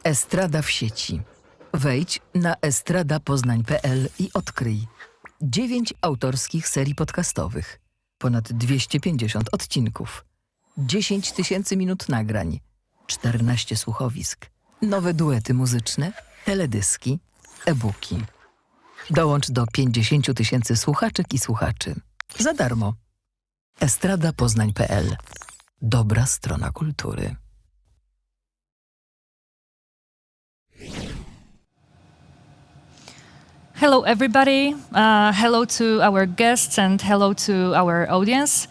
Estrada w sieci. Wejdź na estradapoznań.pl i odkryj 9 autorskich serii podcastowych, ponad 250 odcinków, 10 000 minut nagrań, 14 słuchowisk, nowe duety muzyczne, teledyski, e-booki. Dołącz do 50 000 słuchaczek i słuchaczy. Za darmo. estradapoznań.pl. Dobra strona kultury. Hello, everybody. Hello to our guests and hello to our audience.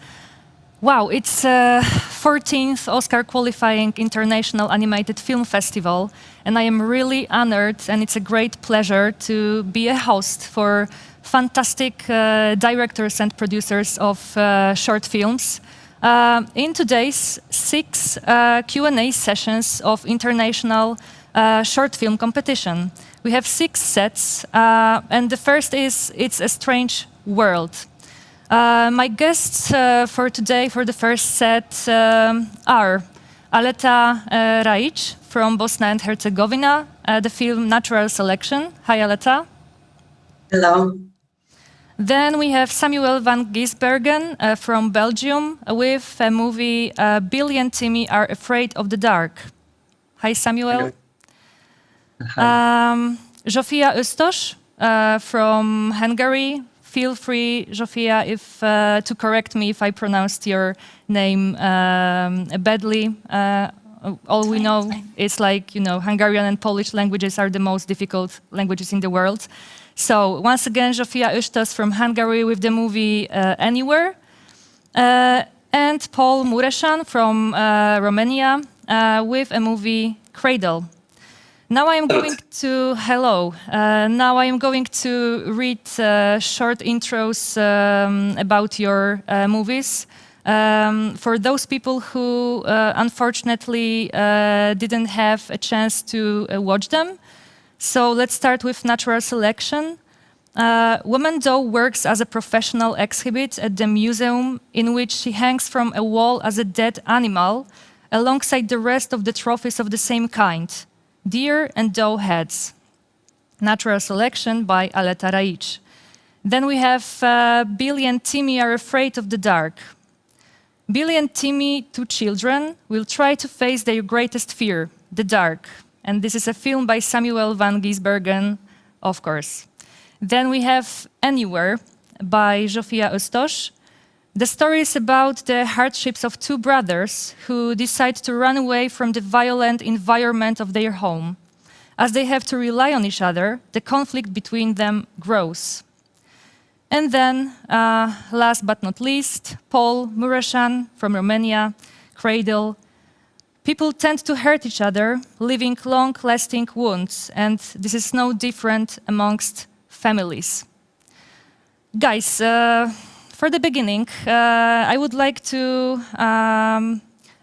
Wow, it's 14th Oscar qualifying International Animated Film Festival, and I am really honored, and it's a great pleasure to be a host for fantastic directors and producers of short films. In today's 6 Q&A sessions of International Short Film Competition. We have 6 sets, and the first is It's a Strange World. My guests for today, for the first set, are Aleta Raic from Bosnia and Herzegovina, the film Natural Selection. Hi, Aleta. Hello. Then we have Samuel van Gisbergen from Belgium with a movie Billy and Timmy Are Afraid of the Dark. Hi, Samuel. Hello. Hi. Zsófia Östos from Hungary. Feel free, Zsófia, if to correct me if I pronounced your name badly. All we know is Hungarian and Polish languages are the most difficult languages in the world. So once again, Zsófia Östos from Hungary with the movie Anywhere. And Paul Mureșan from Romania with a movie Cradle. Now I am going to Now I am going to read short intros about your movies for those people who unfortunately didn't have a chance to watch them. So let's start with Natural Selection. Woman Doe works as a professional exhibit at the museum in which she hangs from a wall as a dead animal alongside the rest of the trophies of the same kind. Deer and Doe Heads. Natural Selection by Aleta Raic. Then we have Billy and Timmy Are Afraid of the Dark. Billy and Timmy, 2 children, will try to face their greatest fear, the dark. And this is a film by Samuel van Gisbergen, of course. Then we have Anywhere by Zsófia Östos. The story is about the hardships of 2 brothers who decide to run away from the violent environment of their home. As they have to rely on each other, the conflict between them grows. And then, last but not least, Paul Mureșan from Romania, Cradle. People tend to hurt each other, leaving long-lasting wounds, and this is no different amongst families. Guys, for the beginning, I would like to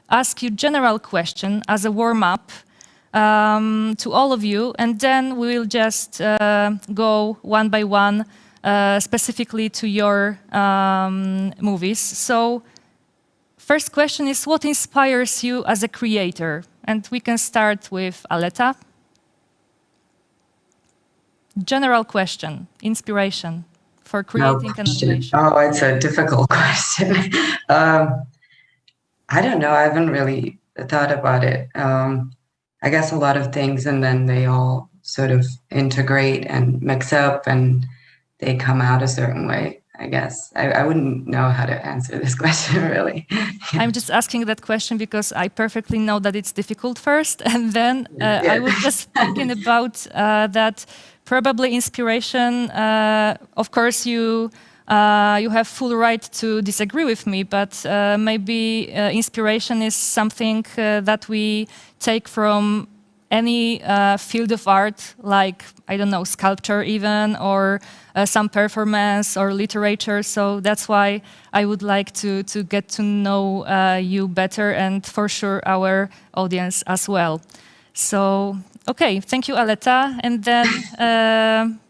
ask you a general question as a warm-up to all of you, and then we will just go one by one specifically to your movies. So, first question is, what inspires you as a creator? And we can start with Aleta. General question, inspiration for creating an animation? Oh, it's a difficult question. I don't know. I haven't really thought about it. I guess a lot of things, and then they all sort of integrate and mix up, and they come out a certain way, I guess. I wouldn't know how to answer this question, really. I'm just asking that question because I perfectly know that it's difficult first, and then I was just thinking about that probably inspiration, of course you have full right to disagree with me, but maybe inspiration is something that we take from any field of art, like, I don't know, sculpture even, or some performance or literature. So that's why I would like to get to know you better, and for sure our audience as well. So, okay, thank you, Aleta. And then,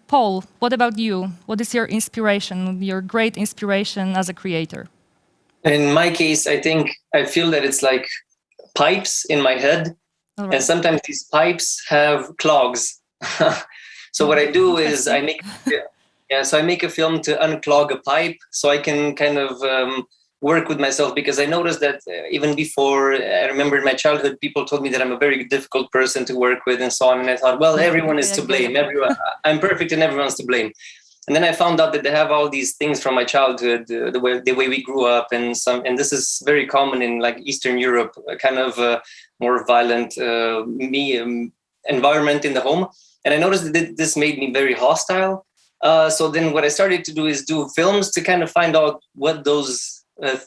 Paul, what about you? What is your inspiration, your great inspiration as a creator? In my case, I feel that it's like pipes in my head. All And right. sometimes these pipes have clogs. So what I do is I make a film to unclog a pipe, so I can kind of work with myself, because I noticed that even before, I remember in my childhood, people told me that I'm a very difficult person to work with and so on. And I thought, well, everyone is to blame. I'm perfect and everyone's to blame. And then I found out that they have all these things from my childhood, the way we grew up, and this is very common in like Eastern Europe, a kind of more violent environment in the home. And I noticed that this made me very hostile. So then what I started to do is do films to kind of find out what those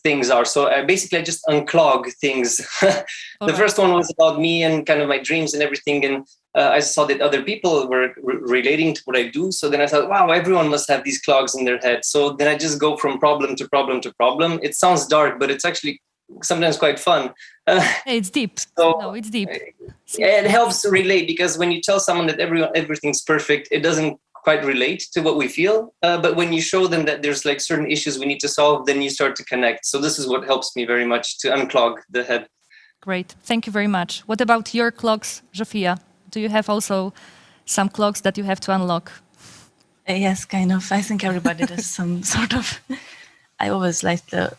things are. So I just unclog things. The first one was about me and kind of my dreams and everything. And I saw that other people were relating to what I do. So then I thought, wow, everyone must have these clogs in their head. So then I just go from problem to problem to problem. It sounds dark, but it's actually sometimes quite fun. It's deep. So No, it's deep. It helps to relate, because when you tell someone that everything's perfect, it doesn't quite relate to what we feel. But when you show them that there's like certain issues we need to solve, then you start to connect. So this is what helps me very much to unclog the head. Great. Thank you very much. What about your clogs, Zsofia? Do you have also some clogs that you have to unlock? Yes, kind of. I think everybody does some sort of. I always like to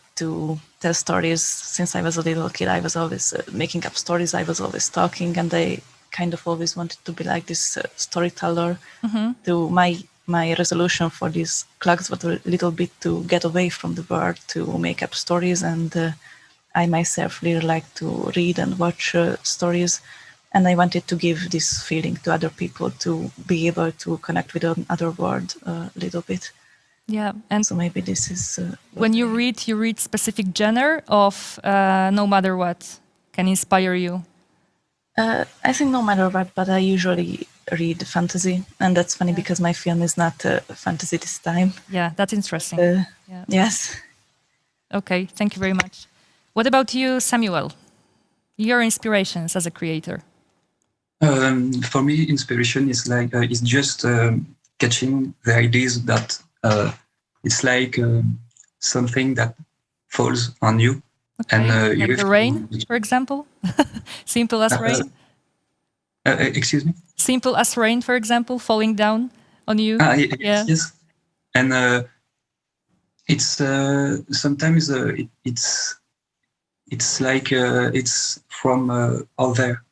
tell stories. Since I was a little kid, I was always making up stories. I was always talking, and I kind of always wanted to be like this storyteller. To my resolution for these clogs was a little bit to get away from the world, to make up stories, and I myself really like to read and watch stories. And I wanted to give this feeling to other people, to be able to connect with another world a little bit. Yeah, and so maybe this is... when you read specific genre of no matter what can inspire you? I think no matter what, but I usually read fantasy. And that's funny because my film is not fantasy this time. Yeah, that's interesting. Yes. Okay, thank you very much. What about you, Samuel? Your inspirations as a creator? For me, inspiration is like is just catching the ideas that it's like something that falls on you, okay. And like you the rain, for example. Simple as rain. Excuse me. Simple as rain, for example, falling down on you. Yes. And it's sometimes it's like it's from out there,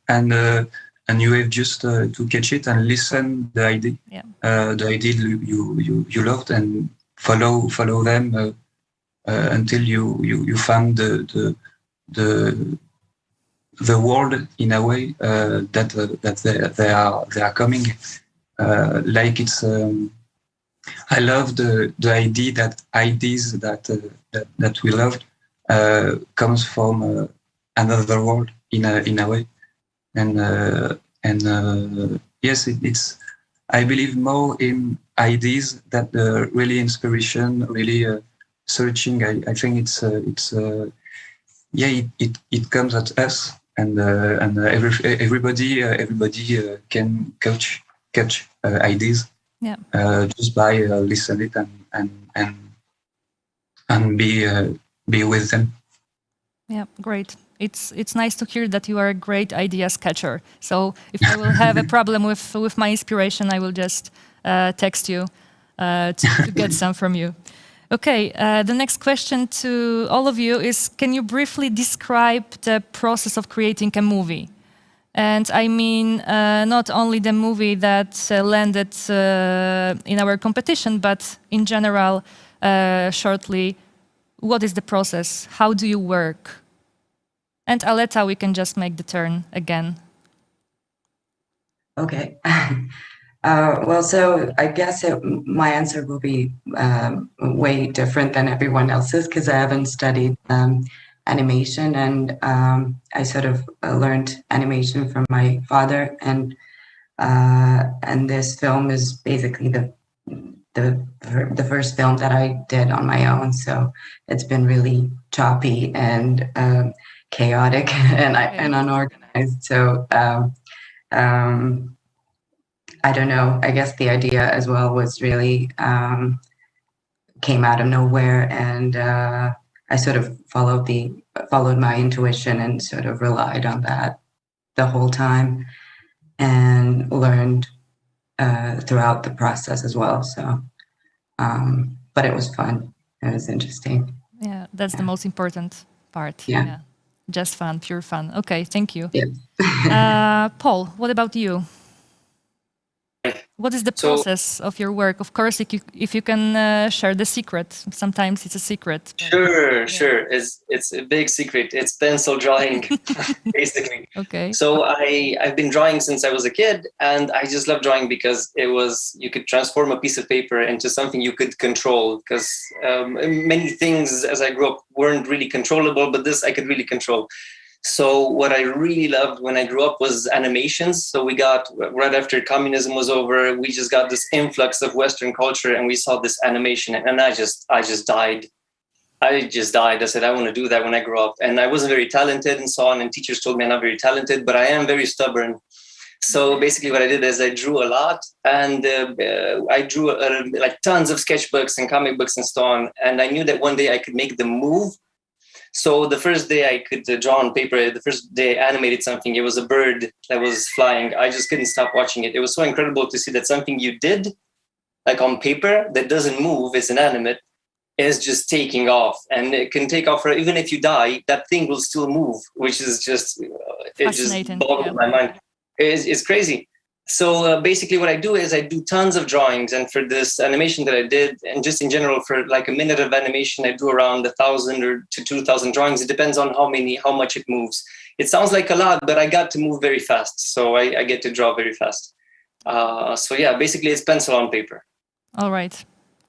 and you have just to catch it and listen the idea, the idea you loved, and follow them until you found the world in a way that they are coming. Like it's I love the idea that ideas that we loved comes from another world in a way. And yes, it's. I believe more in ideas that really inspiration, really searching. I think it's it comes at us, and everybody can catch ideas. Yeah. Just by listening and be with them. Yeah, great. It's nice to hear that you are a great ideas catcher. So if I will have a problem with my inspiration, I will just text you to get some from you. Okay, the next question to all of you is, can you briefly describe the process of creating a movie? And I mean, not only the movie that landed in our competition, but in general, shortly, what is the process? How do you work? And Aleta, we can just make the turn again. Okay. Well, so I guess my answer will be way different than everyone else's, because I haven't studied animation, and I sort of learned animation from my father, and this film is basically the first film that I did on my own. So it's been really choppy and chaotic and unorganized. So I don't know. I guess the idea as well was really came out of nowhere, and I sort of followed my intuition and sort of relied on that. the whole time and learned throughout the process as well. So, but it was fun. It was interesting. Yeah, that's the most important part. Yeah. Just fun, pure fun. Okay, thank you. Yeah. Paul, what about you? What is the So- process of your work? Of course, if you can share the secret. Sometimes it's a secret. but- Sure. It's a big secret. It's pencil drawing, basically. Okay. So I've been drawing since I was a kid, and I just love drawing because you could transform a piece of paper into something you could control. Because many things as I grew up weren't really controllable, but this I could really control. So what I really loved when I grew up was animations. So we got, right after communism was over, we just got this influx of Western culture, and we saw this animation, and I just died. I said, I want to do that when I grow up. And I wasn't very talented and so on. And teachers told me I'm not very talented, but I am very stubborn. So basically what I did is I drew a lot, and I drew like tons of sketchbooks and comic books and so on. And I knew that one day I could make them move. So the first day I could draw on paper, the first day I animated something, it was a bird that was flying. I just couldn't stop watching it. It was so incredible to see that something you did, like on paper, that doesn't move, it's inanimate, is just taking off. And it can take off, even if you die, that thing will still move, which is just, it just Fascinating, boggled my mind. It's crazy. So basically what I do is I do tons of drawings, and for this animation that I did, and just in general for like a minute of animation, I do around 1,000 or to 2,000 drawings. It depends on how much it moves. It sounds like a lot, but I got to move very fast. So I get to draw very fast. So yeah, basically it's pencil on paper. All right.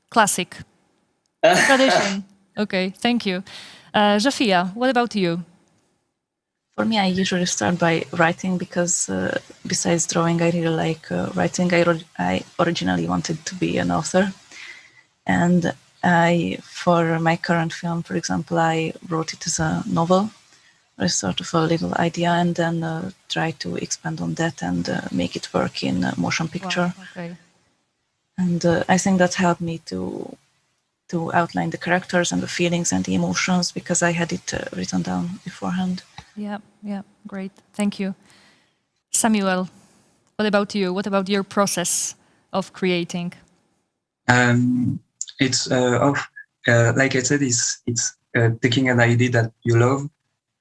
Classic. Tradition. Okay, thank you. Zsofia, what about you? For me, I usually start by writing because besides drawing, I really like writing. I originally wanted to be an author. And for my current film, for example, I wrote it as a novel, a sort of a little idea, and then try to expand on that and make it work in a motion picture. Wow, okay. And I think that helped me to outline the characters and the feelings and the emotions because I had it written down beforehand. Yeah, great. Thank you. Samuel, what about you? What about your process of creating? It's like I said, it's taking an idea that you love,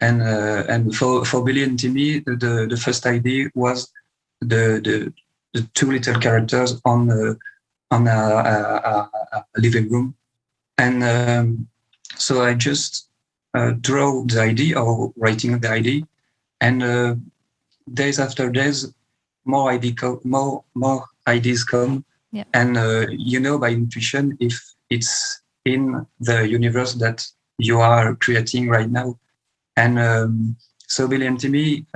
and for Billy and Timmy, the first idea was the two little characters on a living room, and so I just draw the idea or writing the idea, and days after days, more ideas come. Yeah. And you know by intuition if it's in the universe that you are creating right now. And so Billy and Timmy,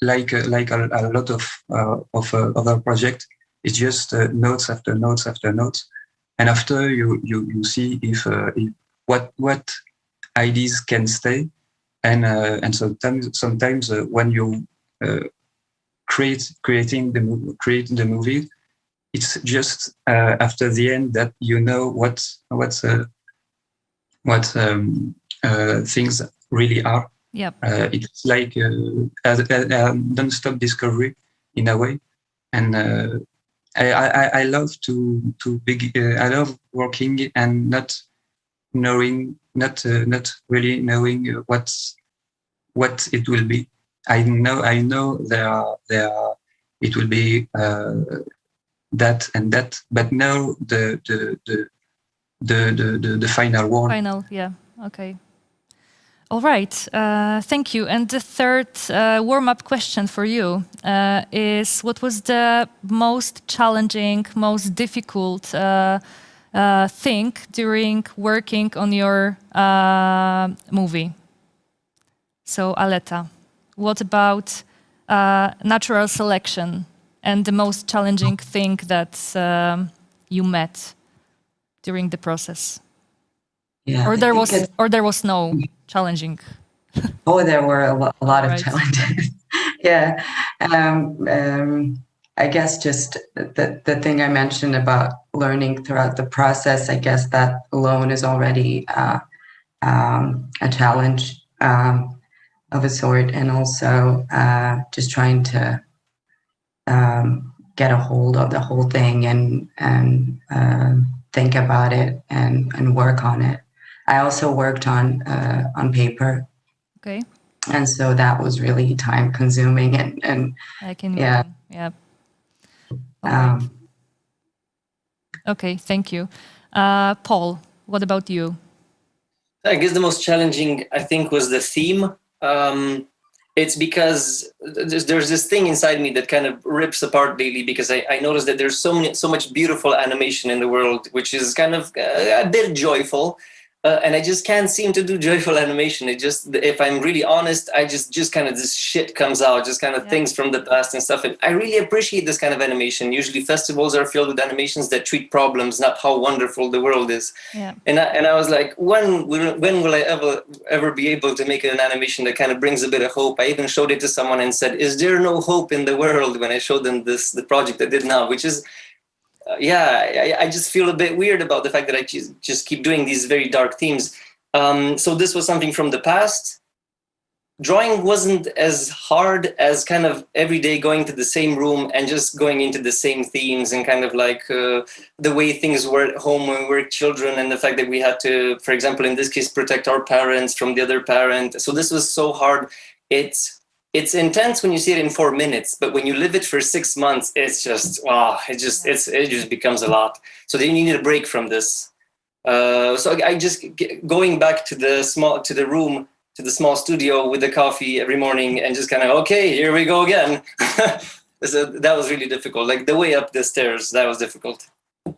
like a lot of other projects, it's just notes after notes after notes, and after you see if what ideas can stay, and sometimes when you create the movie, it's just after the end that you know what things really are. Yep. It's like a non-stop discovery in a way, and I love I love working and not really knowing what it will be. I know there it will be that and that, but now the final word. Final, yeah, okay. All right, thank you. And the third warm-up question for you is: what was the most challenging, most difficult thing during working on your movie? So, Aleta, what about natural selection and the most challenging thing that you met during the process? Yeah. Or there was no challenging. Oh, there were a lot of Right. challenges. Yeah. I guess just the thing I mentioned about learning throughout the process, I guess that alone is already a challenge. of a sort, and also just trying to get a hold of the whole thing and think about it and work on it. I also worked on paper, Okay. and so that was really time consuming and I can yeah. imagine. Yeah. All right. Um, Okay, thank you. Paul, what about you? I guess the most challenging, I think, was the theme. It's because there's this thing inside me that kind of rips apart lately, because I noticed that there's so much beautiful animation in the world, which is kind of a bit joyful. And I just can't seem to do joyful animation. It just, if I'm really honest, I just kind of, this shit comes out, just kind of things from the past and stuff. And I really appreciate this kind of animation. Usually festivals are filled with animations that treat problems, not how wonderful the world is. Yeah. And I was like, when will I ever be able to make an animation that kind of brings a bit of hope? I even showed it to someone and said, is there no hope in the world, when I showed them the project I did now, which is, I just feel a bit weird about the fact that I just keep doing these very dark themes. So this was something from the past. Drawing wasn't as hard as kind of every day going to the same room and just going into the same themes, and kind of like the way things were at home when we were children, and the fact that we had to, for example, in this case, protect our parents from the other parent. So this was so hard. It's intense when you see it in 4 minutes, but when you live it for 6 months, it's just, wow, it just becomes a lot. So then you need a break from this. So I just going back to the small studio with the coffee every morning, and just kind of, okay, here we go again. So that was really difficult. Like the way up the stairs, that was difficult.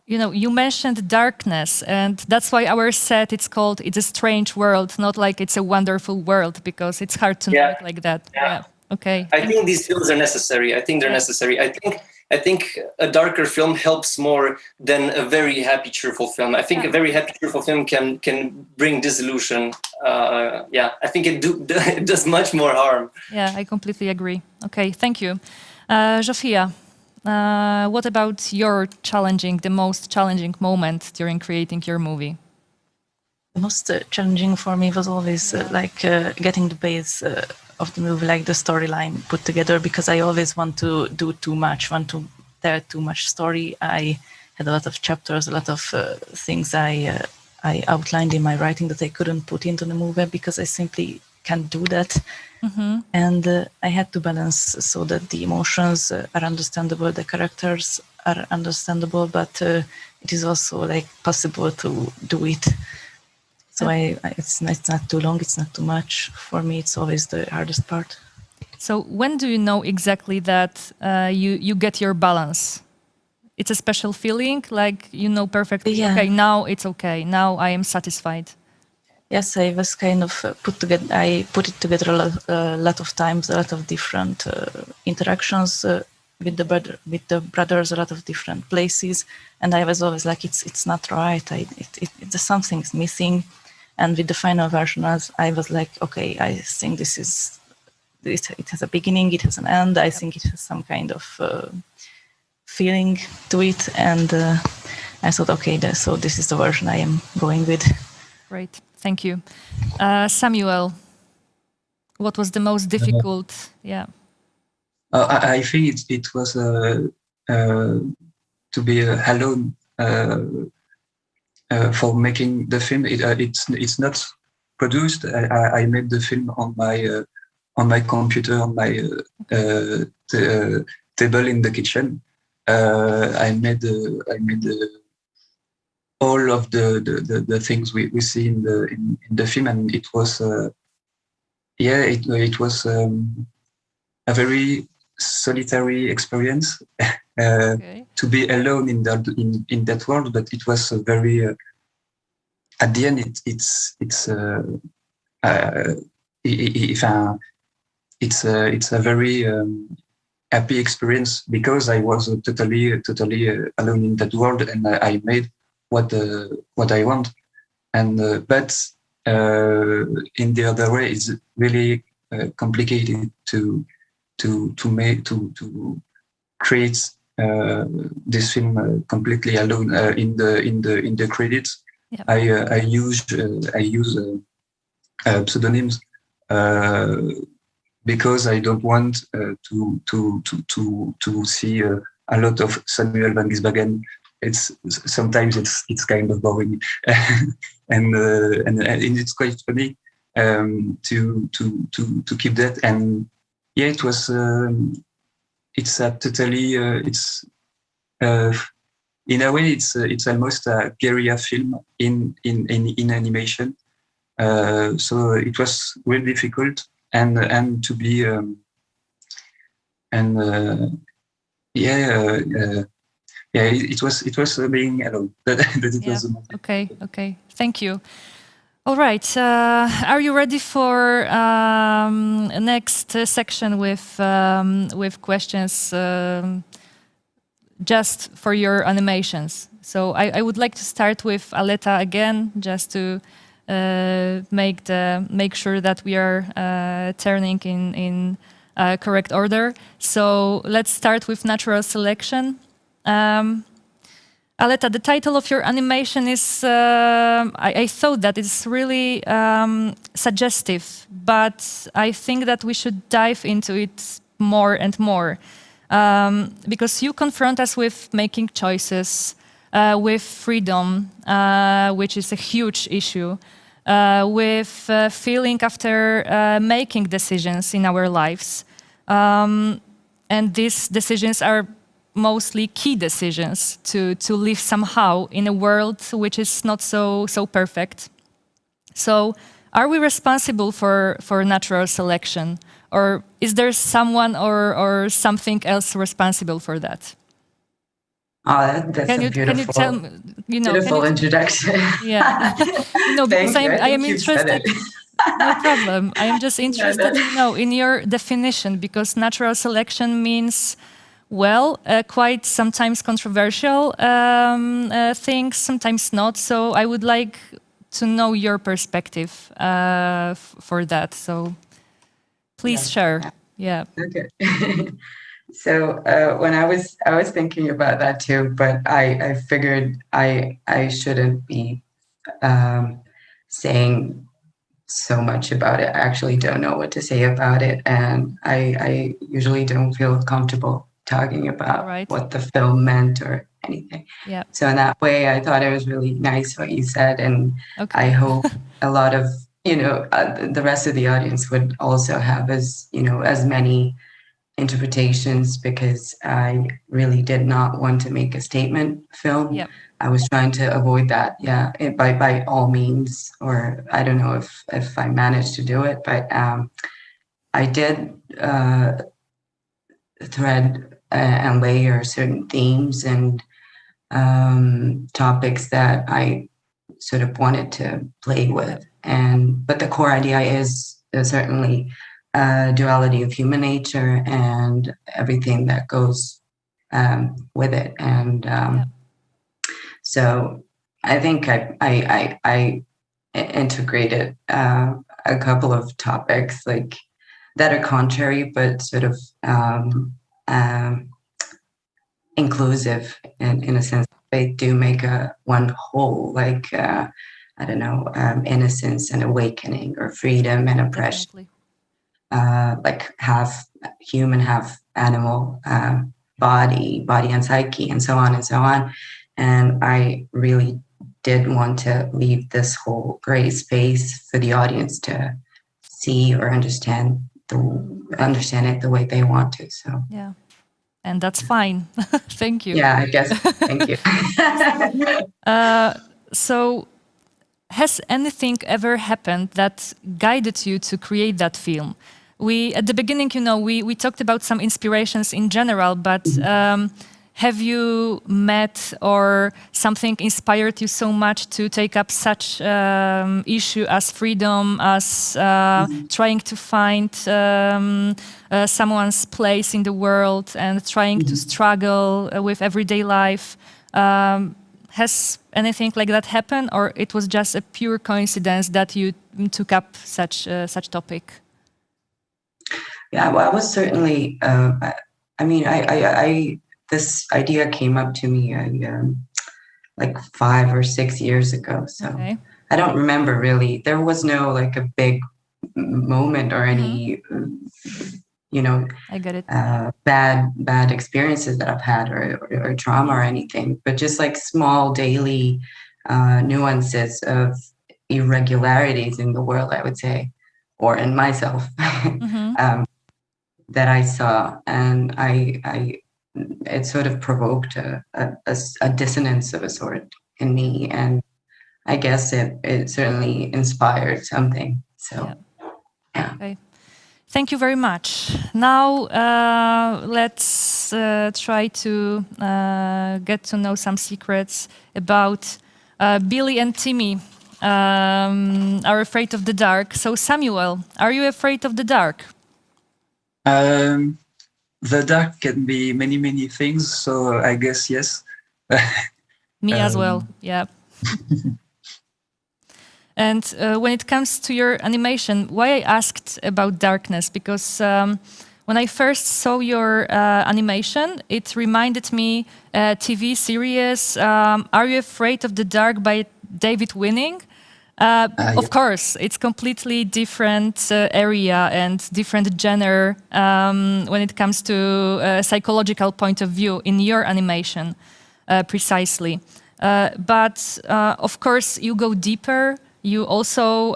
You know, you mentioned darkness, and that's why our set, it's called It's a Strange World, not like It's a Wonderful World, because it's hard to know it like that. Yeah. Okay. I think these films are necessary. I think they're necessary. I think a darker film helps more than a very happy, cheerful film. I think a very happy, cheerful film can bring disillusion. I think it does much more harm. Yeah, I completely agree. Okay, thank you. Zsofia, what about the most challenging moment during creating your movie? The most challenging for me was always getting the base of the movie, like the storyline put together, because I always want to do too much, want to tell too much story. I had a lot of chapters, a lot of things I outlined in my writing that I couldn't put into the movie because I simply can't do that. Mm-hmm. And I had to balance so that the emotions are understandable, the characters are understandable, but it is also like possible to do it. So it's not too long, it's not too much. For me, it's always the hardest part. So when do you know exactly that you get your balance? It's a special feeling, like you know perfectly, okay, now it's okay, now I am satisfied. Yes, I was kind of I put it together a lot of times, a lot of different interactions with the brothers, a lot of different places, and I was always like, it's not right. Something's missing. And with the final version, I was like, okay, I think it has a beginning, it has an end. I think it has some kind of feeling to it, and I thought, okay, so this is the version I am going with. Great, thank you. Samuel, what was the most difficult? I think it was to be alone for making the film. It's not produced. I made the film on my computer, on my table in the kitchen. I made all of the things we see in the film, and it was it was a very solitary experience to be alone in that world. But it was a very at the end it's a very happy experience, because I was totally alone in that world, and I made what I want. And but in the other way, it's really complicated to create this film completely alone. In the credits, I use pseudonyms because I don't want to see a lot of Samuel van Gisbergen. Sometimes it's kind of boring, and it's quite funny to keep that. And yeah, it was it's a totally it's in a way it's almost a guerrilla film in animation. So it was really difficult and to be it was being alone. That it was Okay. Thank you. All right. Are you ready for next section with questions just for your animations? So I would like to start with Aleta again, just to make sure that we are turning in correct order. So let's start with natural selection. Aleta, the title of your animation is, I thought that it's really suggestive, but I think that we should dive into it more and more. Because you confront us with making choices, with freedom, which is a huge issue, with feeling after making decisions in our lives. And these decisions are mostly key decisions to live somehow in a world which is not so perfect. So are we responsible for natural selection, or is there someone or something else responsible for that? Oh, that's a beautiful, can you tell me, beautiful introduction. Yeah. Because I am interested. It. No problem. I am just interested to know in your definition, because natural selection means, well, quite sometimes controversial things, sometimes not. So I would like to know your perspective for that. So please share. Yeah. Okay. So when I was thinking about that too, but I figured I shouldn't be saying so much about it. I actually don't know what to say about it, and I usually don't feel comfortable talking about what the film meant or anything. Yeah. So in that way, I thought it was really nice what you said, and I hope a lot of the rest of the audience would also have as many interpretations, because I really did not want to make a statement film. Yep. I was trying to avoid that, by all means, or I don't know if I managed to do it, but I did thread and layer certain themes and topics that I sort of wanted to play with, but the core idea is certainly duality of human nature and everything that goes with it, and so I think I integrated a couple of topics like that are contrary but sort of inclusive in a sense. They do make one whole, like I don't know, innocence and awakening, or freedom and oppression. Like half human, half animal, body and psyche, and so on and so on. And I really did want to leave this whole gray space for the audience to see or understand it the way they want to. So yeah, and that's fine. Thank you. Yeah, I guess. Thank you. So, has anything ever happened that guided you to create that film? At the beginning, we talked about some inspirations in general, but have you met or something inspired you so much to take up such issue as freedom, as trying to find someone's place in the world and trying to struggle with everyday life? Has anything like that happened, or it was just a pure coincidence that you took up such topic? Yeah, well, I was certainly. I this idea came up to me like 5 or 6 years ago. So I don't remember really. There was no like a big moment or any, you know, I get it. bad experiences that I've had or trauma or anything, but just like small daily nuances of irregularities in the world, I would say, or in myself, that I saw, and it sort of provoked a dissonance of a sort in me, and I guess it certainly inspired something. So, yeah. Okay. Thank you very much. Now let's try to get to know some secrets about Billy and Timmy are afraid of the dark. So Samuel, are you afraid of the dark? The dark can be many things, so I guess yes. Me as well, yeah. And when it comes to your animation, why I asked about darkness, because when I first saw your animation, it reminded me TV series Are You Afraid of the Dark by David Winning. Of course, it's completely different area and different genre when it comes to a psychological point of view in your animation, precisely. But of course, you go deeper. You also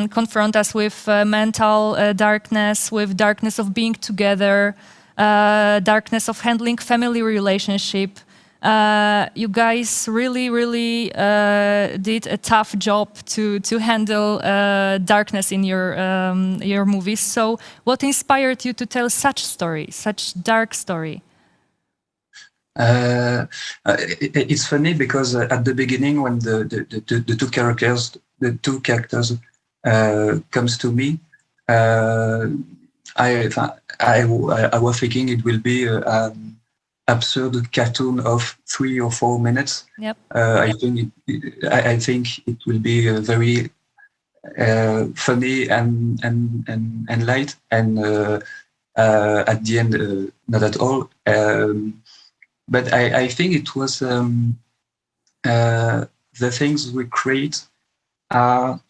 confront us with mental darkness, with darkness of being together, darkness of handling family relationship. You guys really did a tough job to handle darkness in your movies. So, what inspired you to tell such story, such dark story? It's funny because at the beginning, when the two characters comes to me, I was thinking it will be absurd cartoon of 3 or 4 minutes. Yep. I think it will be very funny and light, and at the end, not at all. But I think it was the things we create are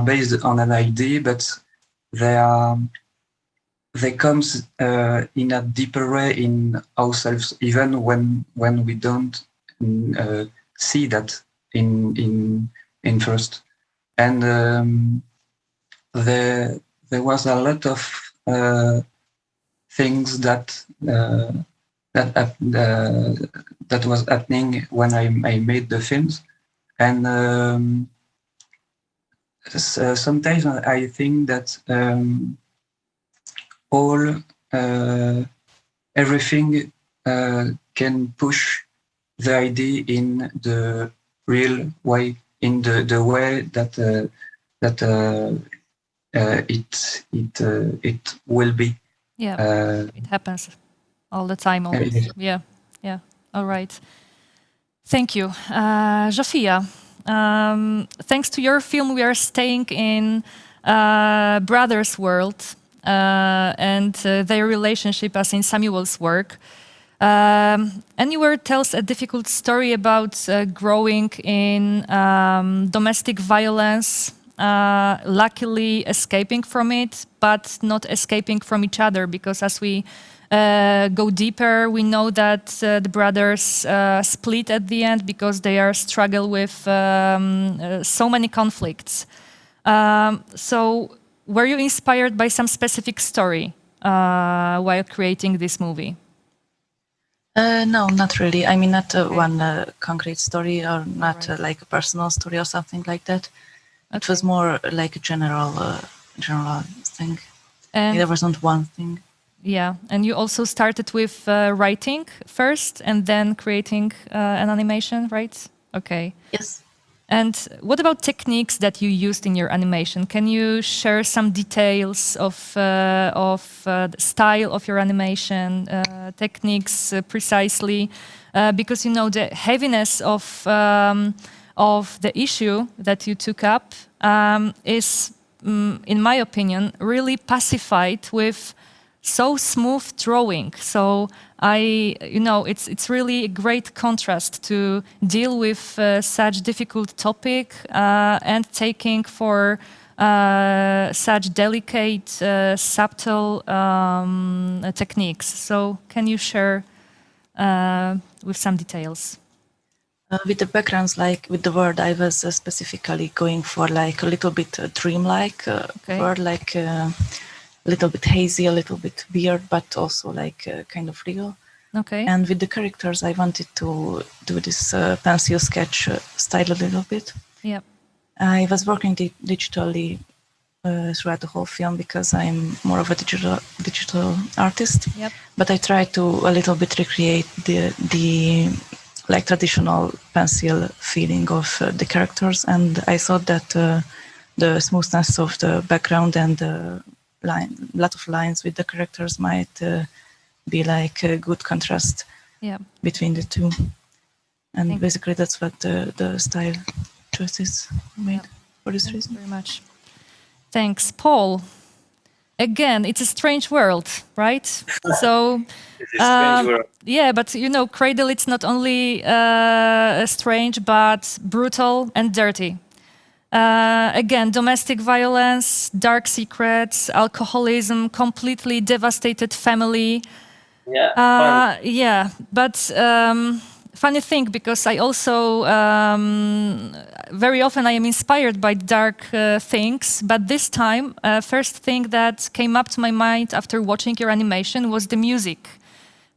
based on an idea, but they comes in a deeper way in ourselves, even when we don't see that in first. And there was a lot of things that was happening when I made the films, and sometimes I think that everything can push the idea in the real way, in the way that it will be. Yeah, it happens all the time. Always. Yeah. All right. Thank you, Zsofia. Thanks to your film, we are staying in brothers' world. And their relationship, as in Samuel's work. Anywhere tells a difficult story about growing in domestic violence, luckily escaping from it, but not escaping from each other, because as we go deeper, we know that the brothers split at the end because they are struggle with so many conflicts. So were you inspired by some specific story while creating this movie? No, not really. I mean, not one concrete story, or not like a personal story or something like that. It was more like a general thing. And there wasn't one thing. Yeah, and you also started with writing first and then creating an animation, right? Okay. Yes. And what about techniques that you used in your animation? Can you share some details of the style of your animation, techniques precisely? Because you know the heaviness of the issue that you took up is, in my opinion, really pacified with so smooth drawing. So it's really a great contrast to deal with such difficult topic and taking for such delicate, subtle techniques. So can you share with some details? With the backgrounds, like with the word, I was specifically going for like a little bit dreamlike word, like a little bit hazy, a little bit weird, but also like kind of real. Okay. And with the characters, I wanted to do this pencil sketch style a little bit. Yeah. I was working digitally throughout the whole film because I'm more of a digital artist. Yep. But I tried to a little bit recreate the like traditional pencil feeling of the characters, and I thought that the smoothness of the background and the lot of lines with the characters might be like a good contrast between the two. And basically that's what the style choices made for this reason. Very much. Thanks, Paul. Again, it's a strange world, right? So, It's a strange world. yeah, but you know, Cradle, it's not only strange, but brutal and dirty. Again, domestic violence, dark secrets, alcoholism, completely devastated family. Yeah. Yeah, but funny thing, because I also very often I am inspired by dark things, but this time, first thing that came up to my mind after watching your animation was the music.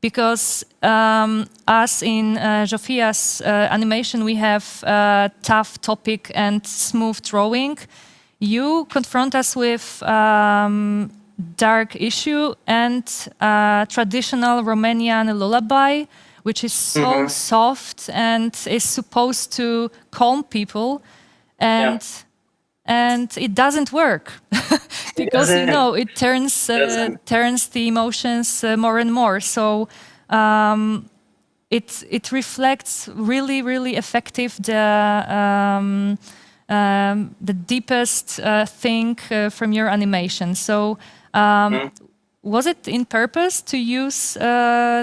Because as in Zsófia's animation, we have tough topic and smooth drawing. You confront us with dark issue and traditional Romanian lullaby, which is so soft and is supposed to calm people, and it doesn't work because you know it turns the emotions more and more. So it reflects really effective the deepest thing from your animation. So. Was it in purpose to use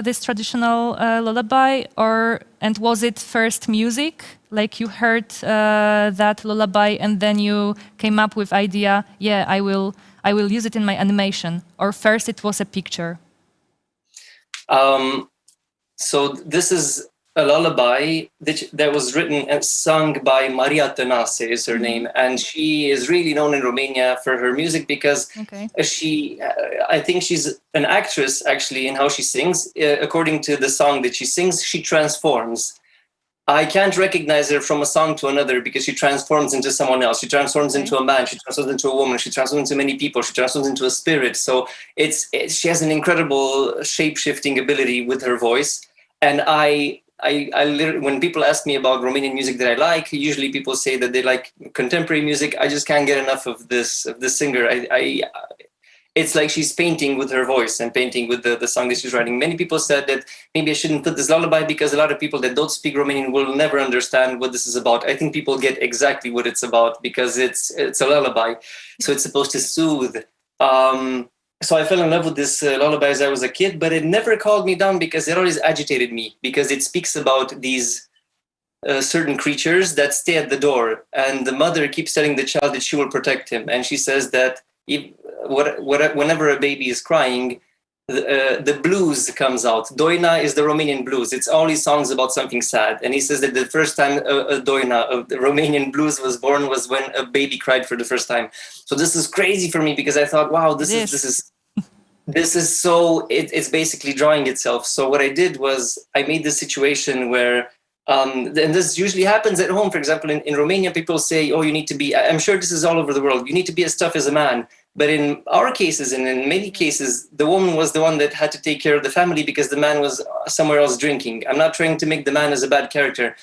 this traditional lullaby, and was it first music? Like you heard that lullaby and then you came up with idea, yeah, I will use it in my animation, or first it was a picture? So this is a lullaby that was written and sung by Maria Tănase is her name, and she is really known in Romania for her music because I think she's an actress actually in how she sings. According to the song that she sings, she transforms. I can't recognize her from a song to another because she transforms into someone else. She transforms into a man. She transforms into a woman. She transforms into many people. She transforms into a spirit. So she has an incredible shape-shifting ability with her voice. And I literally, when people ask me about Romanian music that I like, usually people say that they like contemporary music. I just can't get enough of this singer. It's like she's painting with her voice and painting with the song that she's writing. Many people said that maybe I shouldn't put this lullaby because a lot of people that don't speak Romanian will never understand what this is about. I think people get exactly what it's about because it's a lullaby. So it's supposed to soothe. So I fell in love with this lullaby as I was a kid, but it never calmed me down because it always agitated me, because it speaks about these certain creatures that stay at the door, and the mother keeps telling the child that she will protect him. And she says that whenever a baby is crying, the blues comes out. Doina is the Romanian blues. It's all these songs about something sad. And he says that the first time a Doina of the Romanian blues was born was when a baby cried for the first time. So this is crazy for me because I thought, wow, this is so, it's basically drawing itself. So what I did was I made this situation where, and this usually happens at home. For example, in Romania, people say, oh, you need to be, I'm sure this is all over the world, you need to be as tough as a man. But in our cases, and in many cases, the woman was the one that had to take care of the family because the man was somewhere else drinking. I'm not trying to make the man as a bad character.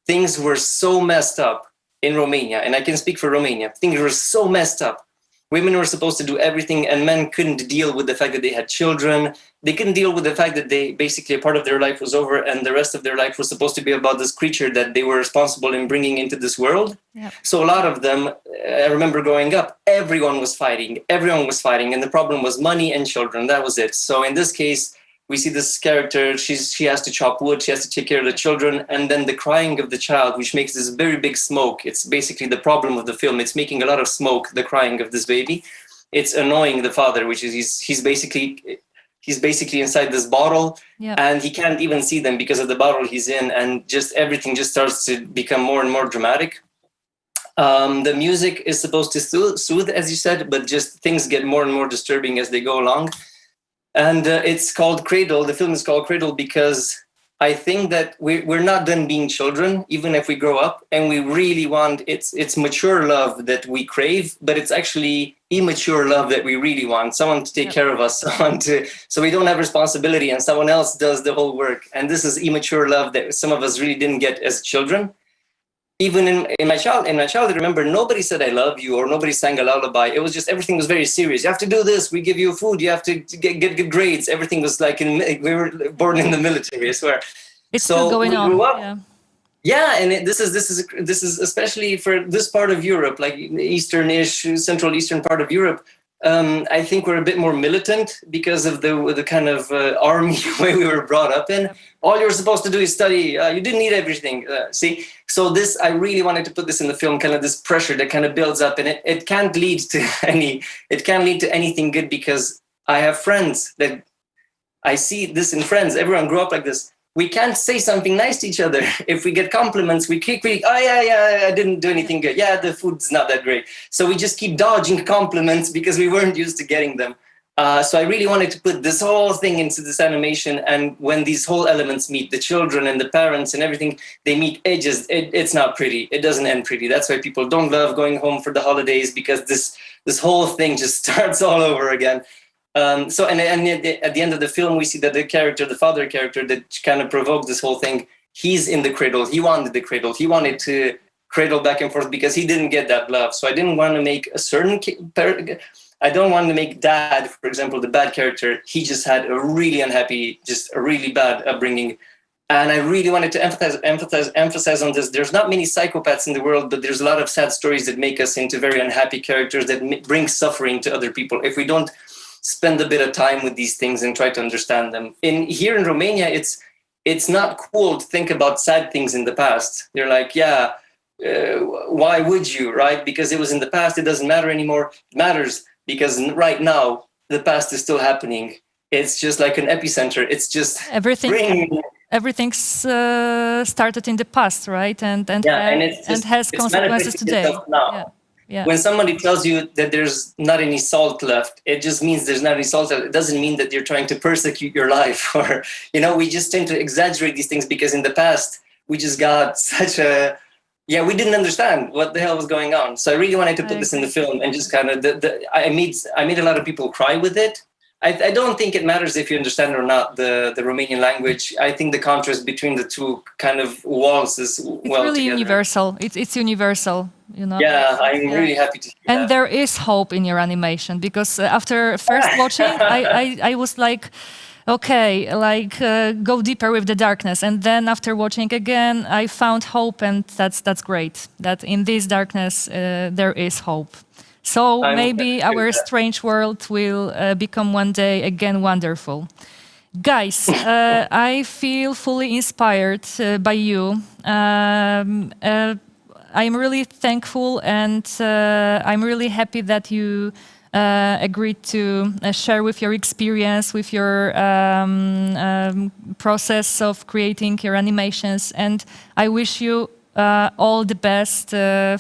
Things were so messed up in Romania, and I can speak for Romania. Things were so messed up. Women were supposed to do everything, and men couldn't deal with the fact that they had children. They couldn't deal with the fact that they basically a part of their life was over, and the rest of their life was supposed to be about this creature that they were responsible in bringing into this world. Yep. So a lot of them, I remember growing up, everyone was fighting, and the problem was money and children. That was it. So in this case, we see this character, she has to chop wood, she has to take care of the children, and then the crying of the child, which makes this very big smoke. It's basically the problem of the film. It's making a lot of smoke, the crying of this baby. It's annoying the father, which is he's basically inside this bottle, and he can't even see them because of the bottle he's in, and just everything just starts to become more and more dramatic. The music is supposed to soothe, as you said, but just things get more and more disturbing as they go along. And it's called Cradle. The film is called Cradle because I think that we're not done being children, even if we grow up, and we really want, it's mature love that we crave, but it's actually immature love that we really want. Someone to take care of us, so we don't have responsibility and someone else does the whole work. And this is immature love that some of us really didn't get as children. Even in my childhood, remember, nobody said I love you or nobody sang a lullaby. It was just, everything was very serious. You have to do this. We give you food. You have to get good grades. Everything was like, we were born in the military, I swear. It's still going on. Yeah, and this is especially for this part of Europe, like Eastern-ish, Central Eastern part of Europe. I think we're a bit more militant because of the kind of army way we were brought up in. All you're supposed to do is study. You didn't need everything. See, so this, I really wanted to put this in the film, kind of this pressure that kind of builds up, and it can't lead to anything good, because I have friends that I see this in friends. Everyone grew up like this. We can't say something nice to each other. If we get compliments, we quickly, oh yeah, I didn't do anything good. Yeah, the food's not that great. So we just keep dodging compliments because we weren't used to getting them. So I really wanted to put this whole thing into this animation. And when these whole elements meet, the children and the parents and everything, they meet edges. It's not pretty. It doesn't end pretty. That's why people don't love going home for the holidays, because this whole thing just starts all over again. So at the end of the film, we see that the father character that kind of provoked this whole thing, he's in the cradle. He wanted the cradle. He wanted to cradle back and forth because he didn't get that love. So I didn't want to make I don't want to make dad, for example, the bad character. He just had a really unhappy, just a really bad upbringing. And I really wanted to emphasize on this. There's not many psychopaths in the world, but there's a lot of sad stories that make us into very unhappy characters that bring suffering to other people if we don't spend a bit of time with these things and try to understand them. Here in Romania, it's not cool to think about sad things in the past. They're like, why would you, right? Because it was in the past, it doesn't matter anymore. It matters because right now, the past is still happening. It's just like an epicenter. It's just everything's started in the past, right? And has consequences today. Yeah. When somebody tells you that there's not any salt left, it just means there's not any salt left. It doesn't mean that you're trying to persecute your life, or, we just tend to exaggerate these things because in the past we just got such we didn't understand what the hell was going on. So I really wanted to put this in the film and just kind of, I made a lot of people cry with it. I don't think it matters if you understand or not the Romanian language. I think the contrast between the two kind of walls is well really together. Universal. It's universal, Yeah, I'm really happy to hear and that. there is hope in your animation, because after first watching, I was like, okay, go deeper with the darkness. And then after watching again, I found hope, and that's great. That in this darkness, there is hope. So maybe our strange world will become one day again wonderful. Guys, I feel fully inspired by you. I'm really thankful, and I'm really happy that you agreed to share with your experience, with your process of creating your animations. And I wish you all the best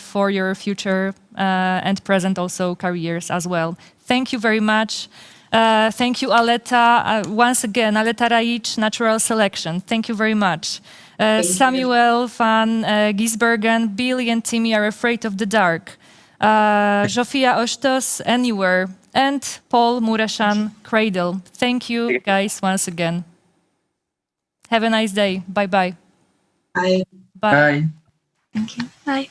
for your future and present also careers as well. Thank you very much. Thank you, Aleta. Once again, Aleta Raic, Natural Selection. Thank you very much. Samuel van Gisbergen, Billy and Timmy Are Afraid of the Dark. Zsofia Ostos, Anywhere. And Paul Murashan, Cradle. Thank you, guys, once again. Have a nice day. Bye-bye. Bye. Bye. Thank you. Bye.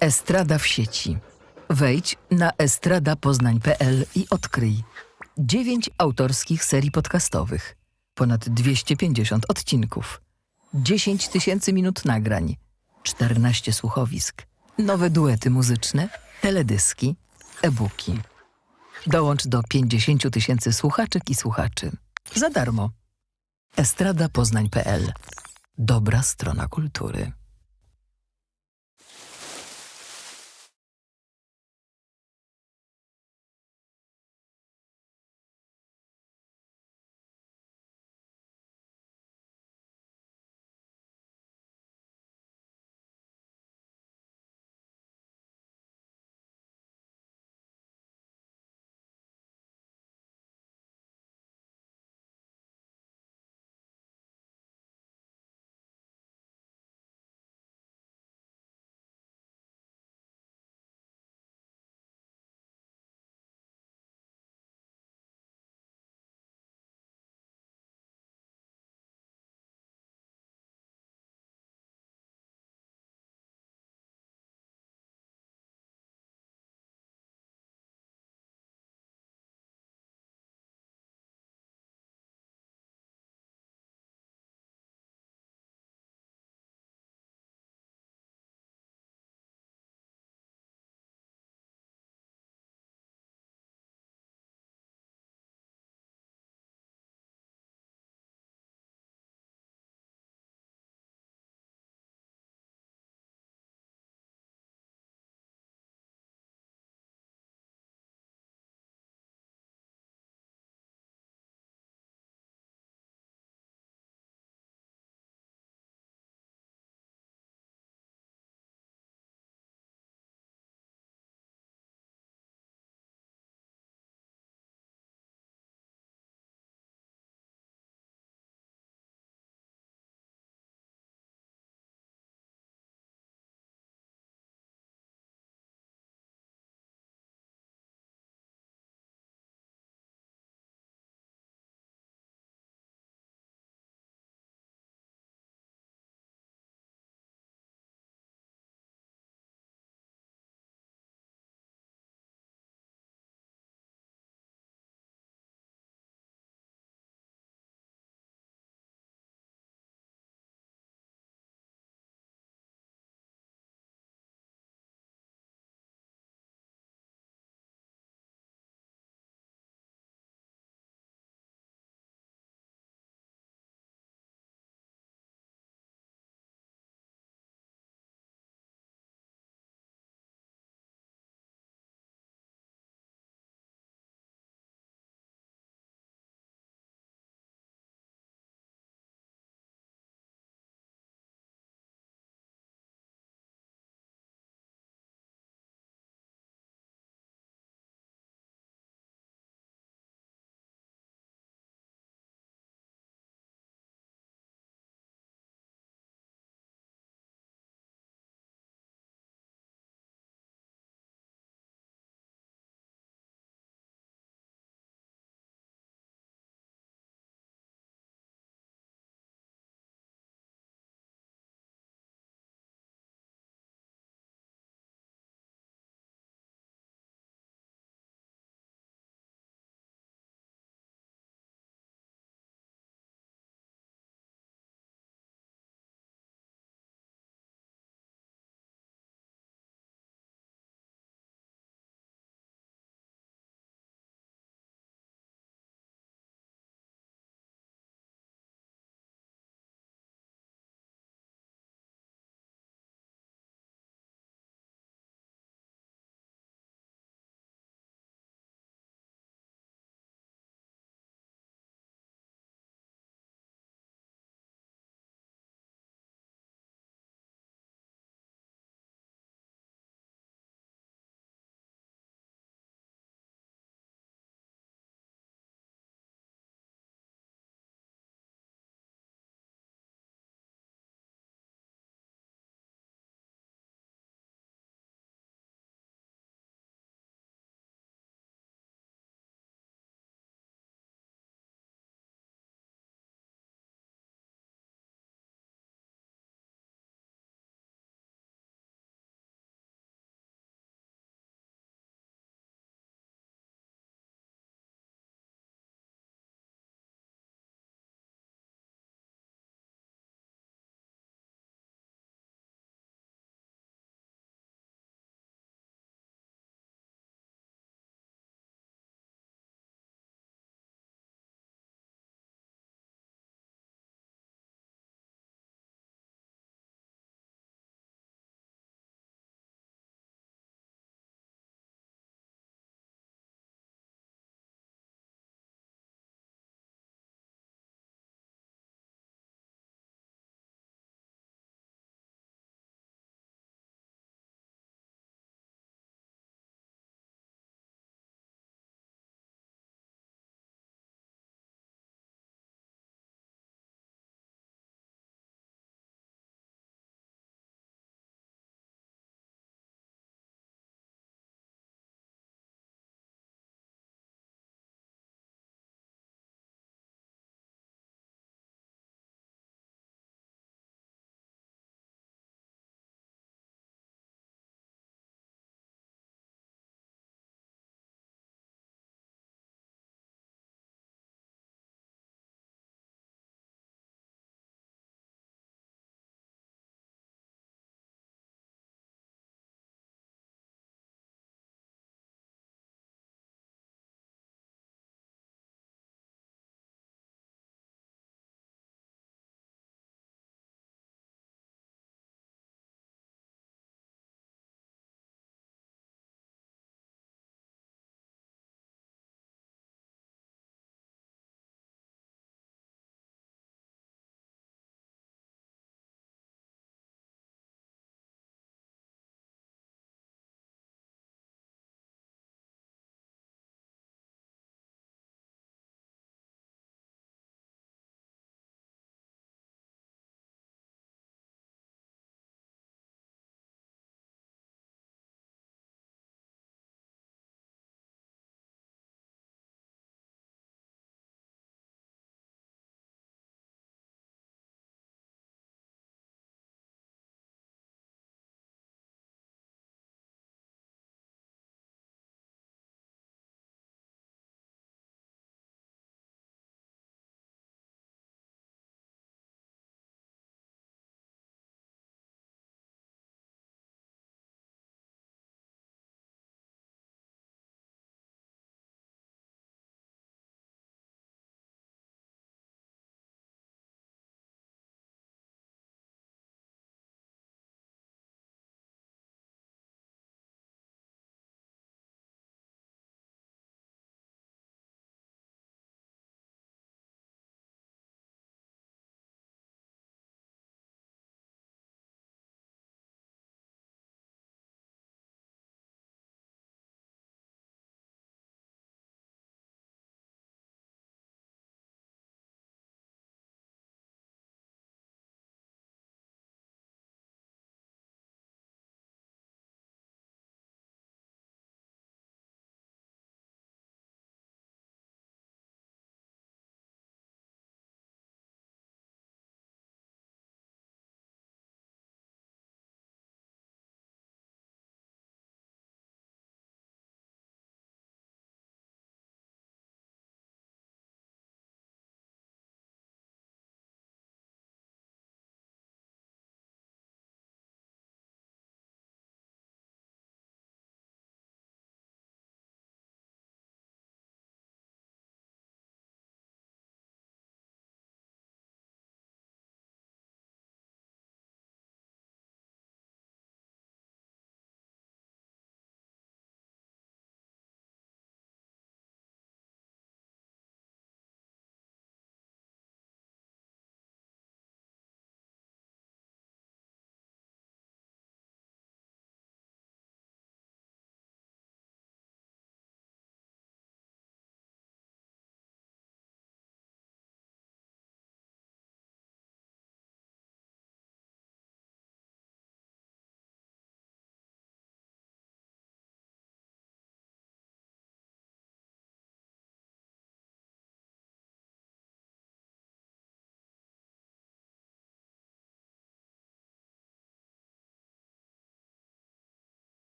Estrada w sieci. Wejdź na estradapoznań.pl i odkryj 9 autorskich serii podcastowych, ponad 250 odcinków, 10 000 minut nagrań, 14 słuchowisk, nowe duety muzyczne, teledyski, e-booki. Dołącz do 50 000 słuchaczek i słuchaczy. Za darmo. estradapoznań.pl. Dobra strona kultury.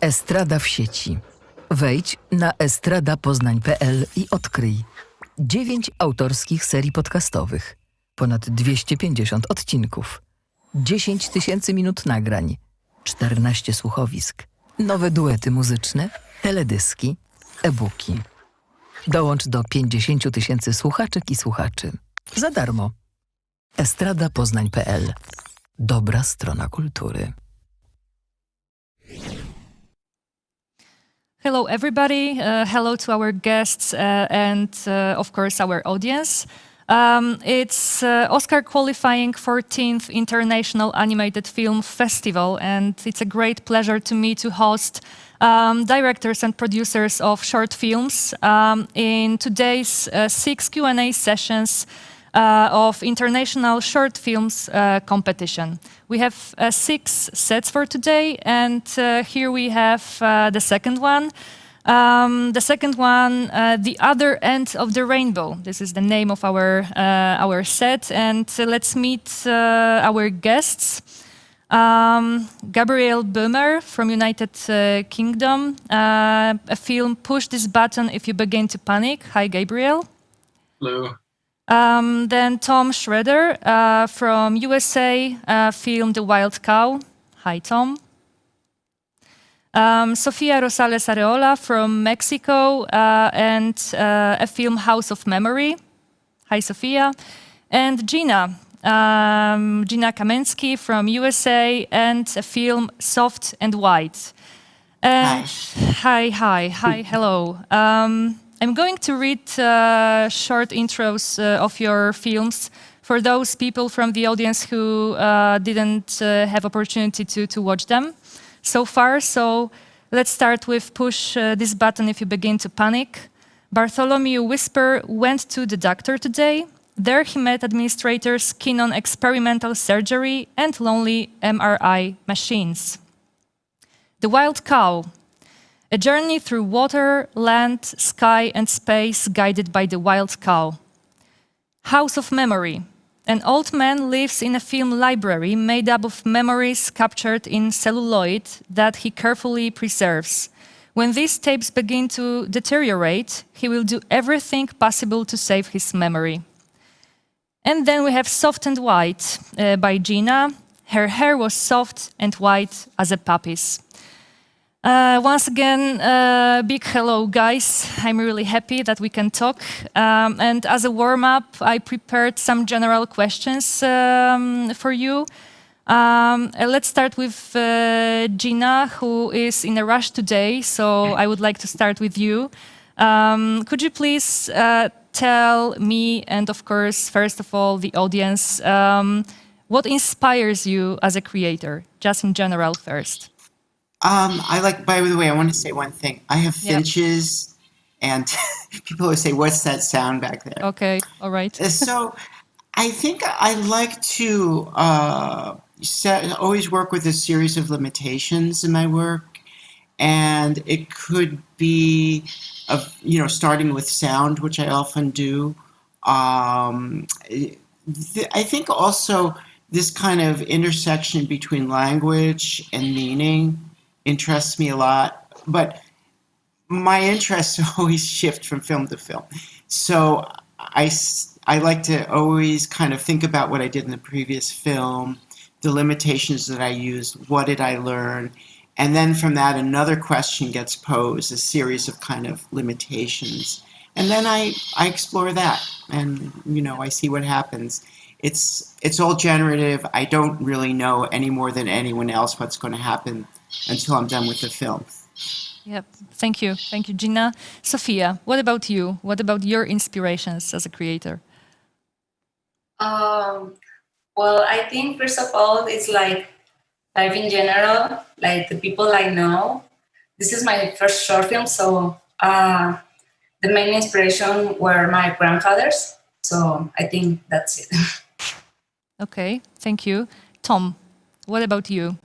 Estrada w sieci. Wejdź na estradapoznań.pl i odkryj 9 autorskich serii podcastowych, ponad 250 odcinków, 10 000 minut nagrań, 14 słuchowisk, nowe duety muzyczne, teledyski, e-booki. Dołącz do 50 000 słuchaczek i słuchaczy. Za darmo. estradapoznań.pl. Dobra strona kultury. Hello, everybody. Hello to our guests and, of course, our audience. It's Oscar qualifying 14th International Animated Film Festival, and it's a great pleasure to me to host directors and producers of short films in today's 6 Q&A sessions of International Short Films competition. We have 6 sets for today, and here we have the second one. The Other End of the Rainbow. This is the name of our set, and let's meet our guests. Gabriel Böhmer from United Kingdom. A film, Push This Button If You Begin to Panic. Hi, Gabriel. Hello. Then Tom Schroeder from USA, film The Wild Cow. Hi, Tom. Sofia Rosales Areola from Mexico and a film House of Memory. Hi, Sofia. And Gina Kamensky from USA and a film Soft and White. Hi, hello. I'm going to read short intros of your films for those people from the audience who didn't have opportunity to watch them so far. So let's start with Push This Button If You Begin to Panic. Bartholomew Whisper went to the doctor today. There he met administrators keen on experimental surgery and lonely MRI machines. The Wild Cow. A journey through water, land, sky, and space guided by the wild cow. House of Memory. An old man lives in a film library made up of memories captured in celluloid that he carefully preserves. When these tapes begin to deteriorate, he will do everything possible to save his memory. And then we have Soft and White by Gina. Her hair was soft and white as a puppy's. Once again, big hello, guys. I'm really happy that we can talk. And as a warm-up, I prepared some general questions for you. Let's start with Gina, who is in a rush today, so I would like to start with you. Could you please tell me, and of course, first of all, the audience, what inspires you as a creator, just in general first? By the way, I want to say one thing. I have finches, and people always say, what's that sound back there? Okay, all right. So I think I like to always work with a series of limitations in my work. And it could be, starting with sound, which I often do. I think also this kind of intersection between language and meaning interests me a lot, but my interests always shift from film to film. So I like to always kind of think about what I did in the previous film, the limitations that I used, what did I learn, and then from that another question gets posed, a series of kind of limitations, and then I explore that, and I see what happens. It's all generative. I don't really know any more than anyone else what's going to happen until I'm done with the film. Yep. Thank you, Gina. Sofia, what about you? What about your inspirations as a creator? Well, I think first of all, it's like life in general, like the people I know. This is my first short film, so the main inspiration were my grandfathers. So I think that's it. Okay, thank you. Tom, what about you?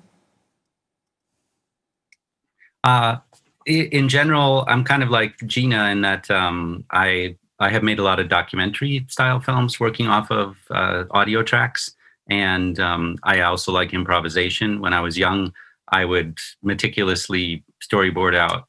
In general, I'm kind of like Gina in that I have made a lot of documentary style films working off of audio tracks. And I also like improvisation. When I was young, I would meticulously storyboard out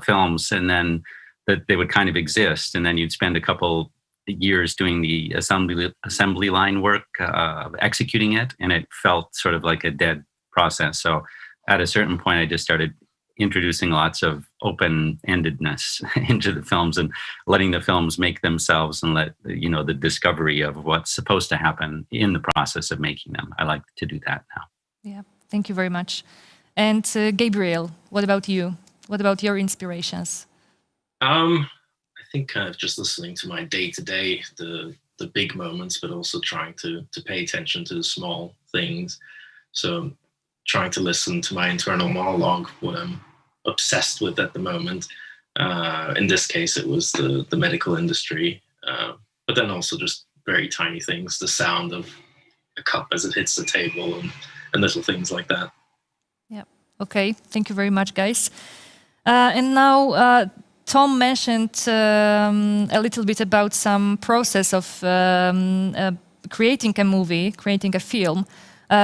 films, and then that they would kind of exist, and then you'd spend a couple years doing the assembly line work of executing it, and it felt sort of like a dead process. So at a certain point, I just started introducing lots of open-endedness into the films and letting the films make themselves, and let the discovery of what's supposed to happen in the process of making them. I like to do that now. Yeah, thank you very much. And Gabriel, what about you? What about your inspirations? I think kind of just listening to my day-to-day, the big moments, but also trying to pay attention to the small things. So trying to listen to my internal monologue, what I'm obsessed with at the moment. In this case, it was the medical industry, but then also just very tiny things, the sound of a cup as it hits the table, and little things like that. Yeah. Okay. Thank you very much, guys. And now Tom mentioned a little bit about some process of creating a movie, creating a film.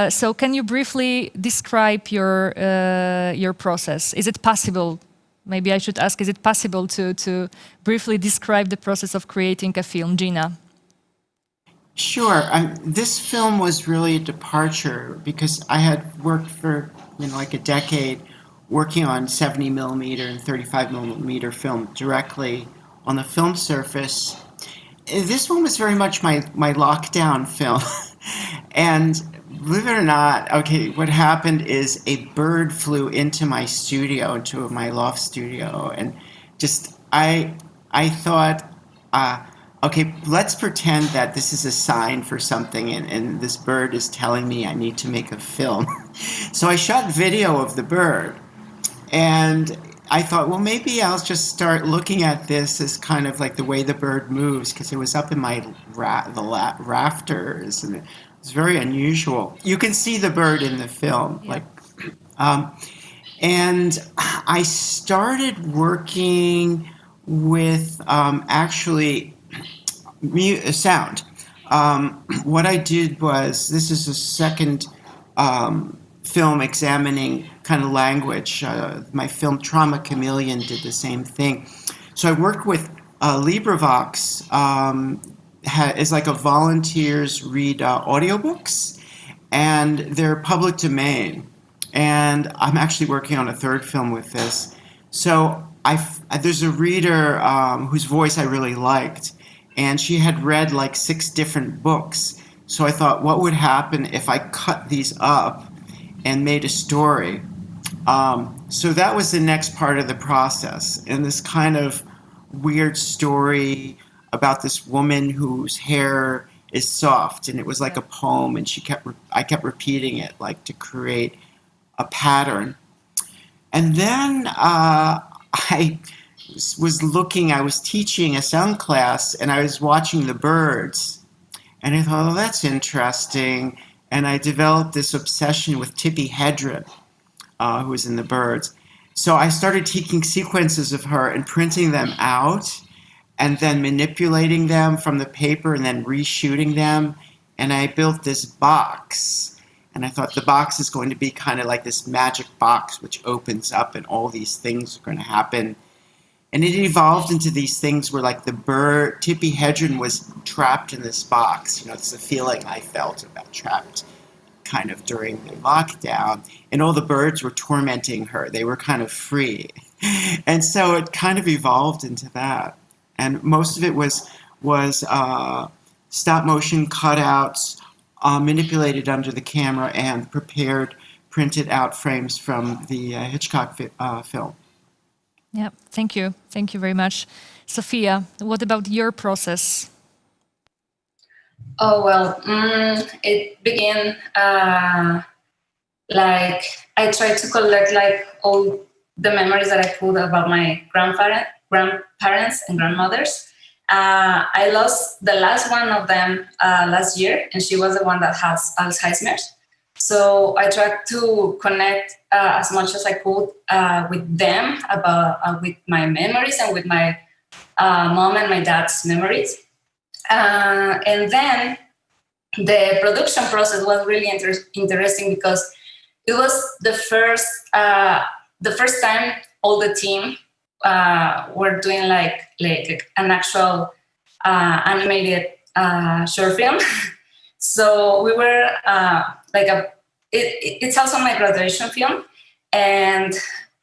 So can you briefly describe your process? Is it possible? Maybe I should ask, is it possible to briefly describe the process of creating a film? Gina? Sure. This film was really a departure because I had worked for like a decade working on 70 millimeter and 35 millimeter film directly on the film surface. This one was very much my lockdown film. And believe it or not, okay, what happened is a bird flew into my studio, into my loft studio, and just I thought, okay, let's pretend that this is a sign for something, and this bird is telling me I need to make a film. So I shot video of the bird, and I thought, well, maybe I'll just start looking at this as kind of like the way the bird moves, because it was up in my rafters, and it's very unusual. You can see the bird in the film, Yeah. and I started working with actually sound. What I did was, this is a second film examining kind of language. My film Trauma Chameleon did the same thing. So I worked with LibriVox. Is like a volunteers read audiobooks, and they're public domain. And I'm actually working on a third film with this. So there's a reader whose voice I really liked, and she had read like 6 different books. So I thought, what would happen if I cut these up and made a story? So that was the next part of the process, and this kind of weird story about this woman whose hair is soft, and it was like a poem, and I kept repeating it like to create a pattern. And then I was teaching a sound class, and I was watching the birds, and I thought, oh, that's interesting. And I developed this obsession with Tippi Hedren, who was in the birds. So I started taking sequences of her and printing them out, and then manipulating them from the paper and then reshooting them. And I built this box. And I thought the box is going to be kind of like this magic box which opens up and all these things are going to happen. And it evolved into these things where like the bird, Tippi Hedren, was trapped in this box. It's the feeling I felt about trapped kind of during the lockdown. And all the birds were tormenting her. They were kind of free. And so it kind of evolved into that. And most of it was stop motion cutouts, manipulated under the camera, and printed out frames from the Hitchcock film. Yeah, thank you. Thank you very much. Sophia, what about your process? Oh, well, it began like I tried to collect like all the memories that I could about my grandparents and grandmothers. I lost the last one of them last year, and she was the one that has Alzheimer's. So I tried to connect as much as I could with them, with my memories and with my mom and my dad's memories. And then the production process was really interesting because it was the first the first time all the team were doing like an actual animated short film. So we were it's also my graduation film, and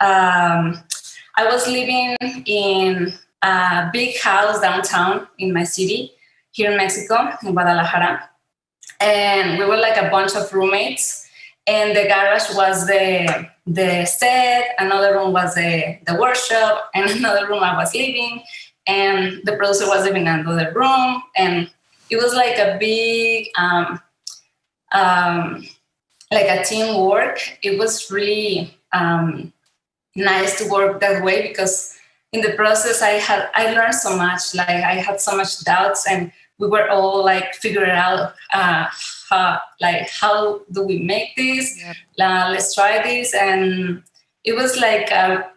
I was living in a big house downtown in my city here in Mexico, in Guadalajara, and we were like a bunch of roommates. And the garage was the set, another room was the workshop, and another room I was living, and the producer was living in another room, and it was like a big like a teamwork. It was really nice to work that way, because in the process I learned so much. Like I had so much doubts, and we were all like figuring out how do we make this? Yep. Let's try this, and it was like a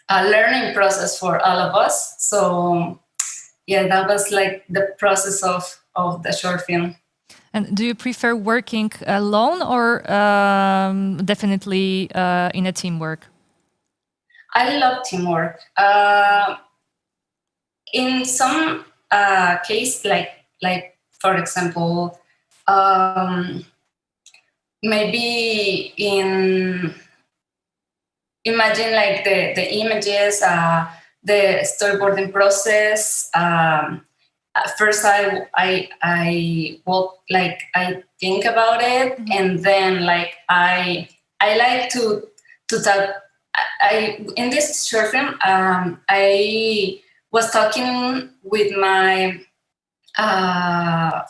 learning process for all of us. So yeah, that was like the process of the short film. And do you prefer working alone or definitely in a teamwork? I love teamwork. In some case, like for example, maybe imagine like the images, the storyboarding process. At first, I will like I think about it, mm-hmm. and then like I like to talk. In this short film, I was talking with my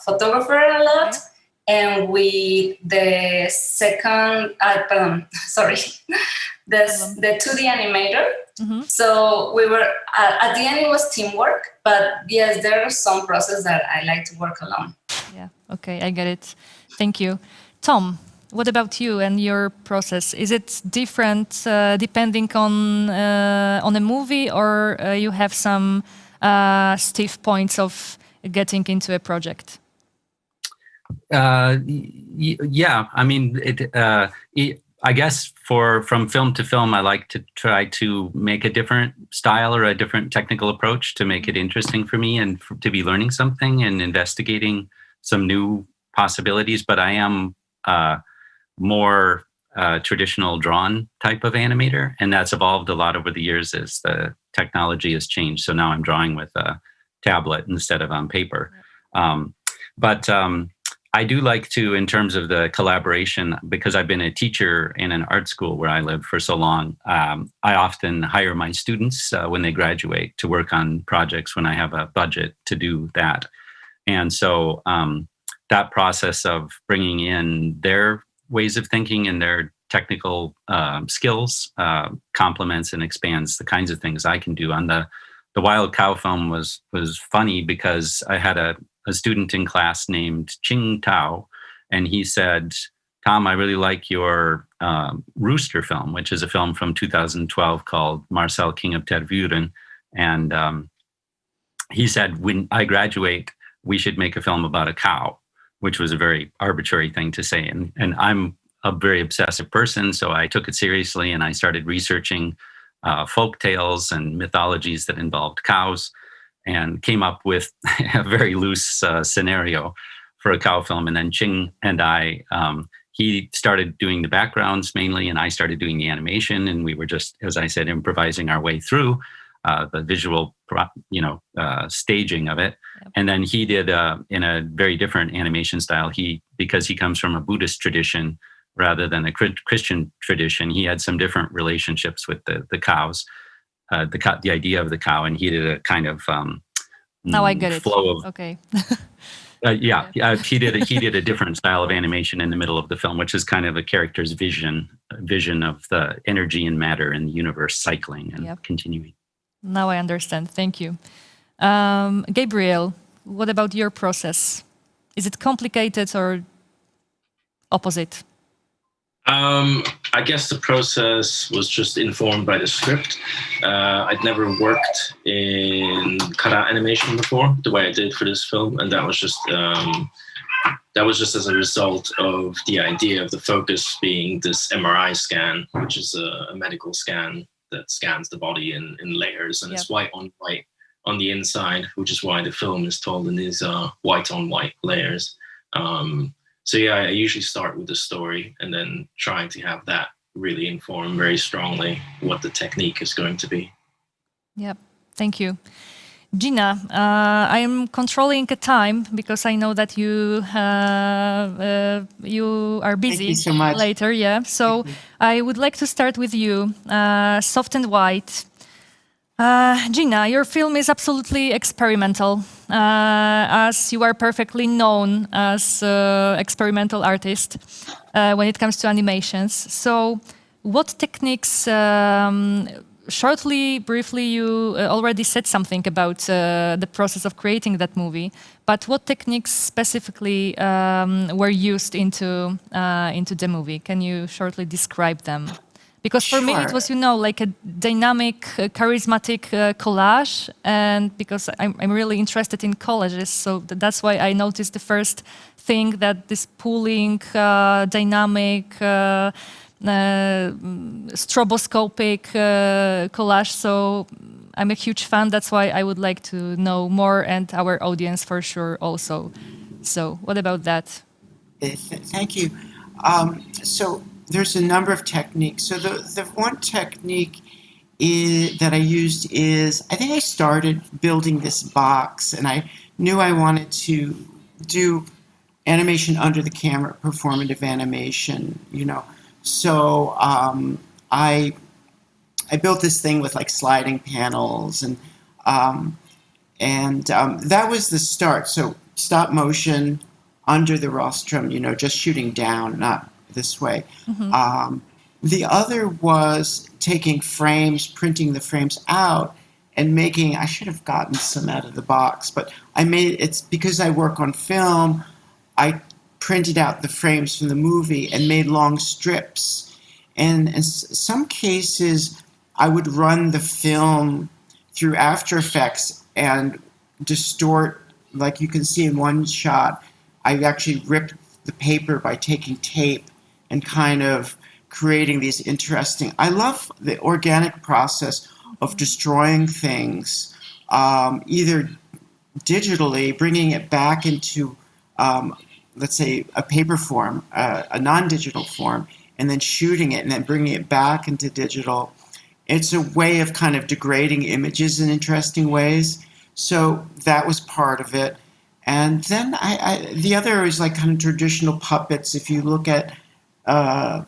photographer a lot, okay. And with the second, the 2D animator. Mm-hmm. So we were at the end it was teamwork, but yes, there are some processes that I like to work alone. Yeah, okay, I get it. Thank you. Tom, what about you and your process? Is it different depending on a movie, or you have some stiff points of getting into a project? Yeah, I mean, I guess from film to film, I like to try to make a different style or a different technical approach to make it interesting for me and to be learning something and investigating some new possibilities. But I am more traditional drawn type of animator, and that's evolved a lot over the years as the technology has changed. So now I'm drawing with a tablet instead of on paper. But I do like to, in terms of the collaboration, because I've been a teacher in an art school where I live for so long, I often hire my students when they graduate to work on projects when I have a budget to do that. And so that process of bringing in their ways of thinking and their technical skills complements and expands the kinds of things I can do. On the Wild Cow film was funny because I had a student in class named Ching Tao, and he said, "Tom, I really like your Rooster film," which is a film from 2012 called Marcel, King of Tervuren. And he said, "When I graduate, we should make a film about a cow," which was a very arbitrary thing to say. And I'm a very obsessive person, so I took it seriously and I started researching folk tales and mythologies that involved cows, and came up with a very loose scenario for a cow film. And then Ching and I, he started doing the backgrounds mainly, and I started doing the animation. And we were just, as I said, improvising our way through the visual, staging of it. Yep. And then he did in a very different animation style. Because he comes from a Buddhist tradition rather than a Christian tradition, he had some different relationships with the cows. The idea of the cow, and he did a kind of now I get flow it. Of okay. He did a different style of animation in the middle of the film, which is kind of a character's vision of the energy and matter in the universe cycling and continuing. Now I understand. Thank you, Gabriel. What about your process? Is it complicated or opposite? I guess the process was just informed by the script. I'd never worked in cutout animation before, the way I did for this film, and that was just that was just as a result of the idea of the focus being this MRI scan, which is a medical scan that scans the body in layers, and it's white on the inside, which is why the film is told in these white on white layers. So yeah, I usually start with the story and then trying to have that really inform very strongly what the technique is going to be. Yep, thank you. Gina, I am controlling a time because I know that you are busy. Thank you so much. Later. Yeah, so I would like to start with you. Soft and White. Gina, your film is absolutely experimental, as you are perfectly known as experimental artist when it comes to animations. So, what techniques? Shortly, briefly, you already said something about the process of creating that movie. But what techniques specifically were used into the movie? Can you shortly describe them? Because for me, it was, like a dynamic, charismatic collage. And because I'm really interested in collages, so that's why I noticed the first thing that this pulling, dynamic, stroboscopic collage. So I'm a huge fan. That's why I would like to know more, and our audience for sure also. So what about that? Thank you. So there's a number of techniques. So the one technique that I used is, I think I started building this box, and I knew I wanted to do animation under the camera, performative animation, So I built this thing with like sliding panels, and that was the start. So stop motion under the rostrum, just shooting down, not this way. Mm-hmm. The other was taking frames, printing the frames out, and making. I should have gotten some out of the box, but it's because I work on film. I printed out the frames from the movie and made long strips. And in some cases, I would run the film through After Effects and distort, like you can see in one shot. I actually ripped the paper by taking tape and kind of creating these interesting. I love the organic process of destroying things, either digitally, bringing it back into let's say, a paper form, a non-digital form, and then shooting it and then bringing it back into digital. It's a way of kind of degrading images in interesting ways. So that was part of it. And then the other is like kind of traditional puppets. If you look at, I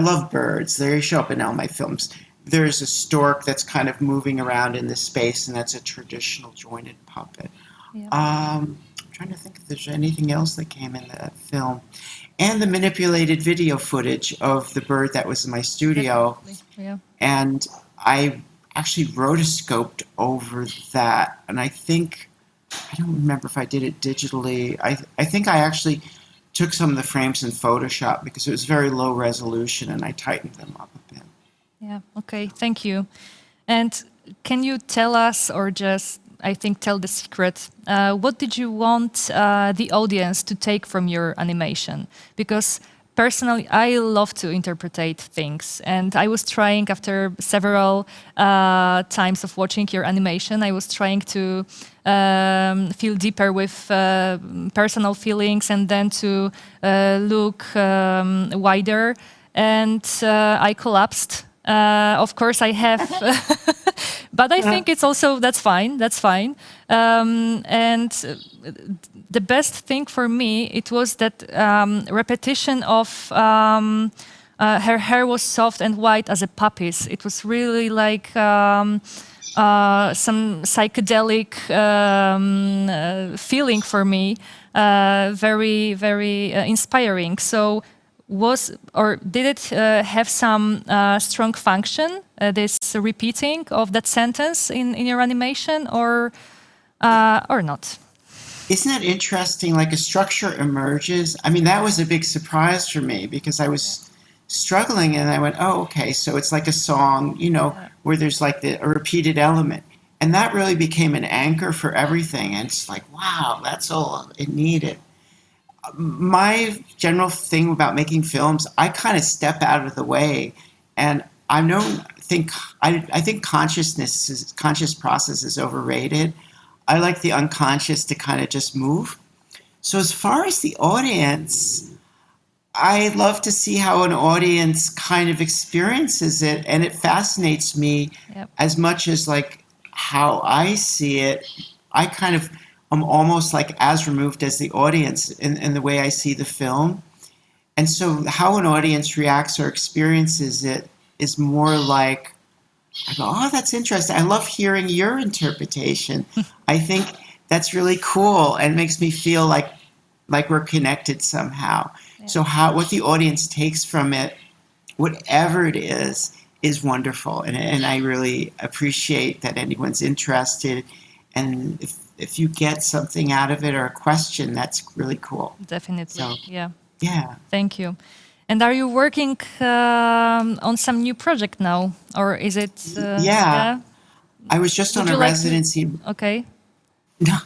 love birds. They show up in all my films. There's a stork that's kind of moving around in the space, and that's a traditional jointed puppet. Yeah. Trying to think if there's anything else that came in that film, and the manipulated video footage of the bird that was in my studio. Yeah. And I actually rotoscoped over that, and I don't remember if I did it digitally. I think I actually took some of the frames in Photoshop because it was very low resolution, and I tightened them up a bit. Yeah, okay, thank you. And can you tell us, or just tell the secret. What did you want the audience to take from your animation? Because personally, I love to interpret things. And I was trying, after several times of watching your animation, I was trying to feel deeper with personal feelings, and then to look wider. And I collapsed. Of course, I have, but I think it's also, that's fine. And the best thing for me, it was that repetition of her hair was soft and white as a puppy's. It was really like some psychedelic feeling for me, very, very inspiring. So did it have some strong function, this repeating of that sentence in your animation, or not? Isn't that interesting? Like a structure emerges. I mean, that was a big surprise for me because I was struggling, and I went, oh, okay, so it's like a song, where there's like a repeated element. And that really became an anchor for everything. And it's like, wow, that's all it needed. my general thing about making films, I kind of step out of the way, and I think conscious process is overrated. I like the unconscious to kind of just move. So as far as the audience, I love to see how an audience kind of experiences it, and it fascinates me as much as like how I see it. I kind of am almost like as removed as the audience in the way I see the film. And so how an audience reacts or experiences it is more like, I go, oh, that's interesting. I love hearing your interpretation. I think that's really cool and makes me feel like we're connected somehow. Yeah. So what the audience takes from it, whatever it is wonderful. And I really appreciate that anyone's interested. And if you get something out of it or a question, that's really cool. Definitely, so, yeah. Yeah. Thank you. And are you working on some new project now? Or is it... yeah. I was just on a residency. Okay. No,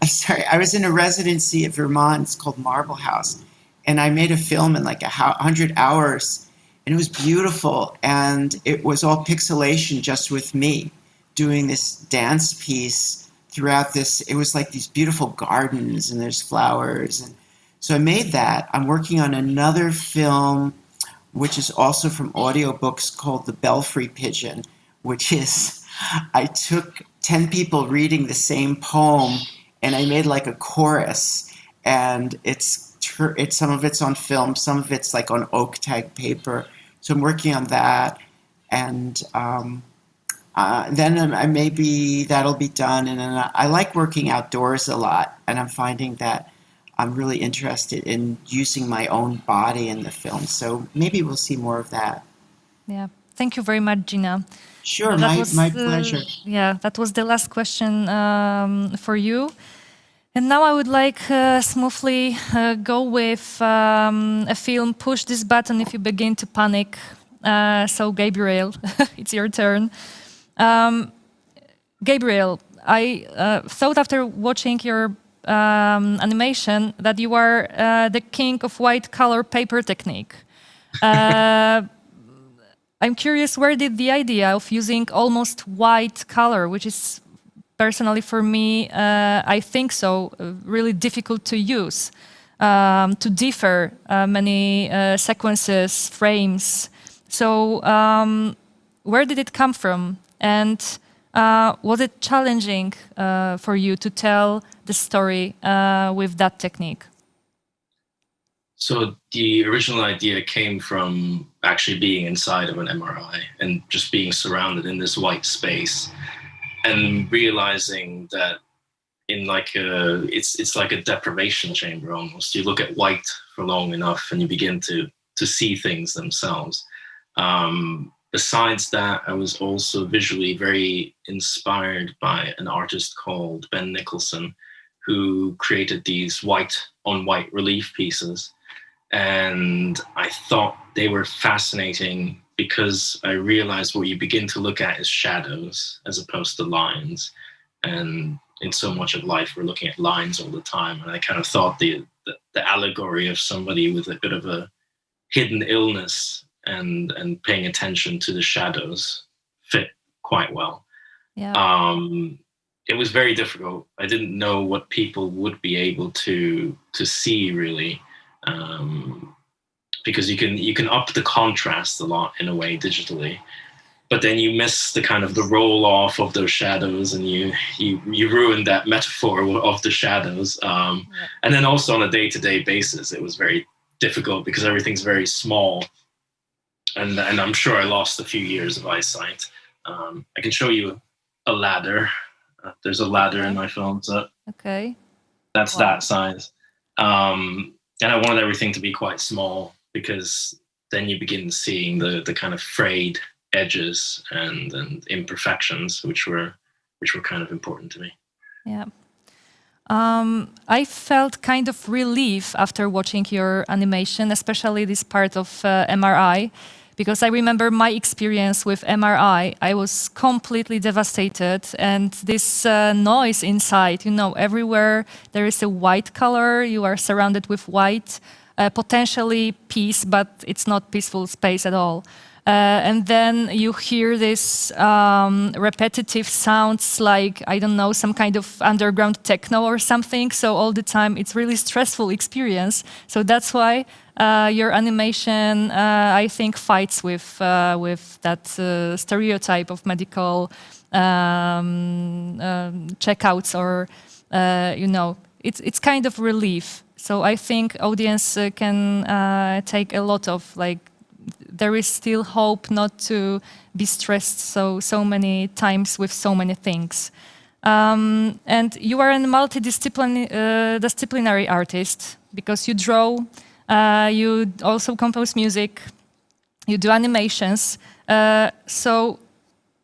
I'm sorry. I was in a residency at Vermont. It's called Marble House. And I made a film in like 100 hours. And it was beautiful. And it was all pixelation just with me doing this dance piece throughout this. It was like these beautiful gardens and there's flowers. And so I made that. I'm working on another film, which is also from audiobooks, called The Belfry Pigeon, which is, I took 10 people reading the same poem and I made like a chorus, and it's some of it's on film, some of it's like on oak tag paper. So I'm working on that, and then maybe that'll be done. And then I like working outdoors a lot, and I'm finding that I'm really interested in using my own body in the film. So maybe we'll see more of that. Yeah. Thank you very much, Gina. Sure, my pleasure. Yeah, that was the last question for you. And now I would like smoothly go with a film, Push This Button If You Begin to Panic. So Gabriel, it's your turn. Gabriel, I thought after watching your animation that you are the king of white color paper technique. I'm curious, where did the idea of using almost white color, which is personally for me, I think so, really difficult to use, to differ many sequences, frames. So where did it come from? And was it challenging for you to tell the story with that technique? So the original idea came from actually being inside of an MRI and just being surrounded in this white space and realizing that in like it's like a deprivation chamber almost. You look at white for long enough and you begin to see things themselves. Besides that, I was also visually very inspired by an artist called Ben Nicholson, who created these white on white relief pieces. And I thought they were fascinating because I realized what you begin to look at is shadows as opposed to lines. And in so much of life, we're looking at lines all the time. And I kind of thought the allegory of somebody with a bit of a hidden illness and paying attention to the shadows fit quite well. Yeah. It was very difficult. I didn't know what people would be able to see really. Because you can up the contrast a lot in a way digitally, but then you miss the kind of the roll off of those shadows, and you ruin that metaphor of the shadows. And then also on a day-to-day basis, it was very difficult because everything's very small, and I'm sure I lost a few years of eyesight. I can show you a ladder. There's a ladder in my film, so that's that size. And I wanted everything to be quite small because then you begin seeing the kind of frayed edges and imperfections, which were kind of important to me. Yeah. I felt kind of relief after watching your animation, especially this part of MRI, because I remember my experience with MRI. I was completely devastated, and this noise inside, everywhere there is a white color, you are surrounded with white, potentially peace, but it's not peaceful space at all. And then you hear this repetitive sounds like, I don't know, some kind of underground techno or something. So all the time, it's really stressful experience. So that's why your animation, I think, fights with that stereotype of medical checkouts, or it's kind of relief. So I think audience can take a lot of there is still hope not to be stressed so many times with so many things. And you are a multidisciplinary artist because you draw, you also compose music, you do animations. So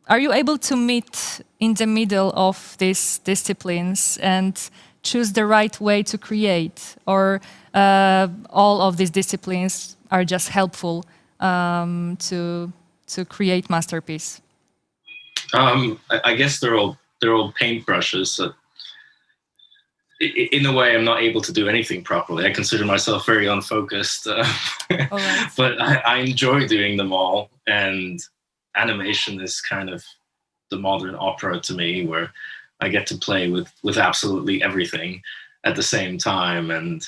are you able to meet in the middle of these disciplines and choose the right way to create? Or all of these disciplines are just helpful to create masterpiece? I guess they're all paintbrushes. So in a way, I'm not able to do anything properly. I consider myself very unfocused, right. But I enjoy doing them all. And animation is kind of the modern opera to me, where I get to play with absolutely everything at the same time, and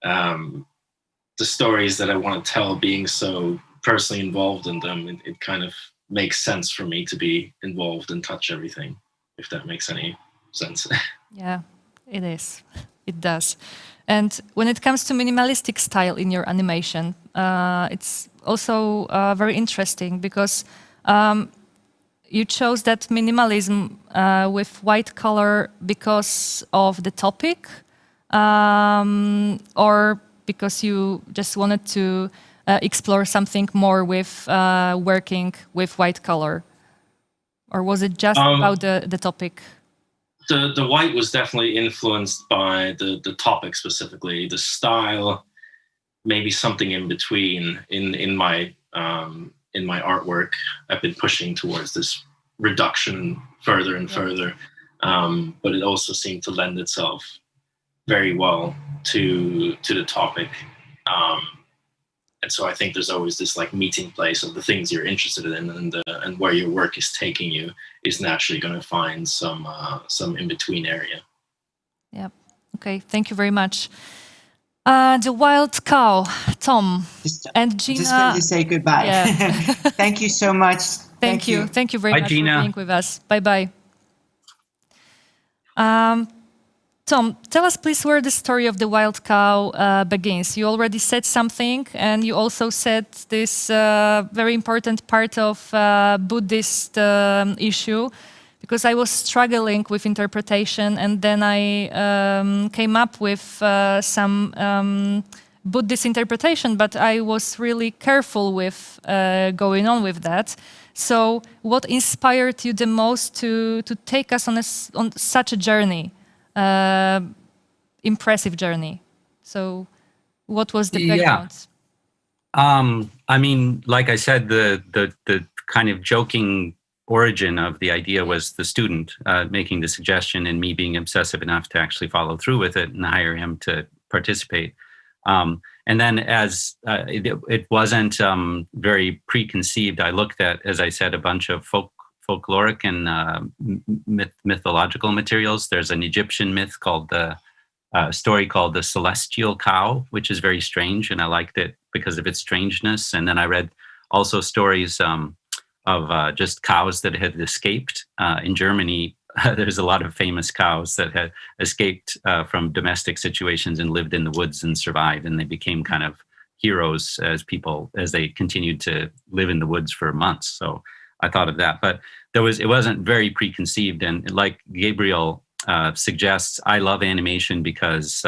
the stories that I want to tell, being so personally involved in them, it kind of makes sense for me to be involved and touch everything, if that makes any sense. Yeah, it is. It does. And when it comes to minimalistic style in your animation, it's also very interesting because you chose that minimalism with white color because of the topic, or because you just wanted to explore something more with working with white color? Or was it just about the topic? The white was definitely influenced by the topic specifically. The style, maybe something in between. In my artwork, I've been pushing towards this reduction further and further, but it also seemed to lend itself very well to the topic. And so I think there's always this meeting place of the things you're interested in, and where your work is taking you is naturally going to find some in-between area. Yeah. Okay. Thank you very much. The Wild Cow, Tom and Gina. Just going to say goodbye. Yeah. Thank you so much. Thank you. Thank you very much Gina. for being with us. Bye-bye. Tom, tell us please where the story of the Wild Cow begins. You already said something, and you also said this very important part of Buddhist issue, because I was struggling with interpretation, and then I came up with some Buddhist interpretation, but I was really careful with going on with that. So what inspired you the most to take us on such a journey? Impressive journey. So what was the background? I mean, like I said, the kind of joking origin of the idea was the student making the suggestion and me being obsessive enough to actually follow through with it and hire him to participate. And then as it wasn't very preconceived, I looked at, as I said, a bunch of folkloric and mythological materials. There's an Egyptian myth called story called the Celestial Cow, which is very strange, and I liked it because of its strangeness. And then I read also stories of just cows that had escaped. In Germany, there's a lot of famous cows that had escaped from domestic situations and lived in the woods and survived, and they became kind of heroes as they continued to live in the woods for months. So I thought of that, but it wasn't very preconceived. And like Gabriel suggests, I love animation because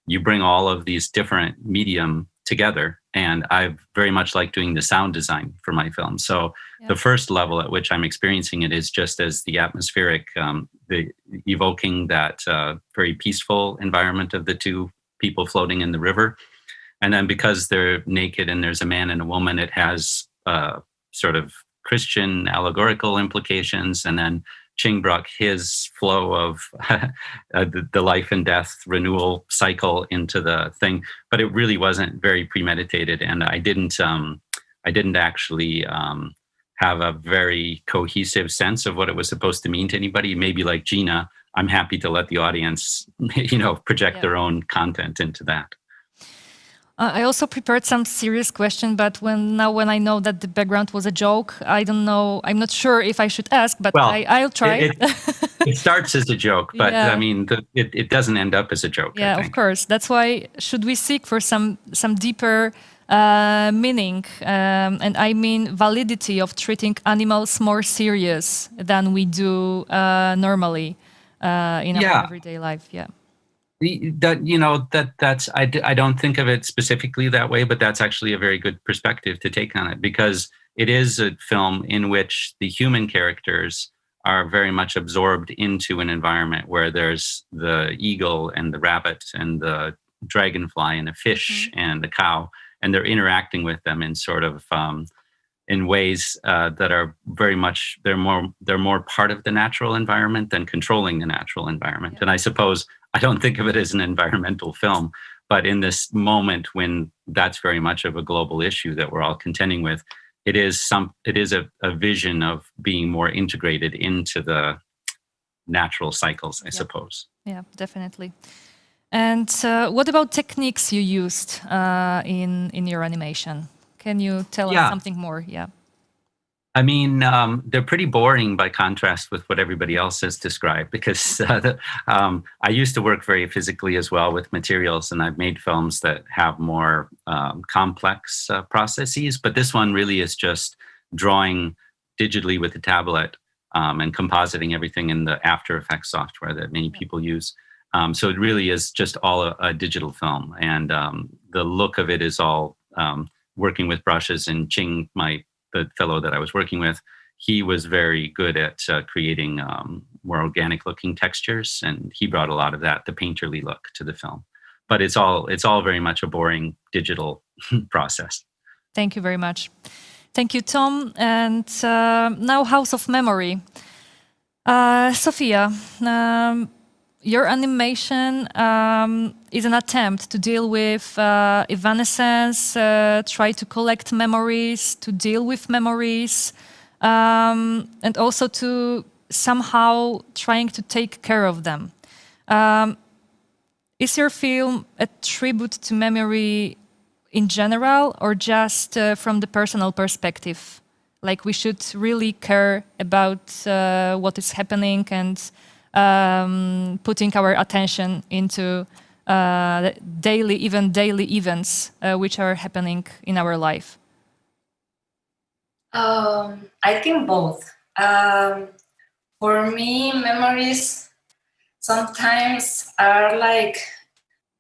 you bring all of these different medium together, and I very much like doing the sound design for my film. So the first level at which I'm experiencing it is just as the atmospheric, the evoking that very peaceful environment of the two people floating in the river. And then because they're naked and there's a man and a woman, it has sort of Christian allegorical implications, and then Ching brought his flow of the life and death renewal cycle into the thing, but it really wasn't very premeditated, and I didn't actually have a very cohesive sense of what it was supposed to mean to anybody. Maybe like Gina, I'm happy to let the audience, project their own content into that. I also prepared some serious question, but when I know that the background was a joke, I don't know. I'm not sure if I should ask, but I'll try. It starts as a joke, but Yeah. I mean, it doesn't end up as a joke. Yeah, I think. of course. That's why should we seek for some deeper meaning, and I mean validity of treating animals more serious than we do normally in our everyday life. Yeah. That's I don't think of it specifically that way, but that's actually a very good perspective to take on it, because it is a film in which the human characters are very much absorbed into an environment where there's the eagle and the rabbit and the dragonfly and the fish and the cow, and they're interacting with them in sort of in ways that are very much they're more part of the natural environment than controlling the natural environment. Yeah. And I suppose I don't think of it as an environmental film, but in this moment when that's very much of a global issue that we're all contending with, it is a vision of being more integrated into the natural cycles, I suppose. Yeah, definitely. And what about techniques you used in your animation? Can you tell us something more? Yeah. I mean, they're pretty boring by contrast with what everybody else has described, because I used to work very physically as well with materials, and I've made films that have more complex processes. But this one really is just drawing digitally with a tablet and compositing everything in the After Effects software that many people use. So it really is just all a digital film. And the look of it is all working with brushes. And Ching, the fellow that I was working with, he was very good at creating more organic looking textures, and he brought a lot of that, the painterly look, to the film. But it's all very much a boring digital process. Thank you very much. Thank you, Tom. And now House of Memory. Sophia, your animation is an attempt to deal with evanescence, try to collect memories, to deal with memories, and also to somehow trying to take care of them. Is your film a tribute to memory in general, or just from the personal perspective? Like, we should really care about what is happening and putting our attention into daily events which are happening in our life? I think both. For me, memories sometimes are like,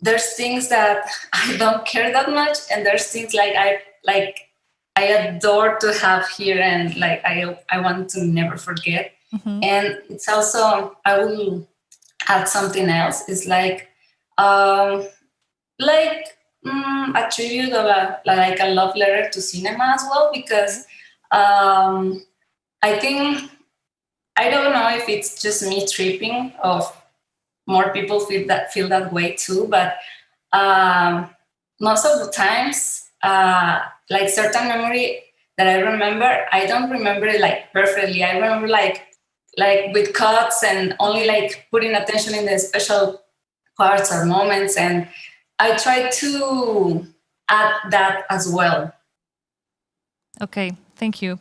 there's things that I don't care that much, and there's things I adore to have here, and like I want to never forget. Mm-hmm. And it's also, I will add something else. It's like a tribute or like a love letter to cinema as well, because I think, I don't know if it's just me tripping, of more people feel that way too, but most of the times, like certain memory that I remember, I don't remember it like perfectly. I remember like with cuts and only like putting attention in the special parts or moments, and I try to add that as well. Okay, thank you.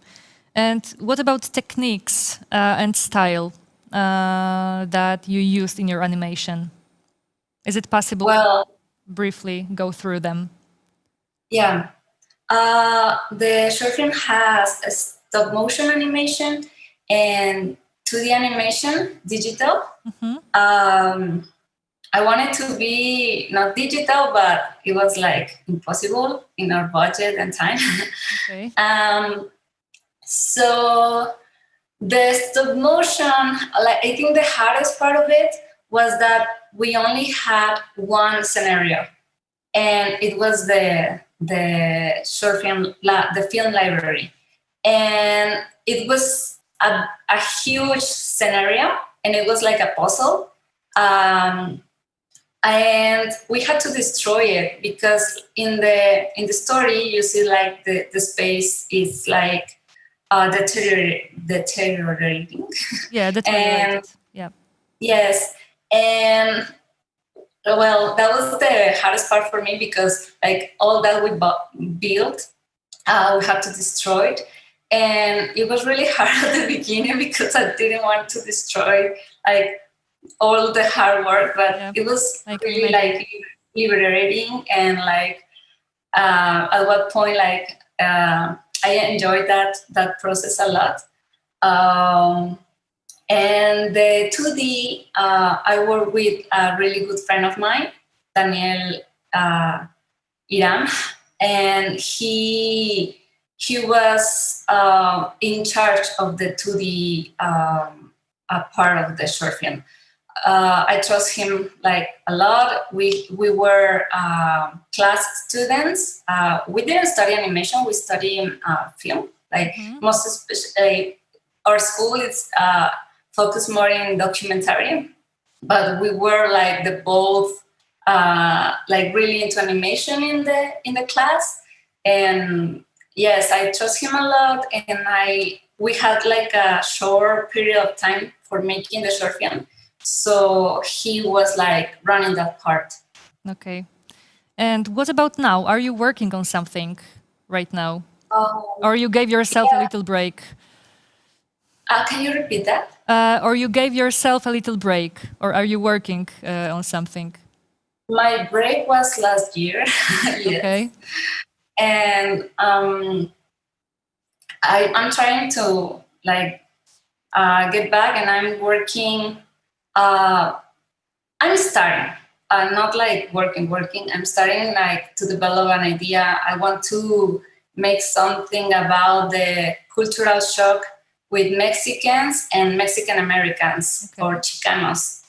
And what about techniques and style that you used in your animation? Is it possible to briefly go through them? Yeah. The short film has a stop motion animation and 2D animation, digital. Mm-hmm. I wanted to be not digital, but it was like impossible in our budget and time. Okay. So the stop motion, like, I think the hardest part of it was that we only had one scenario, and it was the short film, the film library, and it was a huge scenario, and it was like a puzzle. And we had to destroy it because in the story you see like the space is like deteriorating. Yeah, deteriorated. Yeah. Yes, and well, that was the hardest part for me because like all that we built, we had to destroy it, and it was really hard at the beginning because I didn't want to destroy like all the hard work, but it was really like liberating, and like at what point like I enjoyed that process a lot. And the 2D, I work with a really good friend of mine, Daniel Iram, and he was in charge of the 2D part of the short film. I trust him like a lot. We were class students. We didn't study animation. We study film. Like most especially, our school is focused more in documentary, but we were like the both like really into animation in the class. And yes, I trust him a lot. And we had like a short period of time for making the short film. So he was like running that part. Okay. And what about now? Are you working on something right now? Or you gave yourself a little break? Can you repeat that? Or you gave yourself a little break? Or are you working on something? My break was last year. Yes. Okay. And I'm trying to like get back, and I'm working. I'm starting, not like working. I'm starting like to develop an idea. I want to make something about the cultural shock with Mexicans and Mexican Americans, or Chicanos,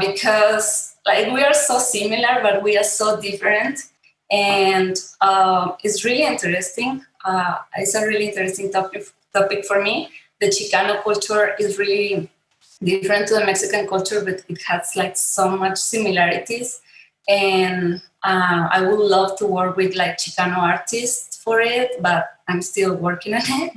because like we are so similar, but we are so different. And it's really interesting. It's a really interesting topic for me. The Chicano culture is really different to the Mexican culture, but it has like so much similarities. And I would love to work with like Chicano artists for it, but I'm still working on it,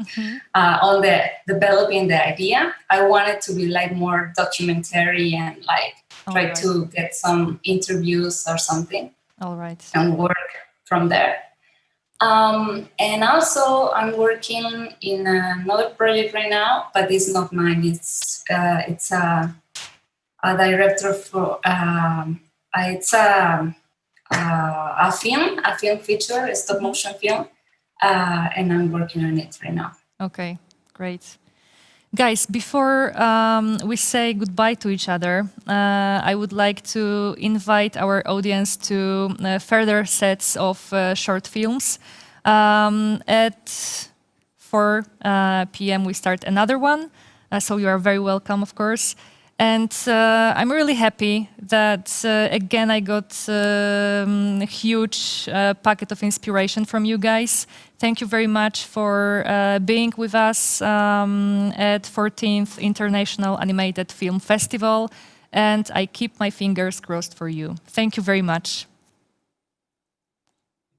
on the developing the idea. I want it to be like more documentary and like try to get some interviews or something. All right. And work from there. And also I'm working in another project right now, but it's not mine. It's a director for it's a film feature, a stop motion film, and I'm working on it right now. Okay, great. Guys, before we say goodbye to each other, I would like to invite our audience to further sets of short films. At 4 p.m. we start another one, so you are very welcome, of course. And I'm really happy that, again, I got a huge packet of inspiration from you guys. Thank you very much for being with us at 14th International Animated Film Festival. And I keep my fingers crossed for you. Thank you very much.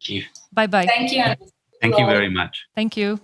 Thank you. Bye-bye. Thank you. Thank you very much. Thank you.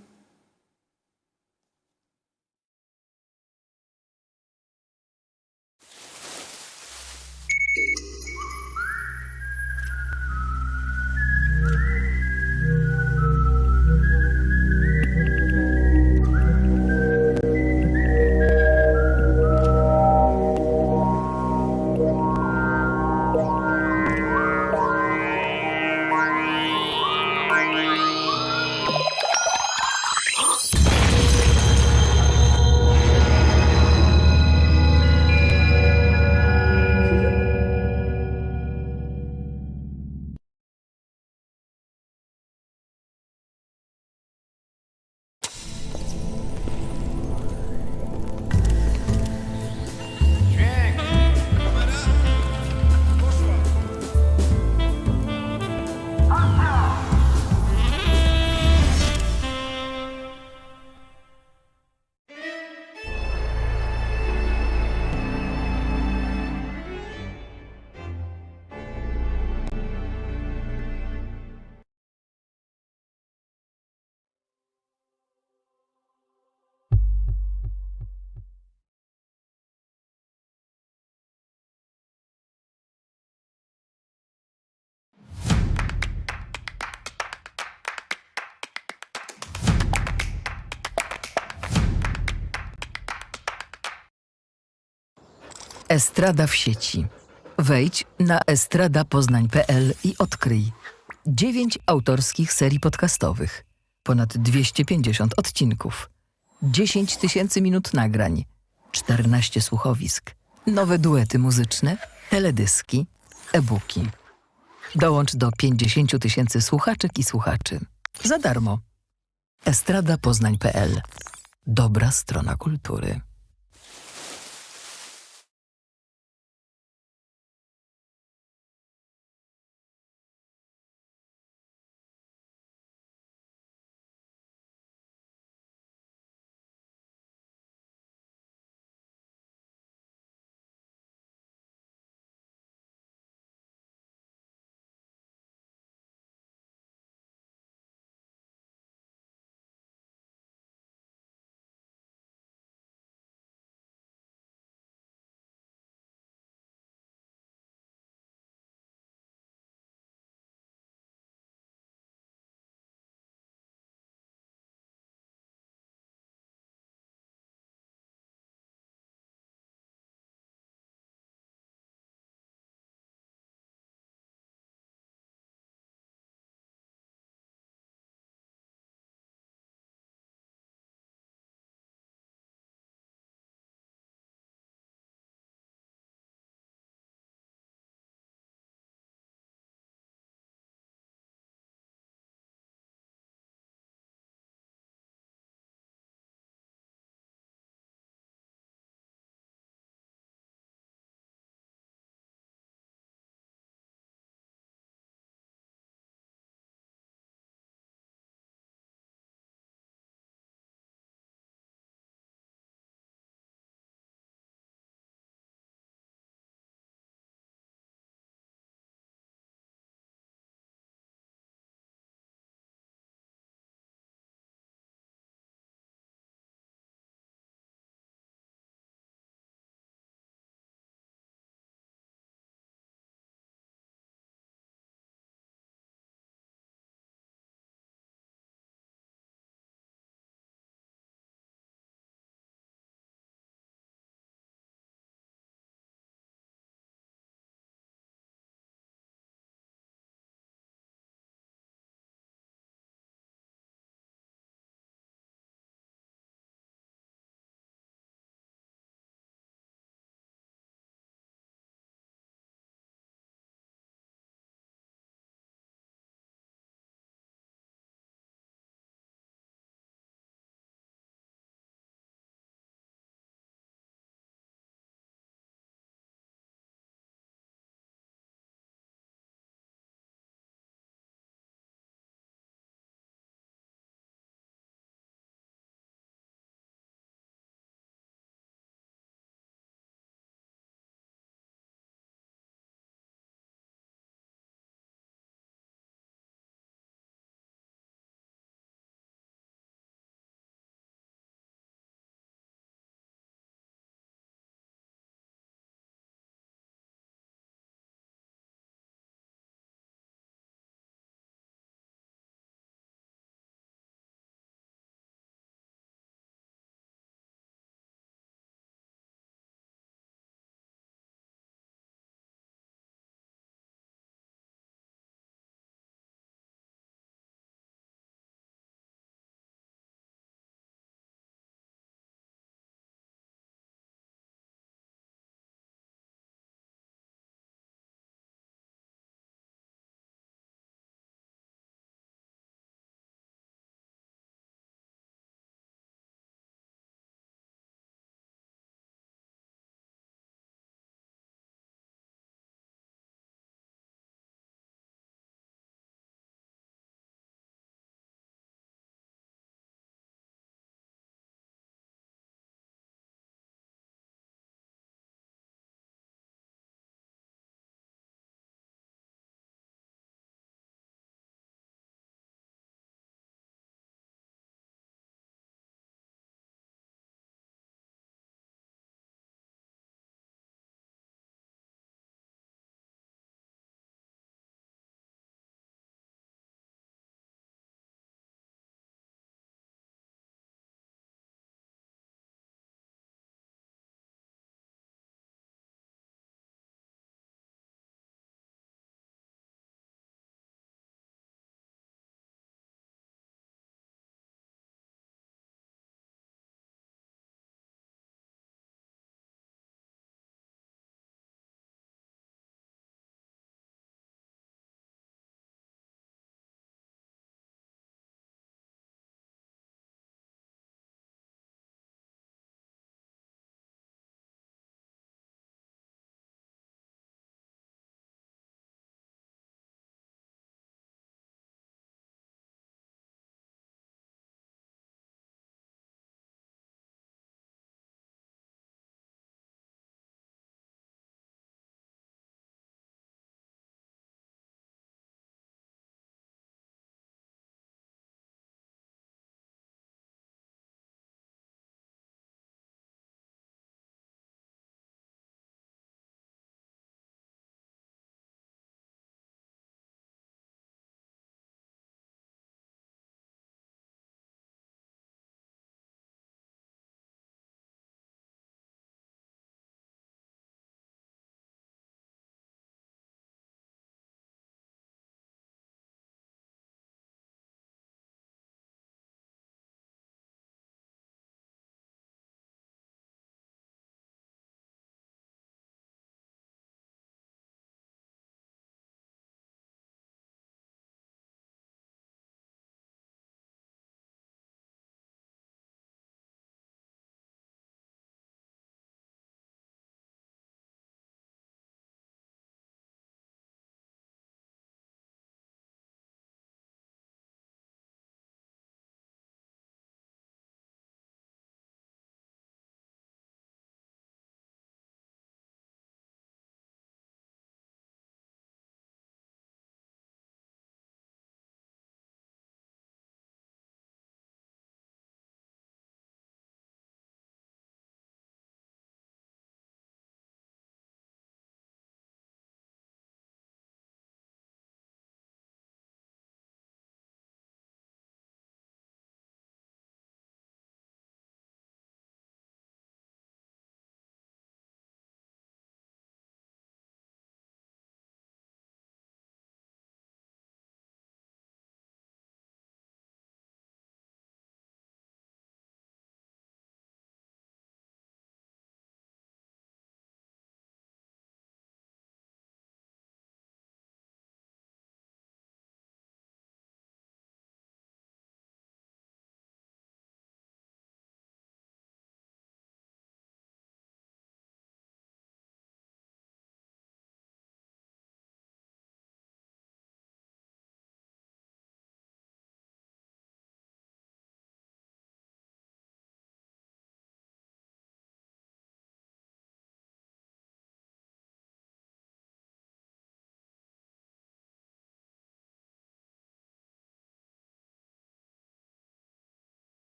Estrada w sieci. Wejdź na estradapoznań.pl i odkryj 9 autorskich serii podcastowych, ponad 250 odcinków, 10 000 minut nagrań, 14 słuchowisk, nowe duety muzyczne, teledyski, e-booki. Dołącz do 50 000 słuchaczek i słuchaczy. Za darmo. estradapoznań.pl. Dobra strona kultury.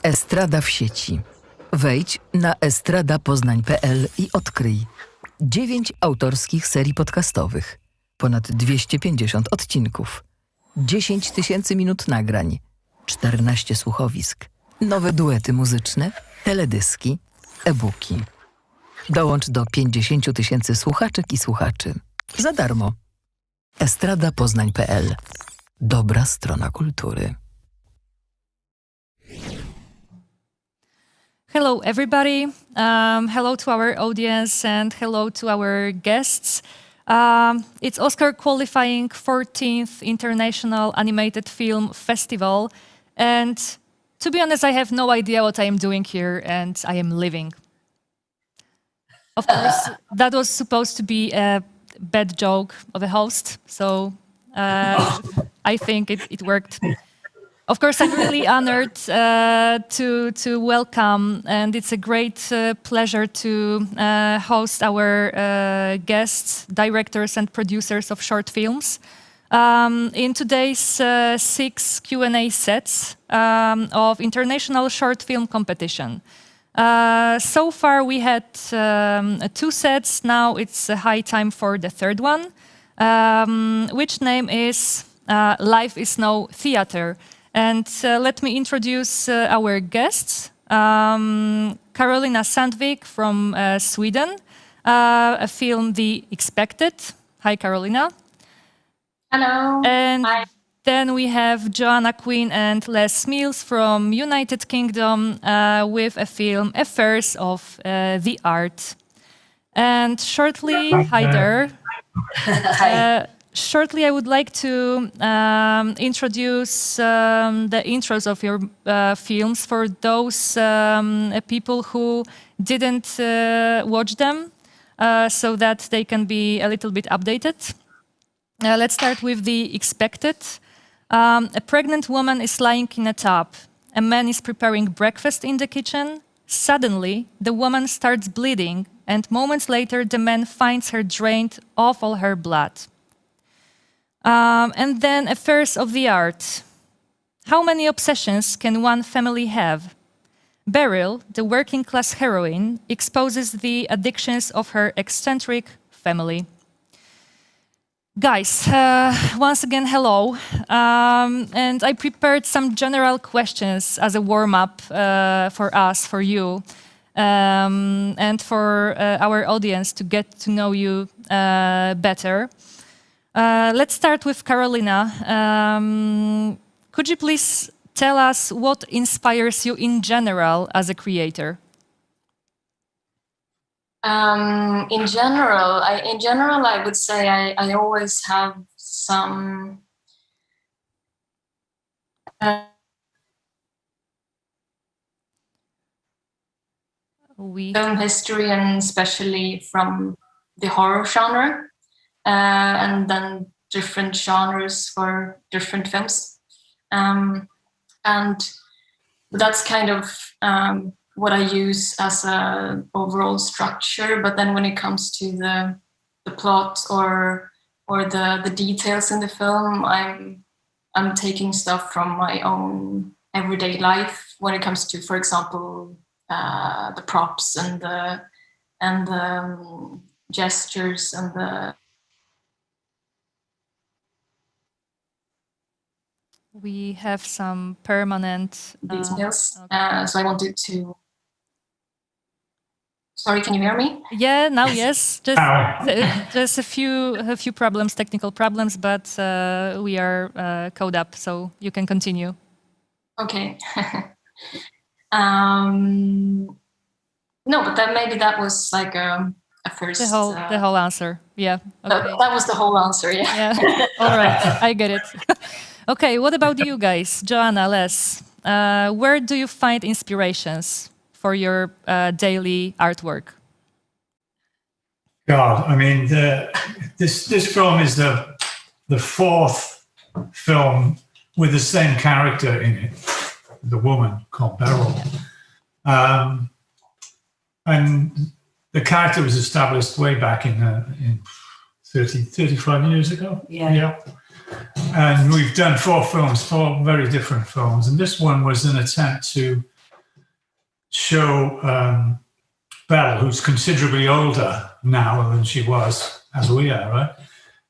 Estrada w sieci. Wejdź na estradapoznań.pl i odkryj 9 autorskich serii podcastowych, ponad 250 odcinków, 10 000 minut nagrań, 14 słuchowisk, nowe duety muzyczne, teledyski, e-booki. Dołącz do 50 000 słuchaczek i słuchaczy. Za darmo. estradapoznań.pl. Dobra strona kultury. Hello, everybody. Hello to our audience and hello to our guests. It's Oscar qualifying 14th International Animated Film Festival. And to be honest, I have no idea what I am doing here and I am leaving. Of course, that was supposed to be a bad joke of a host. So I think it worked. Of course, I'm really honored to welcome, and it's a great pleasure to host our guests, directors and producers of short films in today's 6 Q&A sets of International Short Film Competition. So far, we had 2 sets. Now it's a high time for the third one, which name is Life is No Theater. And let me introduce our guests. Karolina Sandvik from Sweden, a film The Expected. Hi, Karolina. Hello. And Hi. then we have Joanna Quinn and Les Mills from United Kingdom with a film Affairs of the Art. And shortly, hi there. Hi. Shortly, I would like to introduce the intros of your films for those people who didn't watch them, so that they can be a little bit updated. Let's start with The Expected. A pregnant woman is lying in a tub. A man is preparing breakfast in the kitchen. Suddenly, the woman starts bleeding, and moments later, the man finds her drained of all her blood. And then Affairs of the Art. How many obsessions can one family have? Beryl, the working-class heroine, exposes the addictions of her eccentric family. Guys, once again, hello. And I prepared some general questions as a warm-up for us, for you, and for our audience to get to know you better. Let's start with Karolina. Could you please tell us what inspires you in general as a creator? In general, I would say I always have some film history, and especially from the horror genre, and then different genres for different films. And that's kind of what I use as a overall structure. But then when it comes to the plot or the details in the film, I'm taking stuff from my own everyday life when it comes to, for example, the props and the gestures and the. We have some permanent details. okay. So I wanted to. Sorry, can you hear me? Yeah, now yes. Just a few problems, technical problems, but we are caught up, so you can continue. Okay. No, but maybe that was like a first. The whole answer. Yeah. Okay. That was the whole answer. Yeah. Yeah. All right. I get it. Okay. What about you guys, Joanna, Les? Where do you find inspirations for your daily artwork? God, I mean, this film is the fourth film with the same character in it, the woman called Beryl. And the character was established way back in 35 years ago. Yeah. And we've done four very different films. And this one was an attempt to show Belle, who's considerably older now than she was, as we are, right?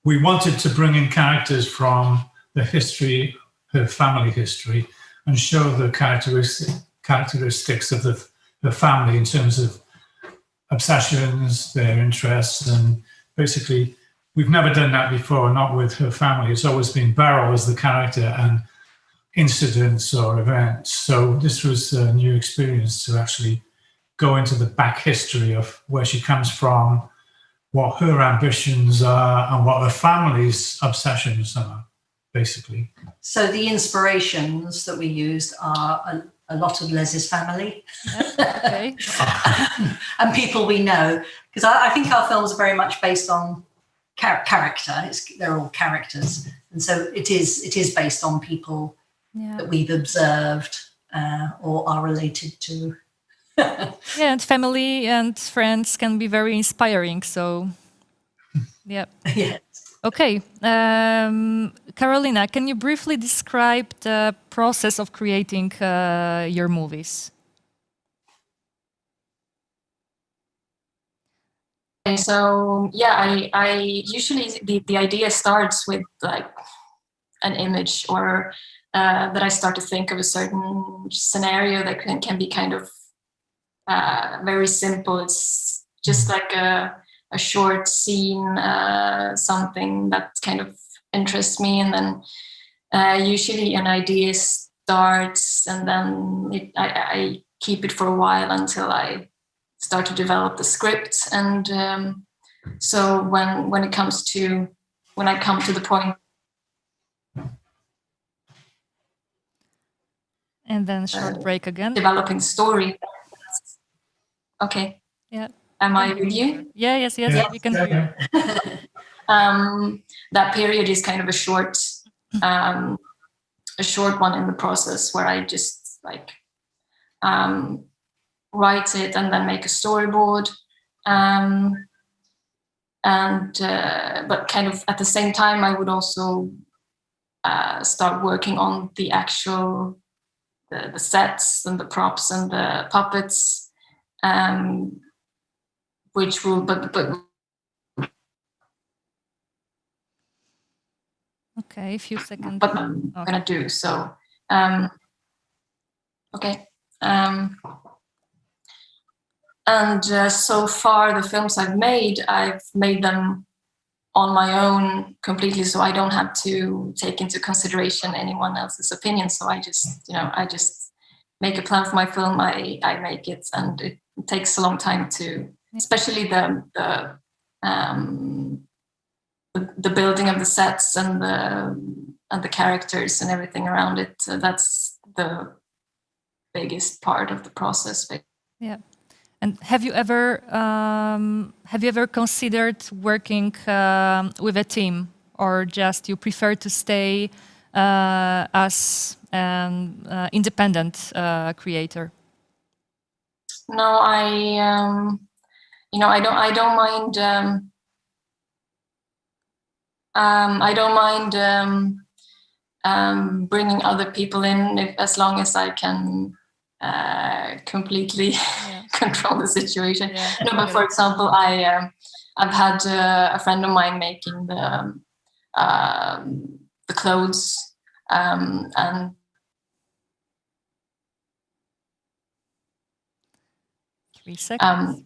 We wanted to bring in characters from the history, her family history, and show the characteristics of the family in terms of obsessions, their interests, and basically, we've never done that before, not with her family. It's always been Beryl as the character and incidents or events. So this was a new experience to actually go into the back history of where she comes from, what her ambitions are, and what her family's obsessions are, basically. So the inspirations that we used are a lot of Les's family. Okay. And people we know. Because I think our films are very much based on character. They're all characters. And so it is based on people that we've observed or are related to. Yeah, and family and friends can be very inspiring. So, yeah. Yes. Okay. Carolina, can you briefly describe the process of creating your movies? Okay, so yeah, I usually the idea starts with like an image or that I start to think of a certain scenario that can be kind of very simple. It's just like a short scene, something that kind of interests me, and then usually an idea starts, and then I keep it for a while until I start to develop the script. And so when I come to the point, and then short break again, developing story. Okay. Yeah. Am I with you? Yeah. Yes. We can hear you. That period is kind of a short one in the process where I just like write it and then make a storyboard, but kind of at the same time I would also start working on the actual the sets and the props and the puppets, which will but okay, a few seconds. But I'm gonna do so. Okay. And so far, the films I've made them on my own completely, so I don't have to take into consideration anyone else's opinion. So I just make a plan for my film. I make it, and it takes a long time to, especially the building of the sets and the characters and everything around it. That's the biggest part of the process. Yeah. And have you ever considered working with a team, or just you prefer to stay as an independent creator? No, I don't mind. I don't mind bringing other people in as long as I can completely control the situation. Yeah. No, but for example, I've had a friend of mine making the clothes, and 3 seconds.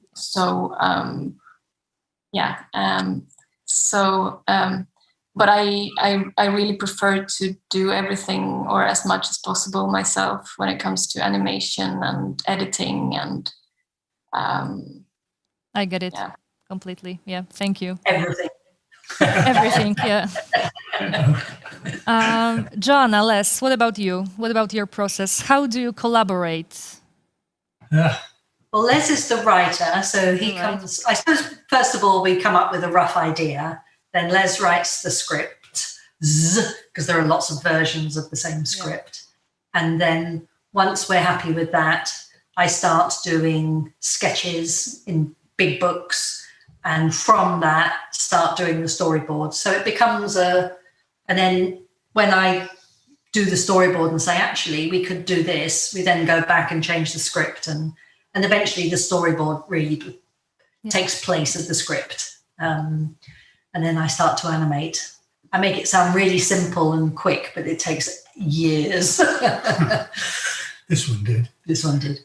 But I really prefer to do everything or as much as possible myself when it comes to animation and editing and I get it completely. Yeah, thank you. Everything. Everything, yeah. Joanna, Les, what about you? What about your process? How do you collaborate? Well, Les is the writer, so he comes. I suppose first of all we come up with a rough idea. Then Les writes the script, because there are lots of versions of the same script. And then once we're happy with that, I start doing sketches in big books. And from that, start doing the storyboard. So it becomes and then when I do the storyboard and say, actually, we could do this, we then go back and change the script. And eventually the storyboard read takes place of the script. And then I start to animate. I make it sound really simple and quick, but it takes years. This one did. This one did.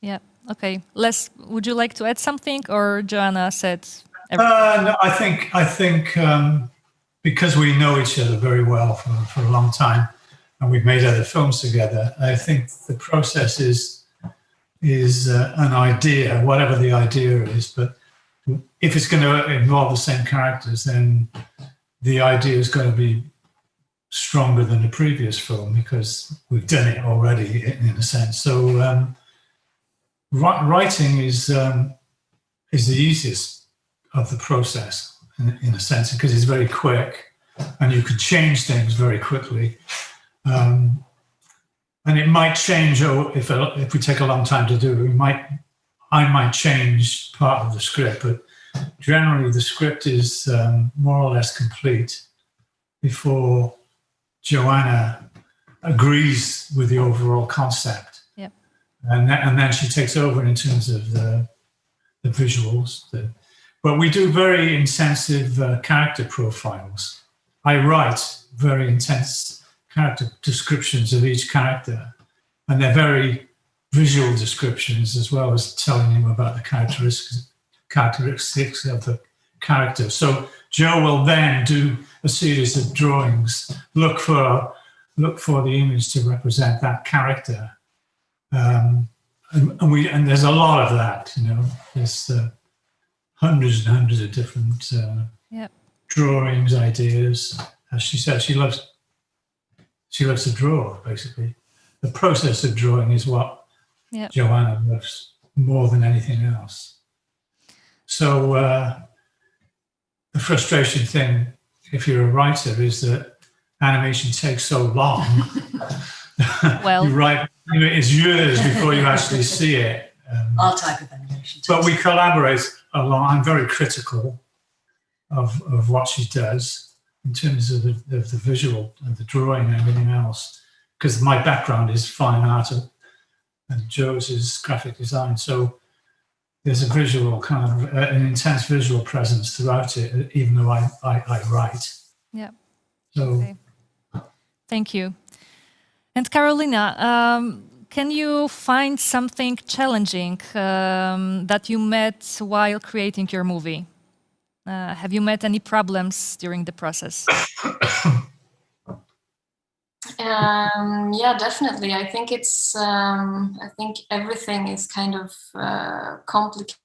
Yeah. Okay. Les, would you like to add something, or Joanna said everything? No, I think because we know each other very well for a long time, and we've made other films together, I think the process is an idea, whatever the idea is. But if it's going to involve the same characters, then the idea is going to be stronger than the previous film because we've done it already, in a sense. So writing is the easiest of the process, in a sense, because it's very quick and you can change things very quickly. And it might change if we take a long time to do it. I might change part of the script, but generally the script is more or less complete before Joanna agrees with the overall concept. Yep. And then she takes over in terms of the visuals. But we do very intensive character profiles. I write very intense character descriptions of each character, and they're very visual descriptions as well as telling him about the characteristics of the character. So Joe will then do a series of drawings, look for the image to represent that character, and there's a lot of that. There's hundreds and hundreds of different drawings, ideas. As she said, she loves to draw. Basically, the process of drawing is what Joanna loves more than anything else. So the frustration thing, if you're a writer, is that animation takes so long. Well, you write, it's years before you actually see it. Our type of animation. But we collaborate a lot. I'm very critical of what she does in terms of the visual and the drawing and everything else, because my background is fine art and Joe's is graphic design. So there's a visual kind of an intense visual presence throughout it, even though I write. Yeah. So, okay. Thank you. And Carolina, can you find something challenging that you met while creating your movie? Have you met any problems during the process? Yeah, definitely. I think it's. I think everything is kind of complicated.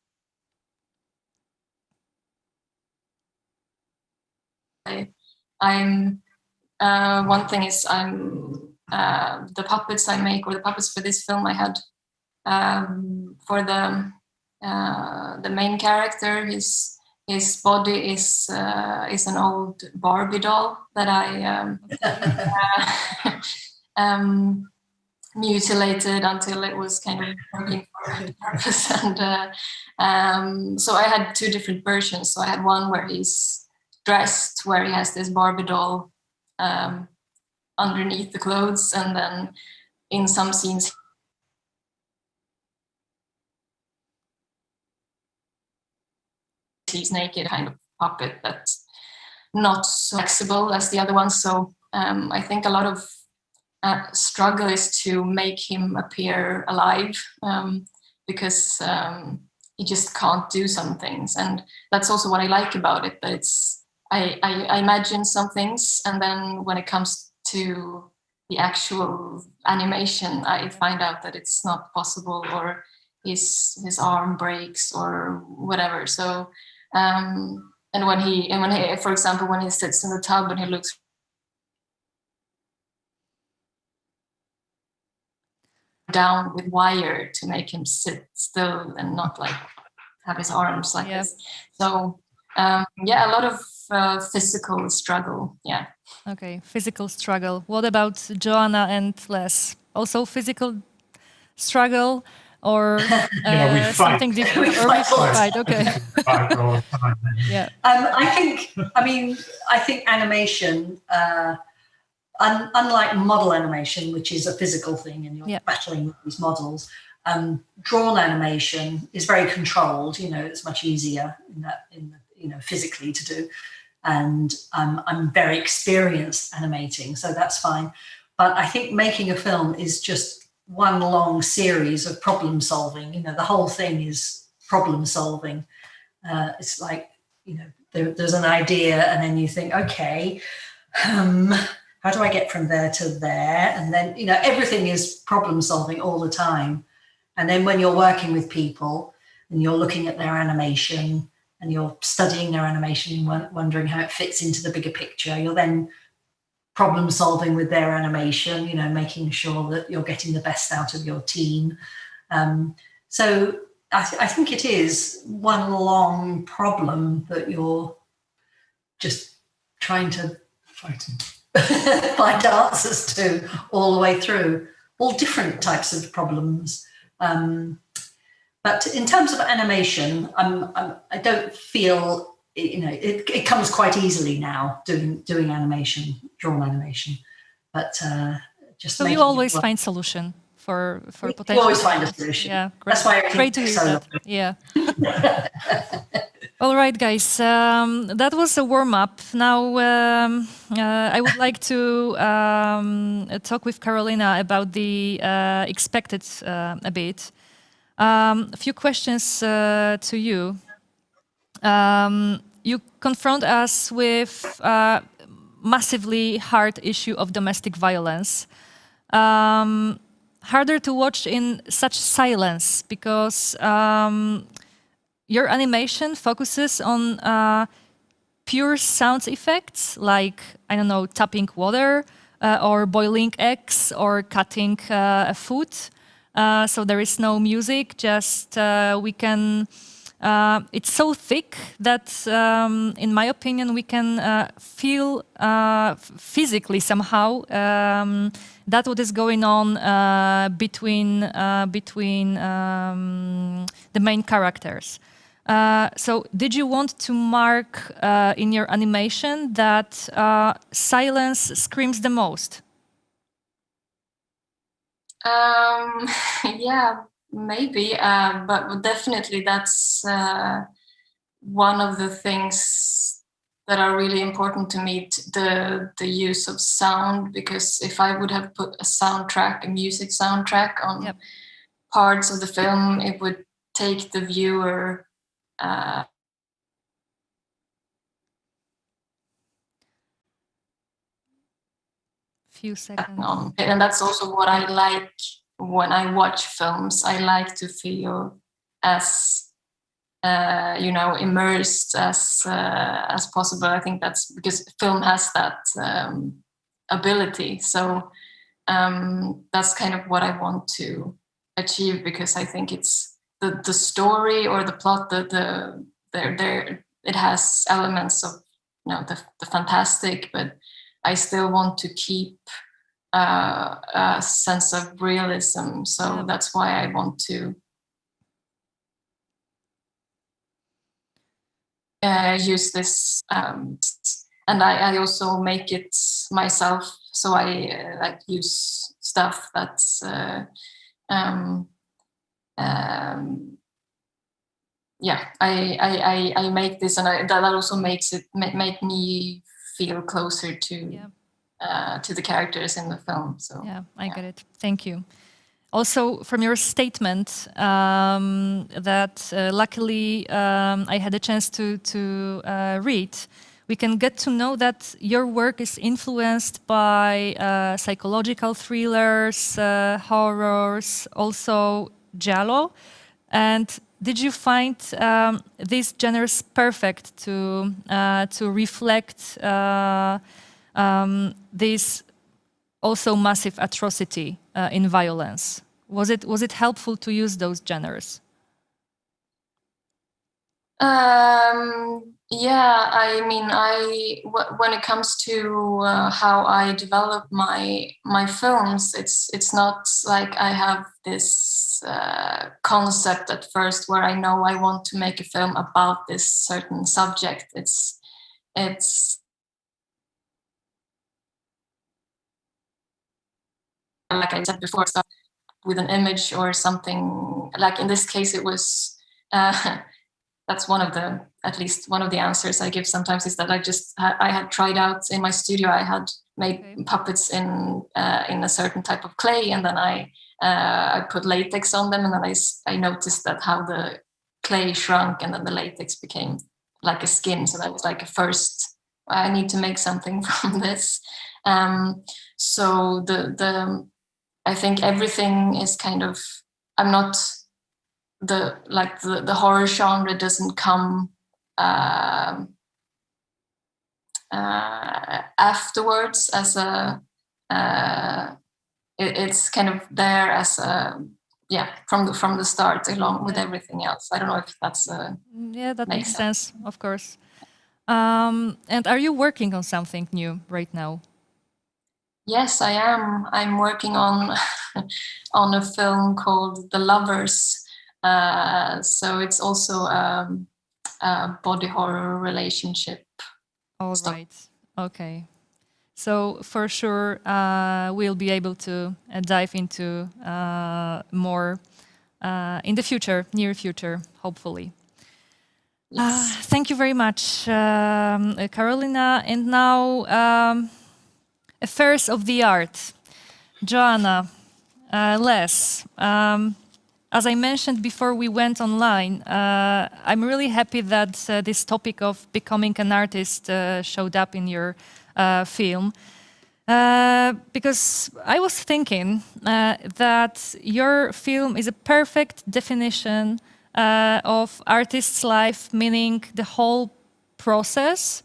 One thing is the puppets I make, or the puppets for this film I had for the main character. His body is an old Barbie doll that I mutilated until it was kind of working for a purpose. And so I had two different versions. So I had one where he's dressed, where he has this Barbie doll underneath the clothes, and then in some scenes he's naked, kind of puppet that's not so flexible as the other ones. So I think a lot of struggle is to make him appear alive, because he just can't do some things. And that's also what I like about it, that it's I imagine some things, and then when it comes to the actual animation, I find out that it's not possible, or his arm breaks or whatever. So and when he, for example, when he sits in the tub and he looks down with wire to make him sit still and not like have his arms like this. So a lot of physical struggle. Yeah. Okay, physical struggle. What about Joanna and Les? Also physical struggle, or something different? We fight. Okay. Yeah. I think animation, unlike model animation, which is a physical thing and you're battling with these models, drawn animation is very controlled. It's much easier physically to do, and I'm very experienced animating, so that's fine. But I think making a film is just one long series of problem solving. The whole thing is problem solving. It's like, there's an idea, and then you think, okay, how do I get from there to there? And then, everything is problem solving all the time. And then when you're working with people and you're looking at their animation and you're studying their animation and wondering how it fits into the bigger picture, you're then problem solving with their animation, making sure that you're getting the best out of your team. So I think it is one long problem that you're just trying to find answers to all the way through, all different types of problems. But in terms of animation, I don't feel, it comes quite easily now doing animation, drawn animation. But just so you always find solution for potential. You always find a solution. Yeah, great. That's why great to hear that. Yeah. All right, guys. That was a warm up. Now I would like to talk with Carolina about the expected a bit. A few questions to you. You confront us with massively hard issue of domestic violence. Harder to watch in such silence, because your animation focuses on pure sound effects, like, I don't know, tapping water or boiling eggs or cutting a food. So there is no music, just we can... it's so thick that, in my opinion, we can feel physically somehow that what is going on between the main characters. So did you want to mark in your animation that silence screams the most? Yeah, maybe, but definitely that's one of the things that are really important to me, the use of sound, because if I would have put a soundtrack, a music soundtrack on parts of the film, it would take the viewer few seconds. And that's also what I like when I watch films. I like to feel as immersed as possible. I think that's because film has that ability. So that's kind of what I want to achieve, because I think it's the story or the plot, it has elements of the fantastic, but I still want to keep a sense of realism. So that's why I want to use this, and I also make it myself. So I like use stuff that's I make this, and that also makes it make me feel closer to the characters in the film. So I get it. Thank you. Also, from your statement, that luckily I had a chance to read, we can get to know that your work is influenced by psychological thrillers, horrors, also giallo. And did you find these genres perfect to reflect this also massive atrocity in violence? Was it helpful to use those genres? Yeah, I mean, when it comes to how I develop my films, it's not like I have this concept at first where I know I want to make a film about this certain subject. It's like I said before, start with an image or something. Like in this case, it was. That's at least one of the answers I give sometimes, is that I had tried out in my studio. I had made puppets in a certain type of clay, and then I put latex on them, and then I noticed that how the clay shrunk, and then the latex became like a skin. So that was like a first. I need to make something from this. So I think everything is kind of. I'm not. The horror genre doesn't come afterwards as it's kind of there as from the start, along with everything else. I don't know if that's that makes sense, of course. And are you working on something new right now? Yes, I am. I'm working on on a film called The Lovers. So it's also a body horror relationship. All right. Okay. So for sure, we'll be able to dive into more in the future, near future, hopefully. Yes. Thank you very much, Carolina. And now, affairs of the art. Joanna, Les. As I mentioned before we went online, I'm really happy that this topic of becoming an artist showed up in your film. Because I was thinking that your film is a perfect definition of artist's life, meaning the whole process.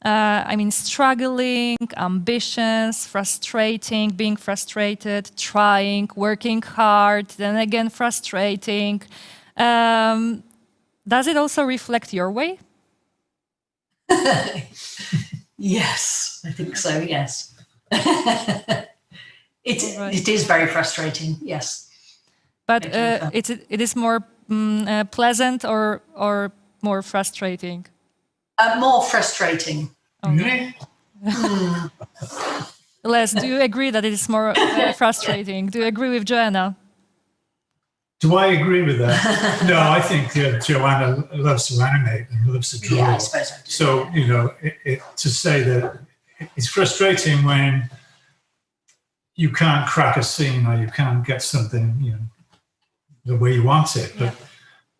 I mean, struggling, ambitions, frustrating, being frustrated, trying, working hard, then again frustrating. Does it also reflect your way? Yes, I think so, yes. It is very frustrating, yes. But it is more pleasant or more frustrating? More frustrating. Okay. Les, do you agree that it is more frustrating? Do you agree with Joanna? Do I agree with that? No, I think Joanna loves to animate and loves to draw. Yeah, I suppose I do. So, you know, to say that it's frustrating when you can't crack a scene or you can't get something, you know, the way you want it. But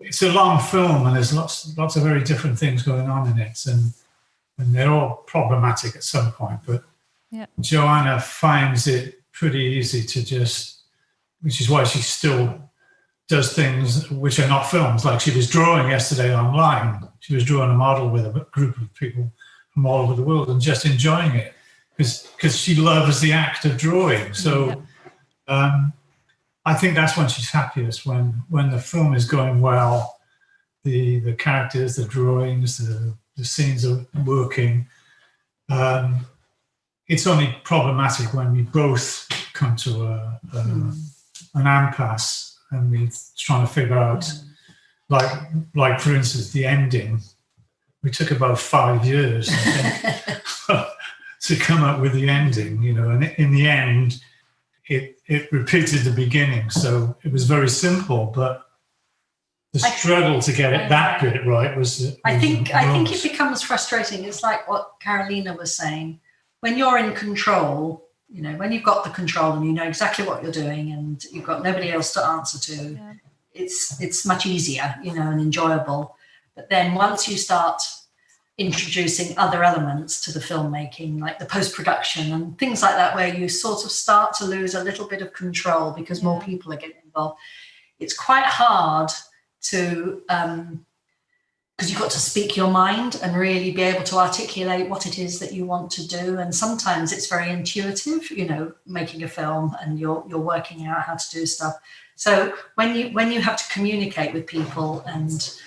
it's a long film and there's lots of very different things going on in it, and they're all problematic at some point. But Joanna finds it pretty easy to just, which is why she still does things which are not films. Like she was drawing yesterday online. She was drawing a model with a group of people from all over the world and just enjoying it because she loves the act of drawing. So I think that's when she's happiest, when the film is going well, the characters, the drawings, the scenes are working. it's only problematic when we both come to an impasse and we're trying to figure out, like for instance, the ending. We took about 5 years, I think, to come up with the ending, and in the end, it repeated the beginning. So it was very simple, but the struggle to get that bit right was I think it becomes frustrating. It's like what Carolina was saying. When you're in control, when you've got the control and you know exactly what you're doing and you've got nobody else to answer to, it's much easier, and enjoyable. But then once you start introducing other elements to the filmmaking, like the post-production and things like that, where you sort of start to lose a little bit of control because more people are getting involved, it's quite hard to, because you've got to speak your mind and really be able to articulate what it is that you want to do. And sometimes it's very intuitive, making a film and you're working out how to do stuff. So when you have to communicate with people and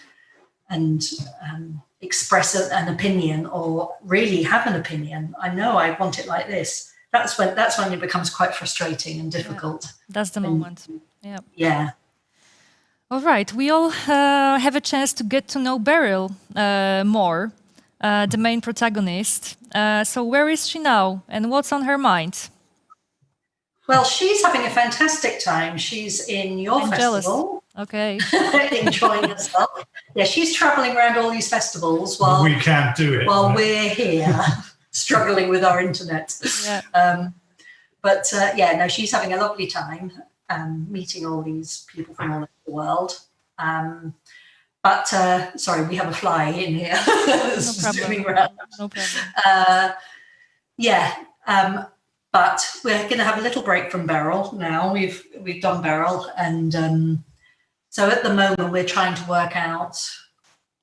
express an opinion or really have an opinion, I know I want it like this. That's when it becomes quite frustrating and difficult. Yeah, that's the moment. Yeah. Yeah. All right, we all have a chance to get to know Beryl more, the main protagonist. So where is she now and what's on her mind? Well, she's having a fantastic time. She's in your festival. Okay. Enjoying herself. Yeah, she's traveling around all these festivals while we can't do it. While we're here struggling with our internet. Yeah. But she's having a lovely time. Meeting all these people from all over the world. Sorry, we have a fly in here. Zooming around. No problem. But we're going to have a little break from Beryl now. We've done Beryl, and so at the moment we're trying to work out.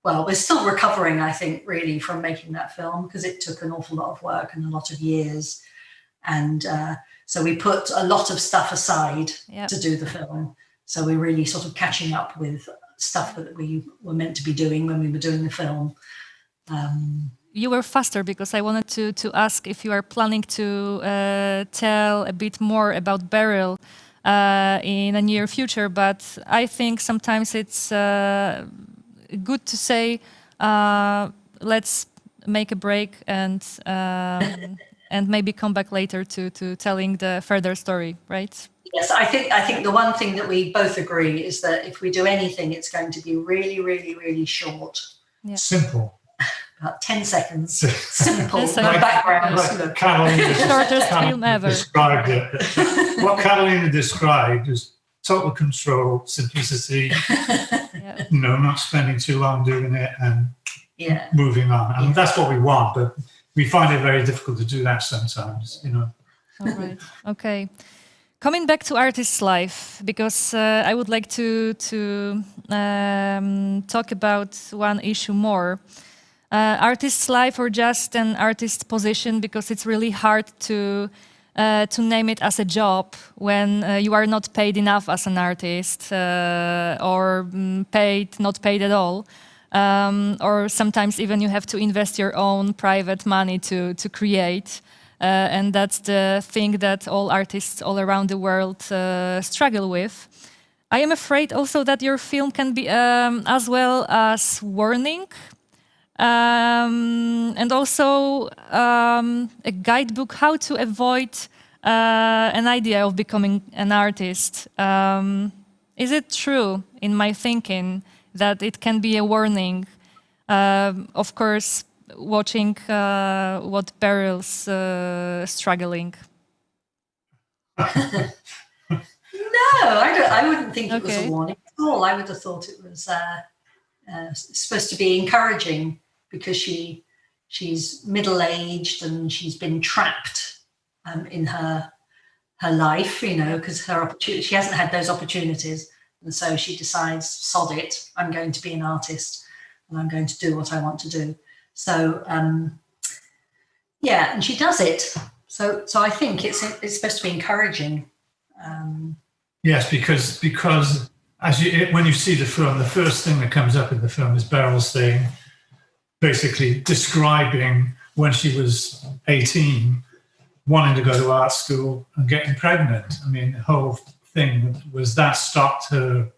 Well, we're still recovering, I think, really from making that film because it took an awful lot of work and a lot of years, and. So we put a lot of stuff aside to do the film. So we're really sort of catching up with stuff that we were meant to be doing when we were doing the film. You were faster because I wanted to ask if you are planning to tell a bit more about Beryl in the near future. But I think sometimes it's good to say, let's make a break and maybe come back later to telling the further story, right? Yes, I think the one thing that we both agree is that if we do anything, it's going to be really, really, really short. Yeah. Simple. About 10 seconds. Simple. 10 seconds. No background. Like Carolina shortest film ever. Described it. What Carolina described is total control, simplicity, not spending too long doing it and moving on. I mean, that's what we want, but we find it very difficult to do that sometimes, All right. Okay. Coming back to artist's life, because I would like to talk about one issue more. Artist's life or just an artist's position, because it's really hard to name it as a job when you are not paid enough as an artist or not paid at all. Or sometimes even you have to invest your own private money to create. And that's the thing that all artists all around the world struggle with. I am afraid also that your film can be as well as warning and also a guidebook how to avoid an idea of becoming an artist. Is it true in my thinking that it can be a warning? Of course, watching what Beryl's struggling. No, I wouldn't think it was a warning at all. I would have thought it was supposed to be encouraging because she's middle-aged and she's been trapped in her life, because she hasn't had those opportunities. And so she decides, sod it, I'm going to be an artist and I'm going to do what I want to do. So, and she does it. So I think it's supposed to be encouraging. Yes, because when you see the film, the first thing that comes up in the film is Beryl basically describing when she was 18 wanting to go to art school and getting pregnant. I mean, the whole thing was that stopped her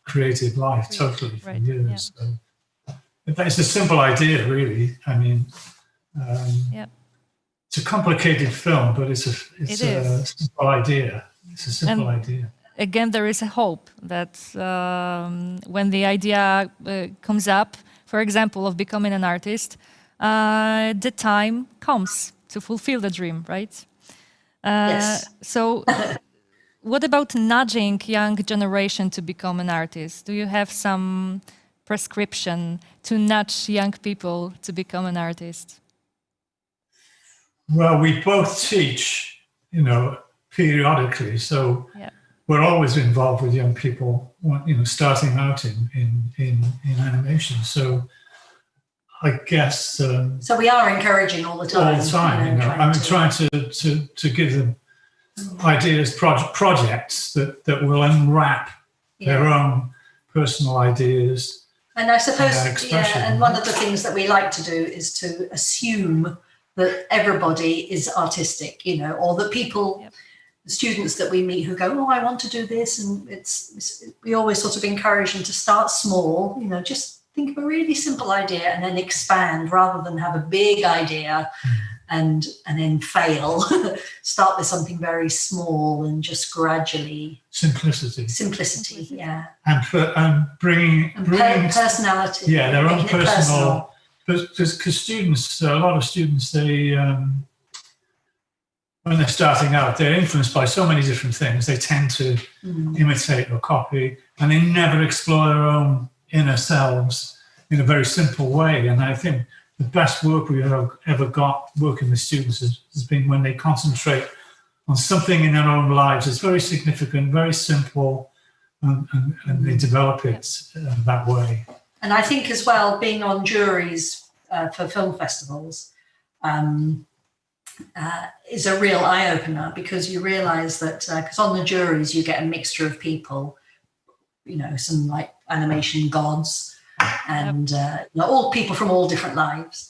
creative life totally for years. So it's a simple idea, really. I mean, it's a complicated film, but it's a simple idea. It's a simple idea. Again, there is a hope that when the idea comes up, for example, of becoming an artist, the time comes to fulfill the dream, right? Yes. So what about nudging young generation to become an artist? Do you have some prescription to nudge young people to become an artist? Well, we both teach, periodically. So we're always involved with young people, starting out in animation. So I guess. So we are encouraging all the time. All the time, trying to give them ideas, projects that will unwrap their own personal ideas. And I suppose, expression. and one of the things that we like to do is to assume that everybody is artistic, or that people, students that we meet who go, oh, I want to do this. And we always sort of encourage them to start small, just think of a really simple idea and then expand rather than have a big idea and then fail. Start with something very small and just gradually. Simplicity, yeah. And bringing personality. Yeah, their own personal. Because students, a lot of students, they when they're starting out, they're influenced by so many different things. They tend to imitate or copy, and they never explore their own inner selves in a very simple way. And I think the best work we've ever got working with students has been when they concentrate on something in their own lives. It's very significant, very simple, and they develop it that way. And I think as well, being on juries for film festivals is a real eye-opener, because you realise that, because on the juries you get a mixture of people, some like animation gods and all people from all different lives.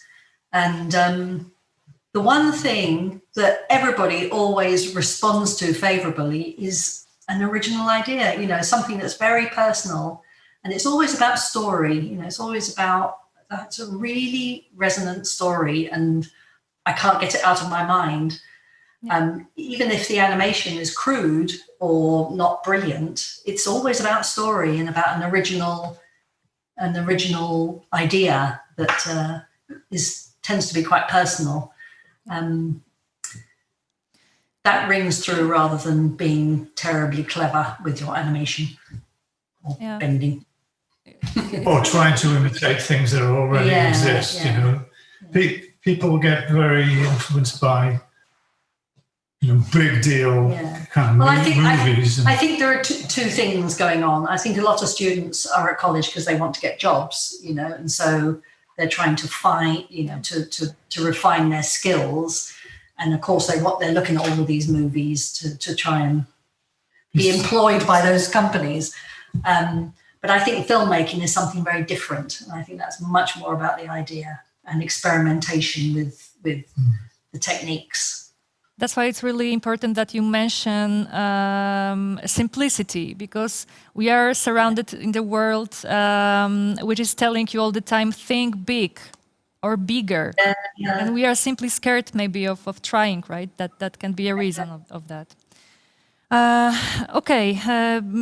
And the one thing that everybody always responds to favourably is an original idea, something that's very personal. And it's always about story, it's always about, that's a really resonant story and I can't get it out of my mind. Even if the animation is crude or not brilliant, it's always about story and about an original idea that tends to be quite personal. That rings through rather than being terribly clever with your animation or bending. Or trying to imitate things that already exist. People get very influenced by big deal kind of movies. I think there are two things going on. I think a lot of students are at college because they want to get jobs, and so they're trying to find, to refine their skills. And of course, they're looking at all of these movies to try and be employed by those companies. But I think filmmaking is something very different. And I think that's much more about the idea and experimentation with the techniques. That's why it's really important that you mention simplicity, because we are surrounded in the world which is telling you all the time, think big or bigger. And we are simply scared maybe of trying, right? That can be a reason of that.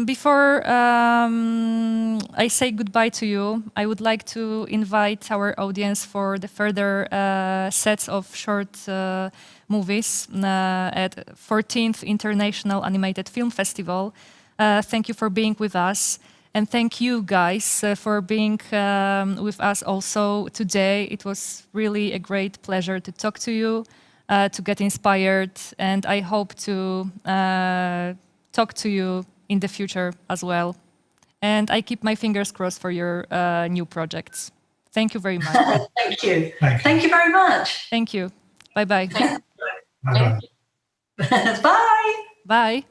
Before I say goodbye to you, I would like to invite our audience for the further sets of short movies at 14th International Animated Film Festival. Thank you for being with us. And thank you guys for being with us also today. It was really a great pleasure to talk to you. To get inspired, and I hope to talk to you in the future as well. And I keep my fingers crossed for your new projects. Thank you very much. Thank you. Thank you very much. Thank you. Bye-bye. Bye-bye. Bye. Bye.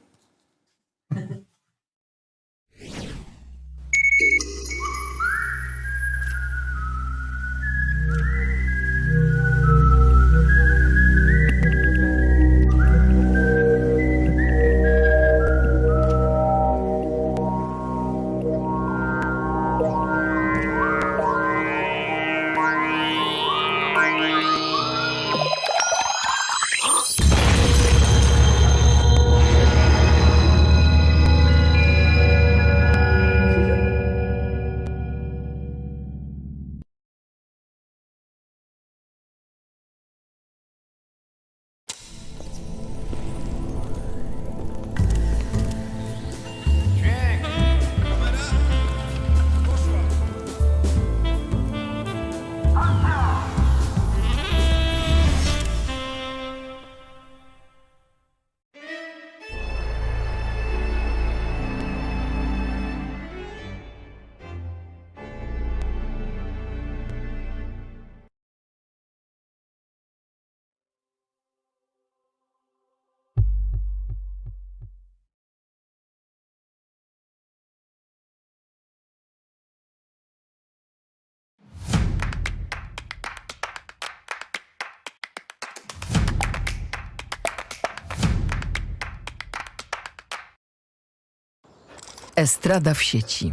Estrada w sieci.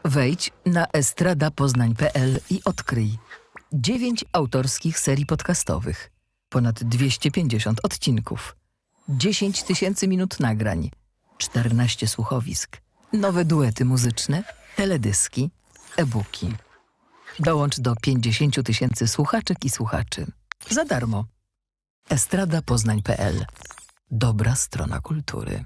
Wejdź na estradapoznań.pl i odkryj 9 autorskich serii podcastowych, ponad 250 odcinków, 10 000 minut nagrań, 14 słuchowisk, nowe duety muzyczne, teledyski, e-booki. Dołącz do 50 000 słuchaczek i słuchaczy. Za darmo. estradapoznań.pl. Dobra strona kultury.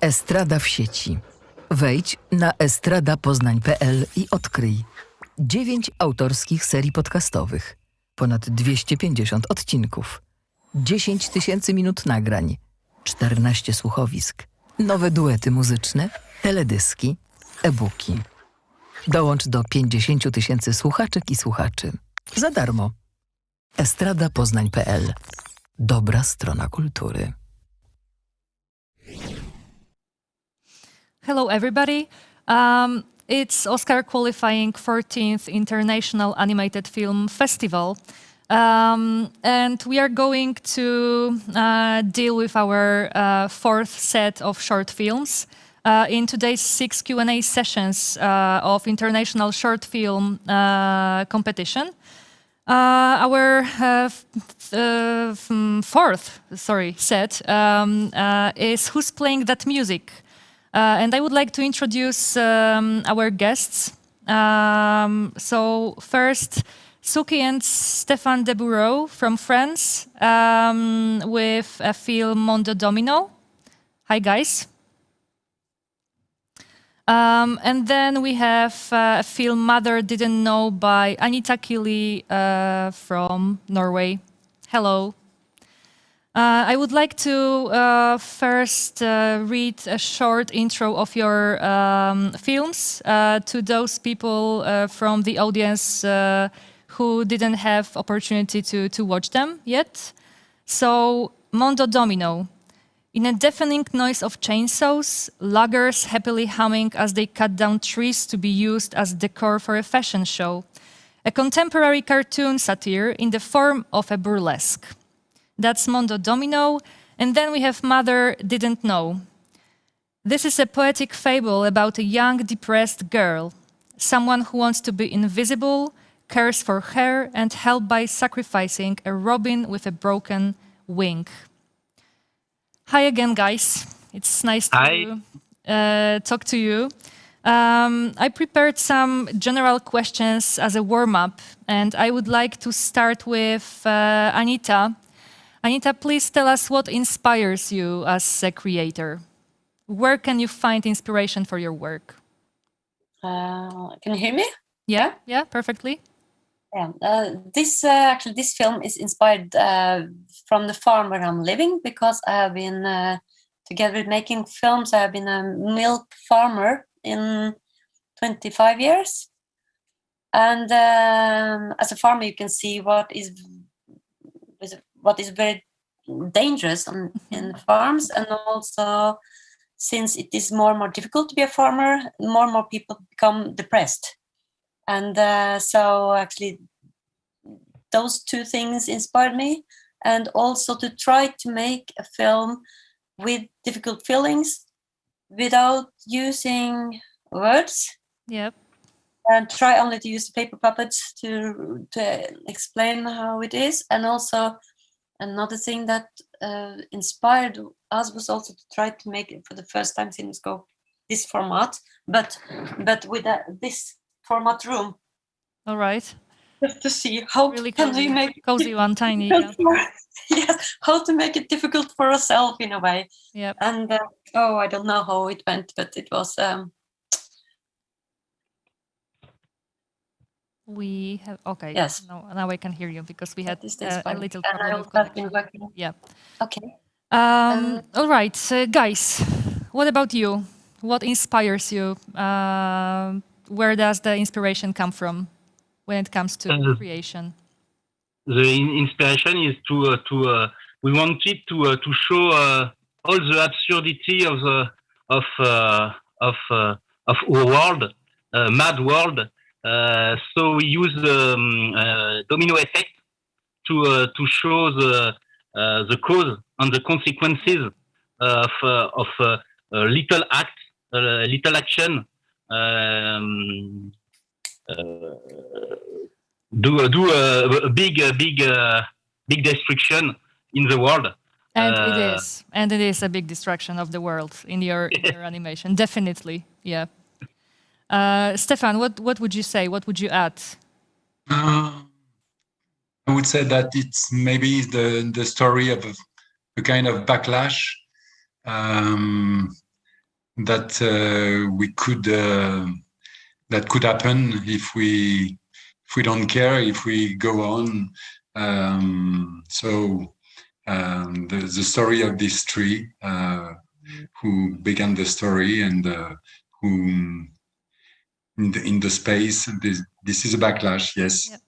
Estrada w sieci. Wejdź na estradapoznań.pl i odkryj 9 autorskich serii podcastowych, ponad 250 odcinków, 10 000 minut nagrań, 14 słuchowisk, nowe duety muzyczne, teledyski, e-booki. Dołącz do 50 000 słuchaczek i słuchaczy. Za darmo. estradapoznań.pl. Dobra strona kultury. Hello, everybody. It's Oscar qualifying 14th International Animated Film Festival. And we are going to deal with our fourth set of short films in today's 6 Q&A sessions of International Short Film Competition. Our fourth set is Who's Playing That Music? And I would like to introduce our guests. So first, Suki and Stéphane Debureau from France with a film Mondo Domino. Hi, guys. And then we have a film Mother Didn't Know by Anita Kili from Norway. Hello. I would like to first read a short intro of your films to those people from the audience who didn't have opportunity to watch them yet. So, Mondo Domino. In a deafening noise of chainsaws, loggers happily humming as they cut down trees to be used as decor for a fashion show. A contemporary cartoon satire in the form of a burlesque. That's Mondo Domino. And then we have Mother Didn't Know. This is a poetic fable about a young, depressed girl. Someone who wants to be invisible, cares for her, and helped by sacrificing a robin with a broken wing. Hi again, guys. It's nice to talk to you. I prepared some general questions as a warm-up, and I would like to start with Anita. Anita, please tell us what inspires you as a creator. Where can you find inspiration for your work? Can you hear me? Yeah, perfectly. Yeah, this film is inspired from the farm where I'm living, because I have been together with making films. I have been a milk farmer in 25 years, and as a farmer, you can see what is very dangerous in farms, and also since it is more and more difficult to be a farmer, more and more people become depressed. And so actually those two things inspired me, and also to try to make a film with difficult feelings without using words. Yep. And try only to use paper puppets to explain how it is. And also another thing that inspired us was also to try to make it for the first time CinemaScope this format, but with this format room. All right. Just to see how really can we make cozy one, tiny. Yes, how to make it difficult for ourselves in a way. Yep. And I don't know how it went, but it was. We have Yes. Now I can hear you, because we had a little and problem I with have been connection. working. Yeah. Okay. All right, guys. What about you? What inspires you? Where does the inspiration come from when it comes to creation? The inspiration is to we wanted to show all the absurdity of our world, mad world. So we use the domino effect to show the cause and the consequences of little act, little action. Do a big destruction in the world. And it is a big destruction of the world in your animation, definitely. Yeah. Stefan, what would you say? What would you add? I would say that it's maybe the story of a kind of backlash that we could that could happen if we don't care, if we go on. The story of this tree, who began the story, and who in the space. This is a backlash. Yes, yep.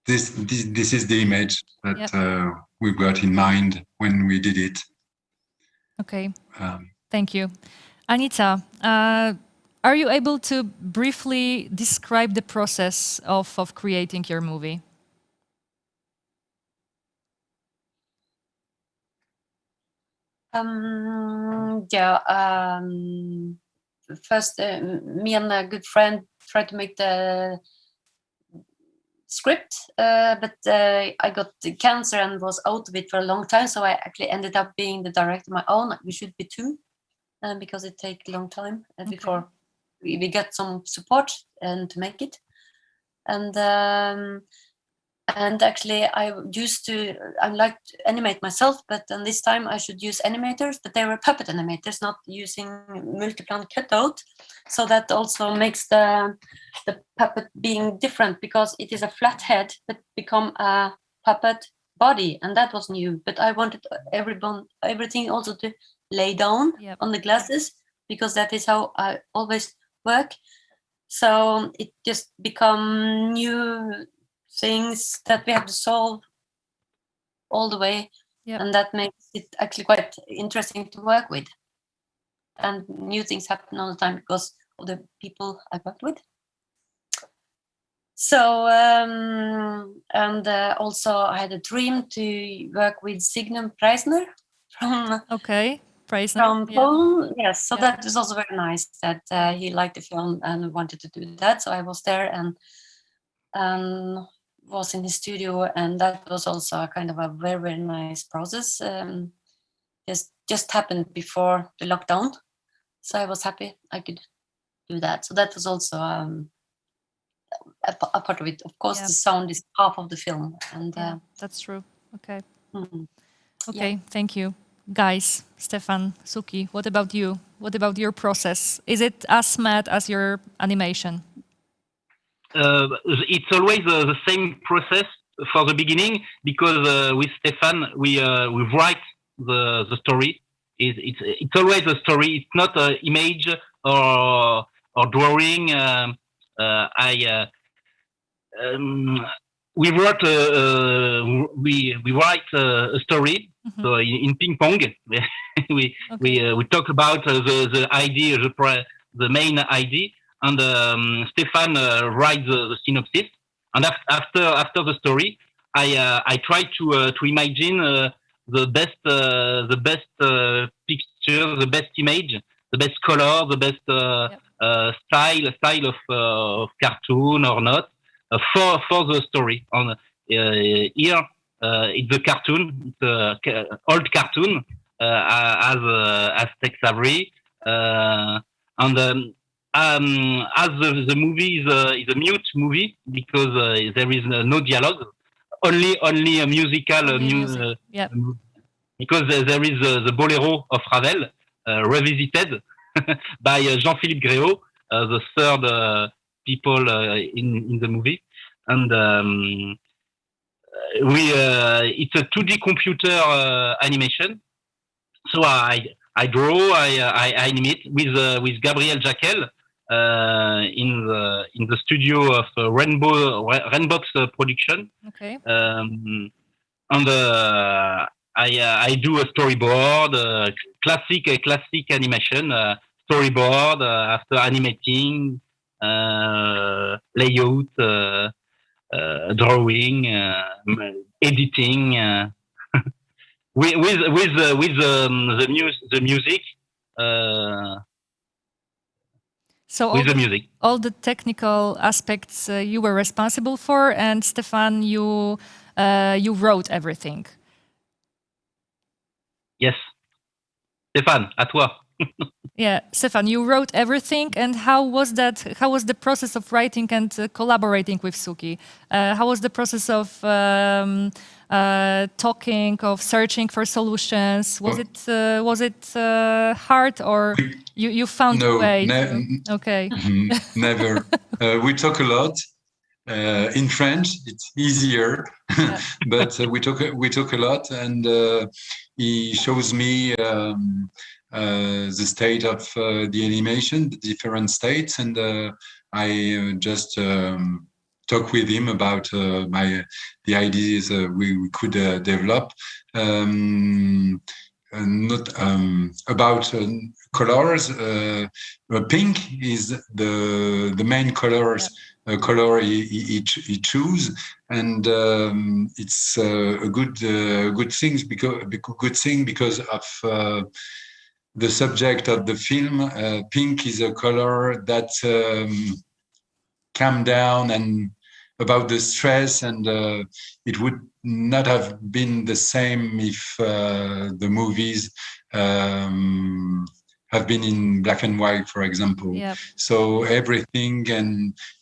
This is the image that we got in mind when we did it. Okay, thank you. Anita, are you able to briefly describe the process of creating your movie? First, me and a good friend tried to make the script, but I got cancer and was out of it for a long time, so I actually ended up being the director of my own. We should be two, because it takes a long time before we get some support and to make it. And actually, I like to animate myself, but this time I should use animators, but they were puppet animators, not using multiplan cutout. So that also makes the puppet being different, because it is a flat head that become a puppet body, and that was new. But I wanted everything also to lay down on the glasses, because that is how I always work. So it just become new things that we have to solve all the way, and that makes it actually quite interesting to work with. And new things happen all the time because of the people I worked with. So and also I had a dream to work with Signum Preisner from Poland. Yes, so that was also very nice that he liked the film and wanted to do that. So I was there and was in the studio, and that was also a kind of a very, very nice process. Just happened before the lockdown, so I was happy I could do that. So that was also a part of it. Of course, the sound is half of the film, and that's true. Okay. Okay, thank you, guys. Stefan, Suki, what about you? What about your process? Is it as mad as your animation? It's always the same process for the beginning, because with Stefan we write the story. It's always a story. It's not an image or drawing. We wrote we write a story. So in ping pong, we talk about the idea, the main idea. And Stefan writes the synopsis, and after the story, I try to imagine the best picture, the best image, the best color, the best style of cartoon or not for the story. On here, it's a cartoon, it's an old cartoon as Tex Avery, and. As the movie is a mute movie, because there is no dialogue, only a musical music. Because there is the Bolero of Ravel revisited by Jean-Philippe Gréau, the third people in the movie, and it's a 2D computer animation. So I draw, I animate with Gabriel Jacquel. In the studio of Rainbox Production. Okay. And I do a storyboard, classic animation storyboard after animating, layout, drawing, editing, with the music. So all the technical aspects you were responsible for, and Stefan, you wrote everything. Yes, Stefan, à toi. Yeah, Stefan, you wrote everything, and how was that? How was the process of writing and collaborating with Suki? How was the process of talking, of searching for solutions? Was it hard, or you found a way? Okay. Never. We talk a lot. In French, it's easier, but we talk a lot, and he shows me the state of the animation, the different states, and I just talk with him about the ideas we could develop. Not about colors. Pink is the main colors. Color he choose, and it's a good thing because of the subject of the film. Pink is a color that calm down and about the stress, and it would not have been the same if the movies have been in black and white, for example. Yep. So everything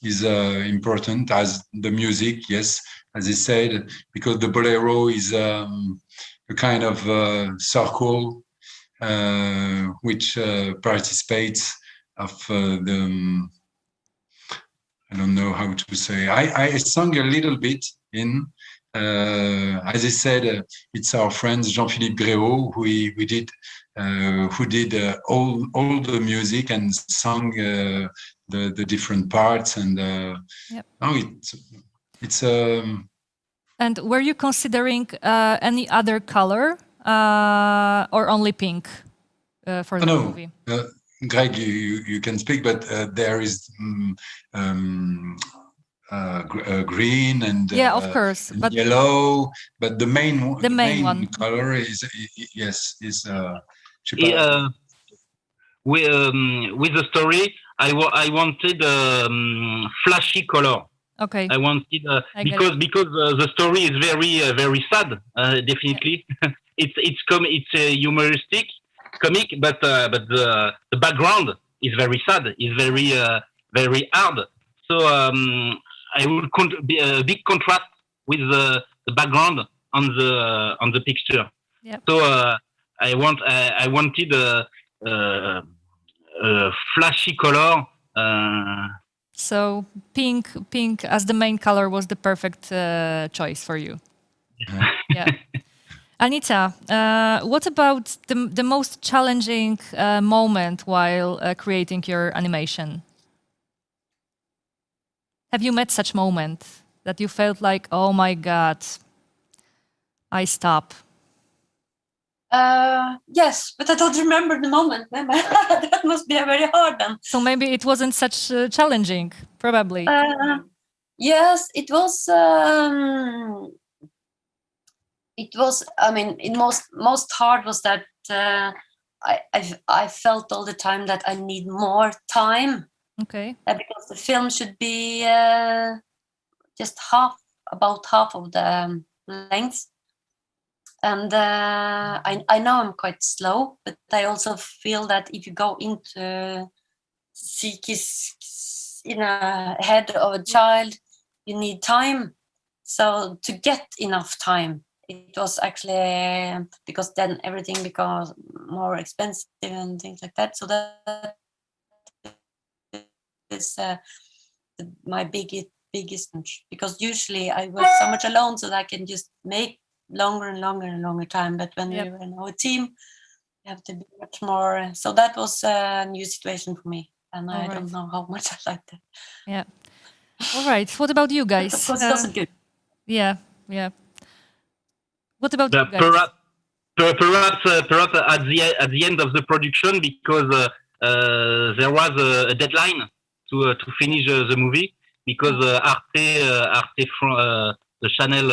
is important, as the music, yes, as he said, because the bolero is a kind of circle which participates of the, I don't know how to say. I sung a little bit in, as I said, it's our friend Jean-Philippe Gréau who did all the music and sung the different parts, and yep. it's And were you considering any other color or only pink for the movie? Greg, you can speak, but there is green and yeah, of course, but yellow. But the main one color is with the story, I wanted flashy color. Okay. I wanted because the story is very sad. Definitely, it's humoristic, comic, but the background is very sad. It's very hard. So I will be a big contrast with the background on the picture. Yep. So I wanted a flashy color. So pink as the main color was the perfect choice for you. Yeah. Anita, what about the most challenging moment while creating your animation? Have you met such moment that you felt like, oh my God, I stop? Yes, but I don't remember the moment. That must be very hard then. So maybe it wasn't such challenging, probably. Yes, it was. It was. I mean, most hard was that I felt all the time that I need more time. Okay. Because the film should be just about half of the length. And I know I'm quite slow, but I also feel that if you go into Siki's in a head of a child, you need time. So to get enough time, it was actually because then everything becomes more expensive and things like that. So that is my biggest, because usually I work so much alone, so that I can just make longer and longer time. But when you're in our team, you have to be much more. So that was a new situation for me, and I don't know how much I liked it. Yeah. All right. What about you guys? Of course, it wasn't good. Yeah. What about you guys? Perhaps at the end of the production, because there was a deadline to finish the movie, because Arte the channel,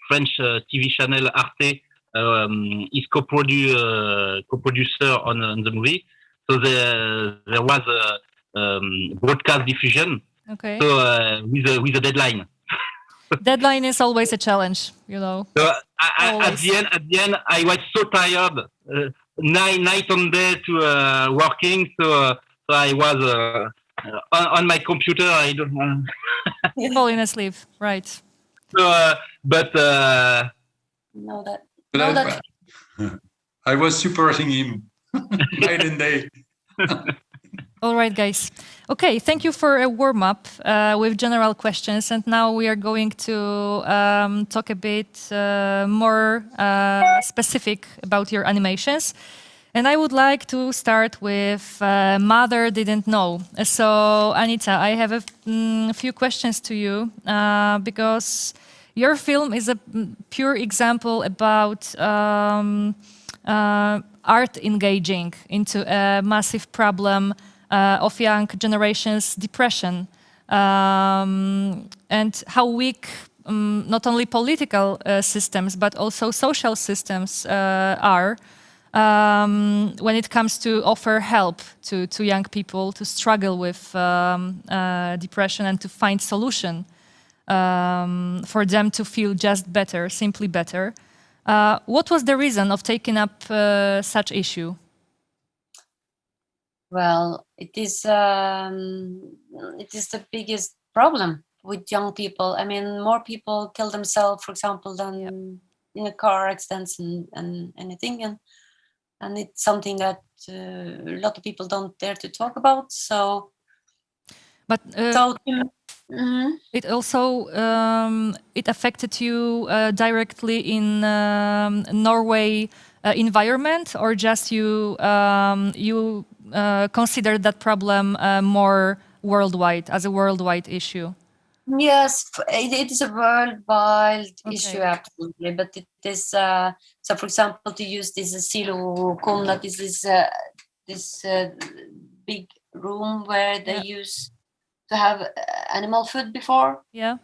French TV channel Arte, is co-producer on the movie. So there was a broadcast diffusion. Okay. So with a deadline. Deadline is always a challenge, you know. So at the end, I was so tired night and day to working. So I was on my computer. I don't. Falling asleep, right? So, but know that. But I was supporting him night and day. All right, guys. Okay, thank you for a warm-up with general questions. And now we are going to talk a bit more specific about your animations. And I would like to start with Mother Didn't Know. So, Anita, I have a few questions to you because your film is a pure example about art engaging into a massive problem of young generation's depression and how weak not only political systems but also social systems are when it comes to offer help to young people to struggle with depression and to find solution for them to feel just better, simply better. What was the reason of taking up such issue? Well, it is the biggest problem with young people. I mean, more people kill themselves, for example, than in a car accidents and anything, and it's something that a lot of people don't dare to talk about. So, but it also it affected you directly in Norway environment, or just you consider that problem more worldwide, as a worldwide issue? Yes, it is a worldwide issue, absolutely. But it is so. For example, to use this silokon, that is this big room where they used to have animal food before. Yeah.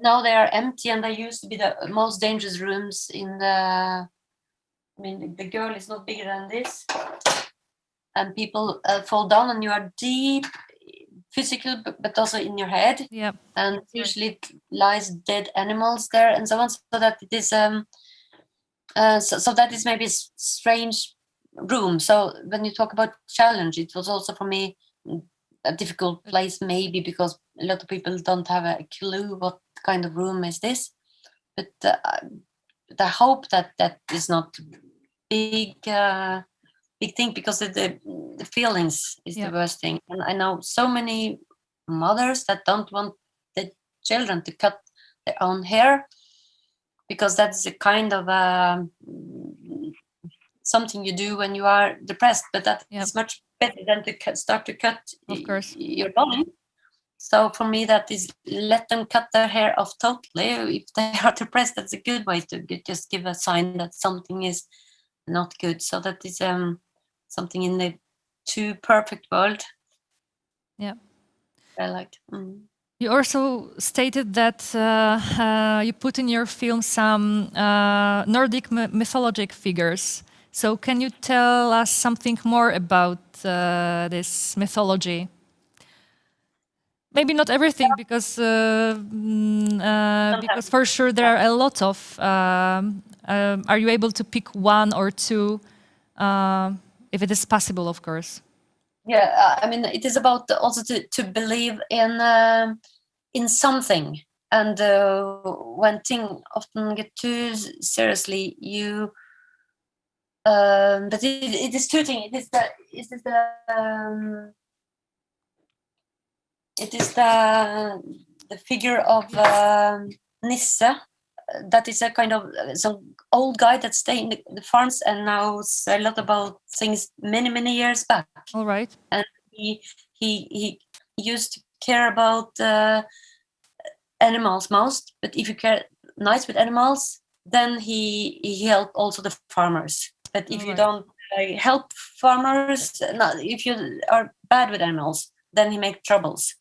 Now they are empty, and they used to be the most dangerous rooms in the. I mean, the girl is not bigger than this, and people fall down, and you are deep. Physical, but also in your head. Yeah. And usually it lies dead animals there and so on. So that it is so that is maybe a strange room. So when you talk about challenge, it was also for me a difficult place, maybe because a lot of people don't have a clue what kind of room is this. But I hope that is not big thing, because the feelings is the worst thing. And I know so many mothers that don't want the children to cut their own hair, because that's a kind of something you do when you are depressed, but that is much better than to start to cut your body. So for me, that is, let them cut their hair off totally. If they are depressed, that's a good way to just give a sign that something is not good. So that is something in the too perfect world. Yeah, I liked. You also stated that you put in your film some Nordic mythologic figures. So can you tell us something more about this mythology? Maybe not everything, because for sure there are a lot of. Are you able to pick one or two? If it is possible, of course. Yeah, I mean, it is about also to believe in something, and when things often get too seriously, you. But it is two things. It is the figure of Nisse. That is a kind of some old guy that stay in the farms and knows a lot about things many years back. All right. And he used to care about animals most, but if you care nice with animals, then he help also the farmers. But if you don't help farmers, if you are bad with animals, then he make troubles.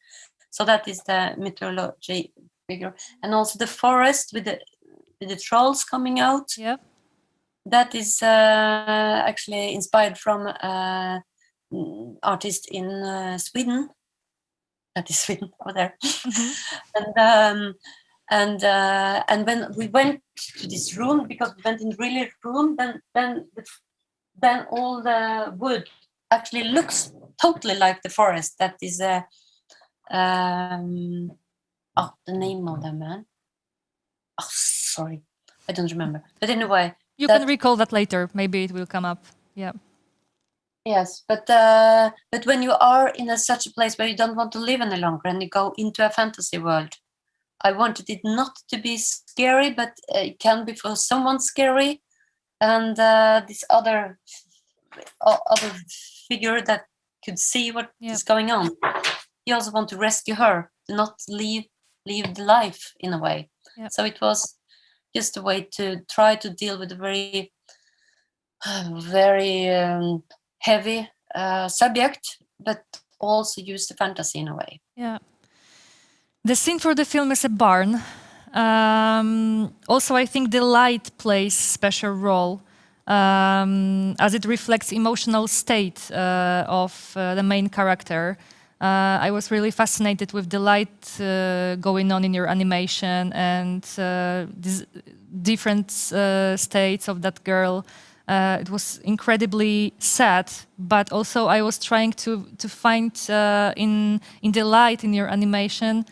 So that is the mythology figure, and also the forest with the trolls coming out. Yeah, that is actually inspired from artist in Sweden. That is Sweden over there. And when we went to this room, because we went in really room, then then all the wood actually looks totally like the forest. That is the name of the man. Oh, sorry, I don't remember. But anyway, You can recall that later. Maybe it will come up. Yeah. Yes, but when you are in such a place where you don't want to live any longer and you go into a fantasy world, I wanted it not to be scary, but it can be for someone scary, and this other figure that could see what is going on. You also want to rescue her, to not leave the life in a way. Yep. So it was just a way to try to deal with a very heavy subject, but also use the fantasy in a way. Yeah. The scene for the film is a barn. Also, I think the light plays special role as it reflects emotional state of the main character. I was really fascinated with the light going on in your animation and these different states of that girl. It was incredibly sad, but also I was trying to find in the light in your animation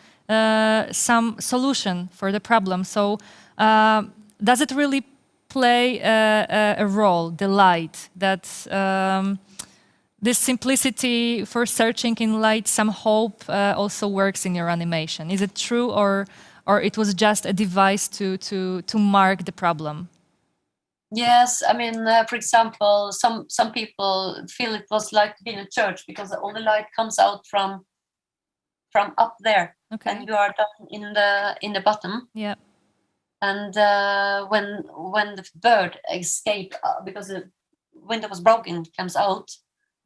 some solution for the problem. So does it really play a role, the light, that this simplicity for searching in light, some hope also works in your animation? Is it true, or it was just a device to mark the problem? Yes, I mean, for example, some people feel it was like being in a church because all the light comes out from up there, and you are down in the bottom. Yeah. And when the bird escaped because the window was broken, comes out,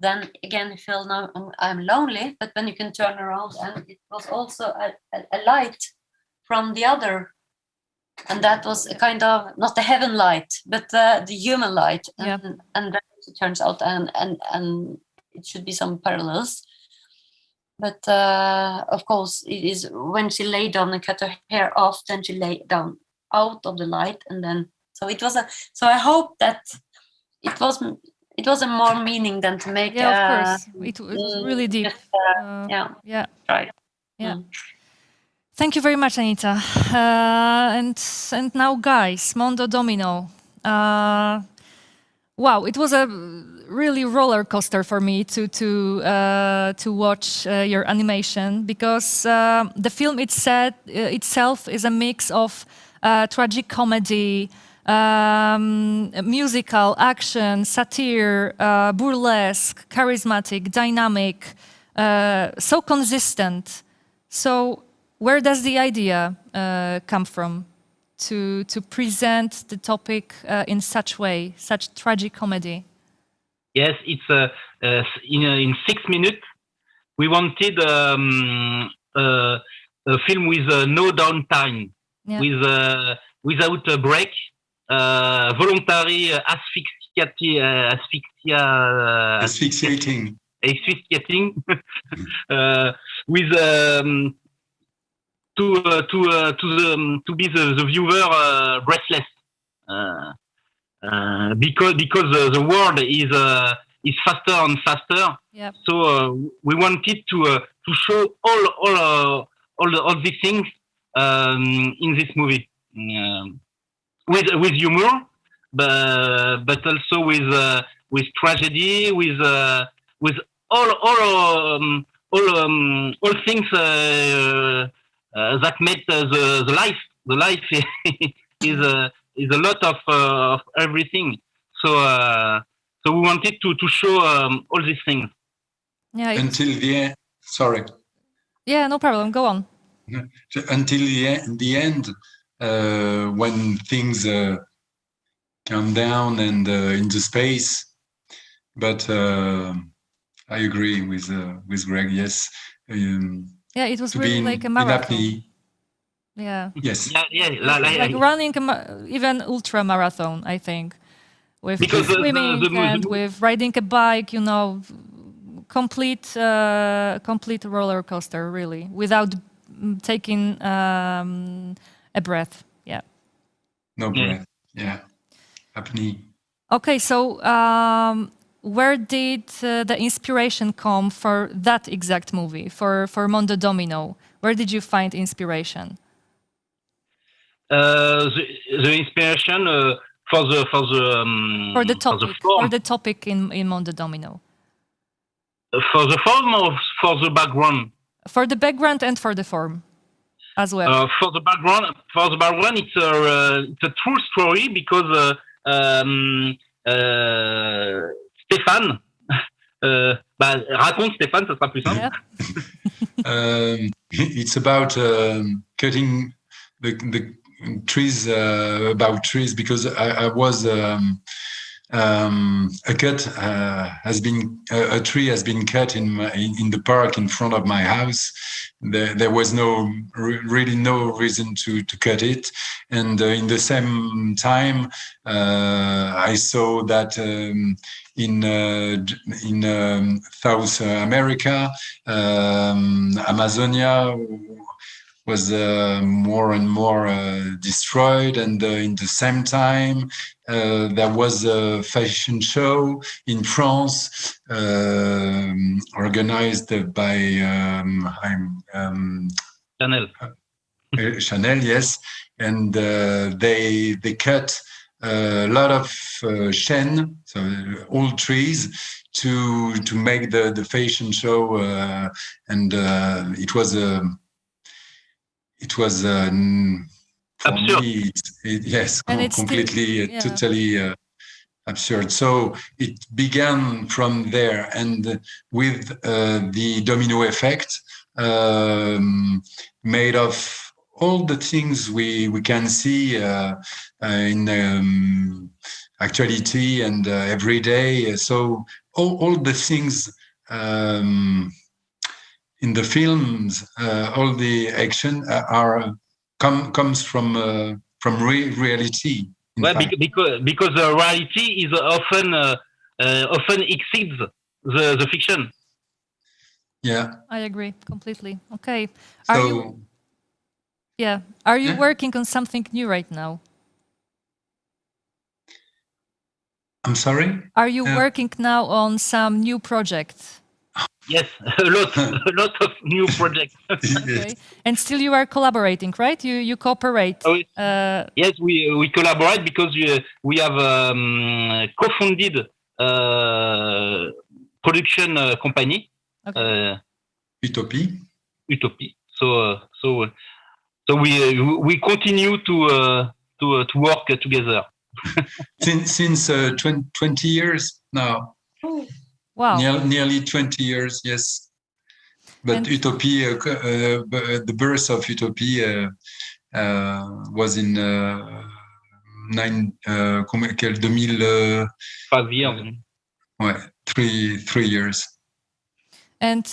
then again you feel, no, I'm lonely. But when you can turn around, and it was also a light from the other. And that was a kind of, not the heaven light, but the human light. And then it turns out, and it should be some parallels. But of course, it is when she lay down and cut her hair off, then she lay down out of the light. And then, so it was so I hope that it was a more meaning than to make. Yeah, of course. It was really deep. Just, yeah. Right. Yeah. Thank you very much, Anita. And now, guys, Mondo Domino. Wow, it was a really roller coaster for me to watch your animation, because the film itself is a mix of tragic comedy, musical, action, satire, burlesque, charismatic, dynamic, so consistent. So where does the idea come from to present the topic in such way, such tragic comedy? Yes, it's in 6 minutes. We wanted a film with no downtime, without a break, voluntary asphyxiating, with to be the viewer breathless, because the world is faster and faster. Yep. So we wanted to show all these things in this movie, with humor, but also with tragedy, with all things that made the life. The life is a lot of everything. So we wanted to show all these things. Yeah. Until the end. Sorry. Yeah, no problem. Go on. Until the end, when things come down and into space. But I agree with Greg. Yes. Yeah, it was really like a marathon. Yeah. Yes. Yeah. Like running even ultra marathon, I think, with swimming and with riding a bike. You know, complete roller coaster, really, without taking a breath. Yeah. No breath. Yeah. Apnea. Okay, so where did the inspiration come for that exact movie, for Mondo Domino? Where did you find inspiration? The inspiration for the topic in Mondo Domino. For the form or for the background? For the background and for the form as well. For the background, it's a true story because Stéphane, raconte Stéphane, ça sera plus simple. It's about cutting the trees, about trees, because I was a tree has been cut in the park in front of my house. There was really no reason to cut it, and in the same time I saw that in South America, Amazonia was more and more destroyed, and in the same time there was a fashion show in France organized by Chanel. Chanel, yes, and they cut a lot of chênes, so old trees, to make the fashion show, and it was for absurd. me, yes, And it's completely, still, totally absurd. So it began from there, and with the domino effect, made of all the things we can see in actuality and every day. So all the things in the films, all the action comes from reality. Because the reality is often exceeds the fiction. Yeah, I agree completely. Okay, so are you working on something new right now? I'm sorry? Are you working now on some new project? Yes, a lot of new projects. Okay, and still you are collaborating, right? You cooperate. Yes, we collaborate because we have co-funded production company. Okay. Utopie. So we continue to work together. Since 20 years now. Wow. Nearly 20 years, yes. But Utopie, the birth of Utopie was in 2000. 5 years. Ouais, three years. And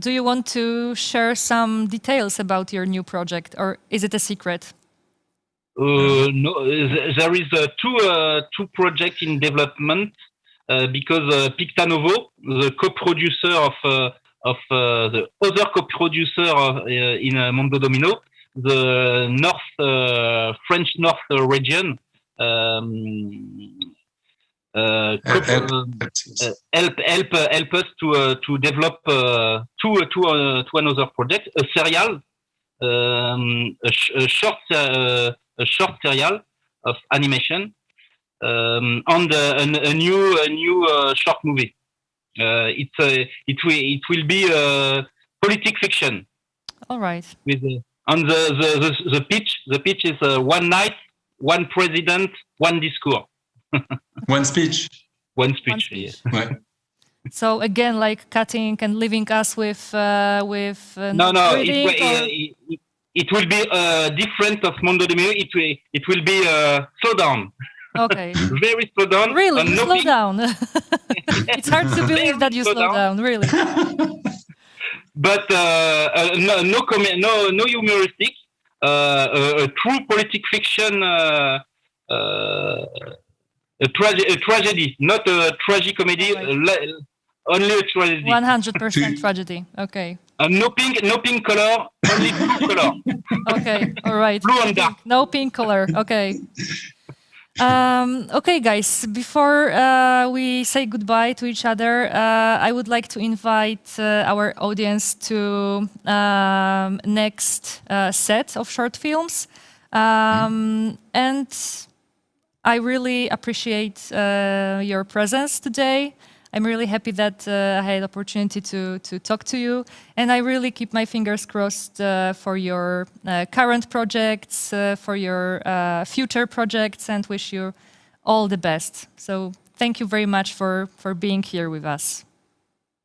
do you want to share some details about your new project, or is it a secret? No, there is two projects in development because Pictanovo, the co-producer of the other co-producer in Mondo Domino, the French North region, help us to develop to another project, a serial, a short serial of animation, and a new short movie. It will be politic fiction. All right. With and the pitch is one night, one president, one discourse. One speech. Yes. Ouais. So again, like cutting and leaving us with no. It will be different of Mondo Domino. It will be slow down. Okay. Very slow down. Really, slow down. It's hard to believe that you slow down. Really. But no humoristic. A true politic fiction. A tragedy, not a tragicomedy. Only a tragedy. 100% tragedy. Okay. No pink color, only blue color. Okay, all right. Blue and dark. No pink color. Okay. Okay, guys, before we say goodbye to each other, I would like to invite our audience to next set of short films. And I really appreciate your presence today. I'm really happy that I had the opportunity to talk to you. And I really keep my fingers crossed for your current projects, for your future projects, and wish you all the best. So thank you very much for being here with us.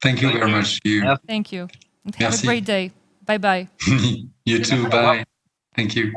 Thank you very much. You. Thank you. And have Merci. a great day. Bye-bye. You too. Bye. Thank you.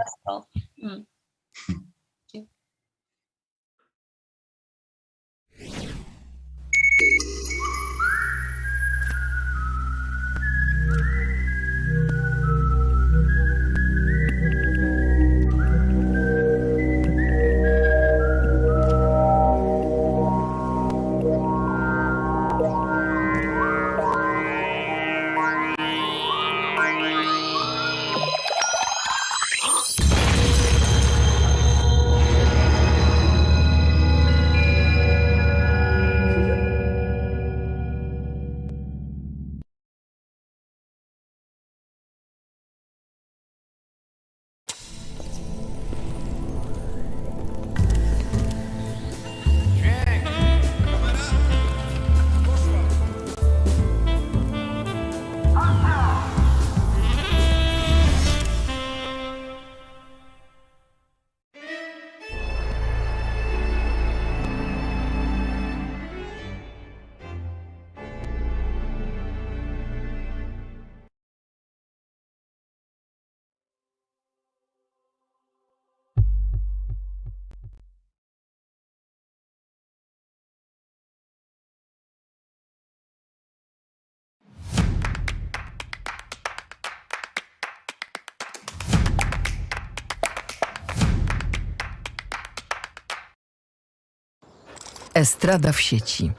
Estrada w sieci.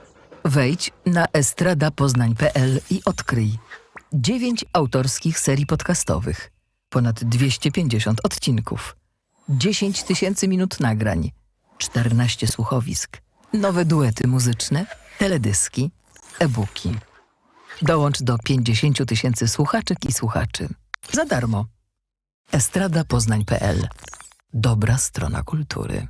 Wejdź na estradapoznań.pl i odkryj 9 autorskich serii podcastowych, ponad 250 odcinków, 10 000 minut nagrań, 14 słuchowisk, nowe duety muzyczne, teledyski, e-booki. Dołącz do 50 000 słuchaczek i słuchaczy. Za darmo. estradapoznań.pl. Dobra strona kultury.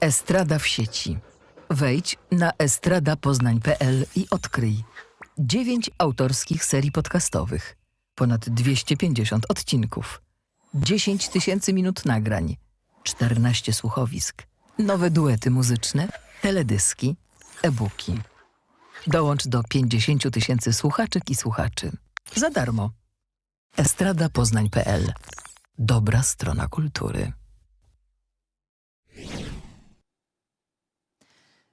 Estrada w sieci. Wejdź na estradapoznań.pl i odkryj 9 autorskich serii podcastowych, ponad 250 odcinków, 10 000 minut nagrań, 14 słuchowisk, nowe duety muzyczne, teledyski, e-booki. Dołącz do 50 000 słuchaczek i słuchaczy. Za darmo. estradapoznań.pl. Dobra strona kultury.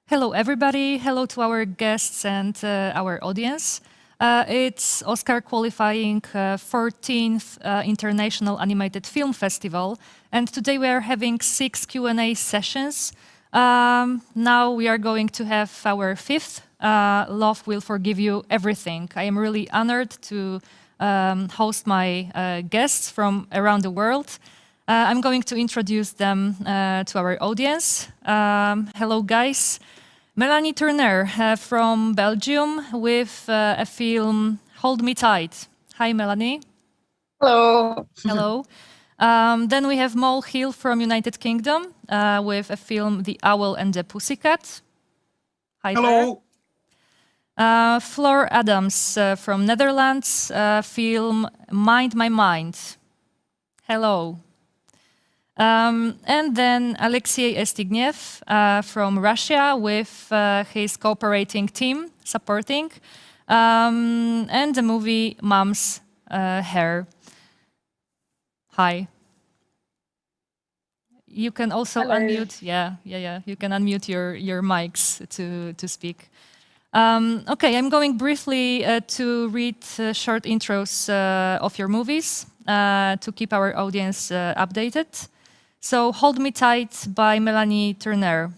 Hello, everybody. Hello to our guests and our audience. It's Oscar qualifying 14th International Animated Film Festival, and today we are having 6 Q&A sessions. Now we are going to have our 5th, Love Will Forgive You Everything. I am really honored to host my guests from around the world. I'm going to introduce them to our audience. Hello, guys. Melanie Turner from Belgium with a film Hold Me Tight. Hi, Melanie. Hello. Hello. Then we have Mole Hill from United Kingdom with a film The Owl and the Pussycat. Hi, Hello. there. Floor Adams from Netherlands, film Mind My Mind. Hello. And then Alexei Estignev from Russia with his cooperating team supporting, and the movie Mom's Hair. Hi. You can also unmute. Yeah. You can unmute your mics to speak. Okay, I'm going briefly to read short intros of your movies to keep our audience updated. So, Hold Me Tight by Melanie Turner.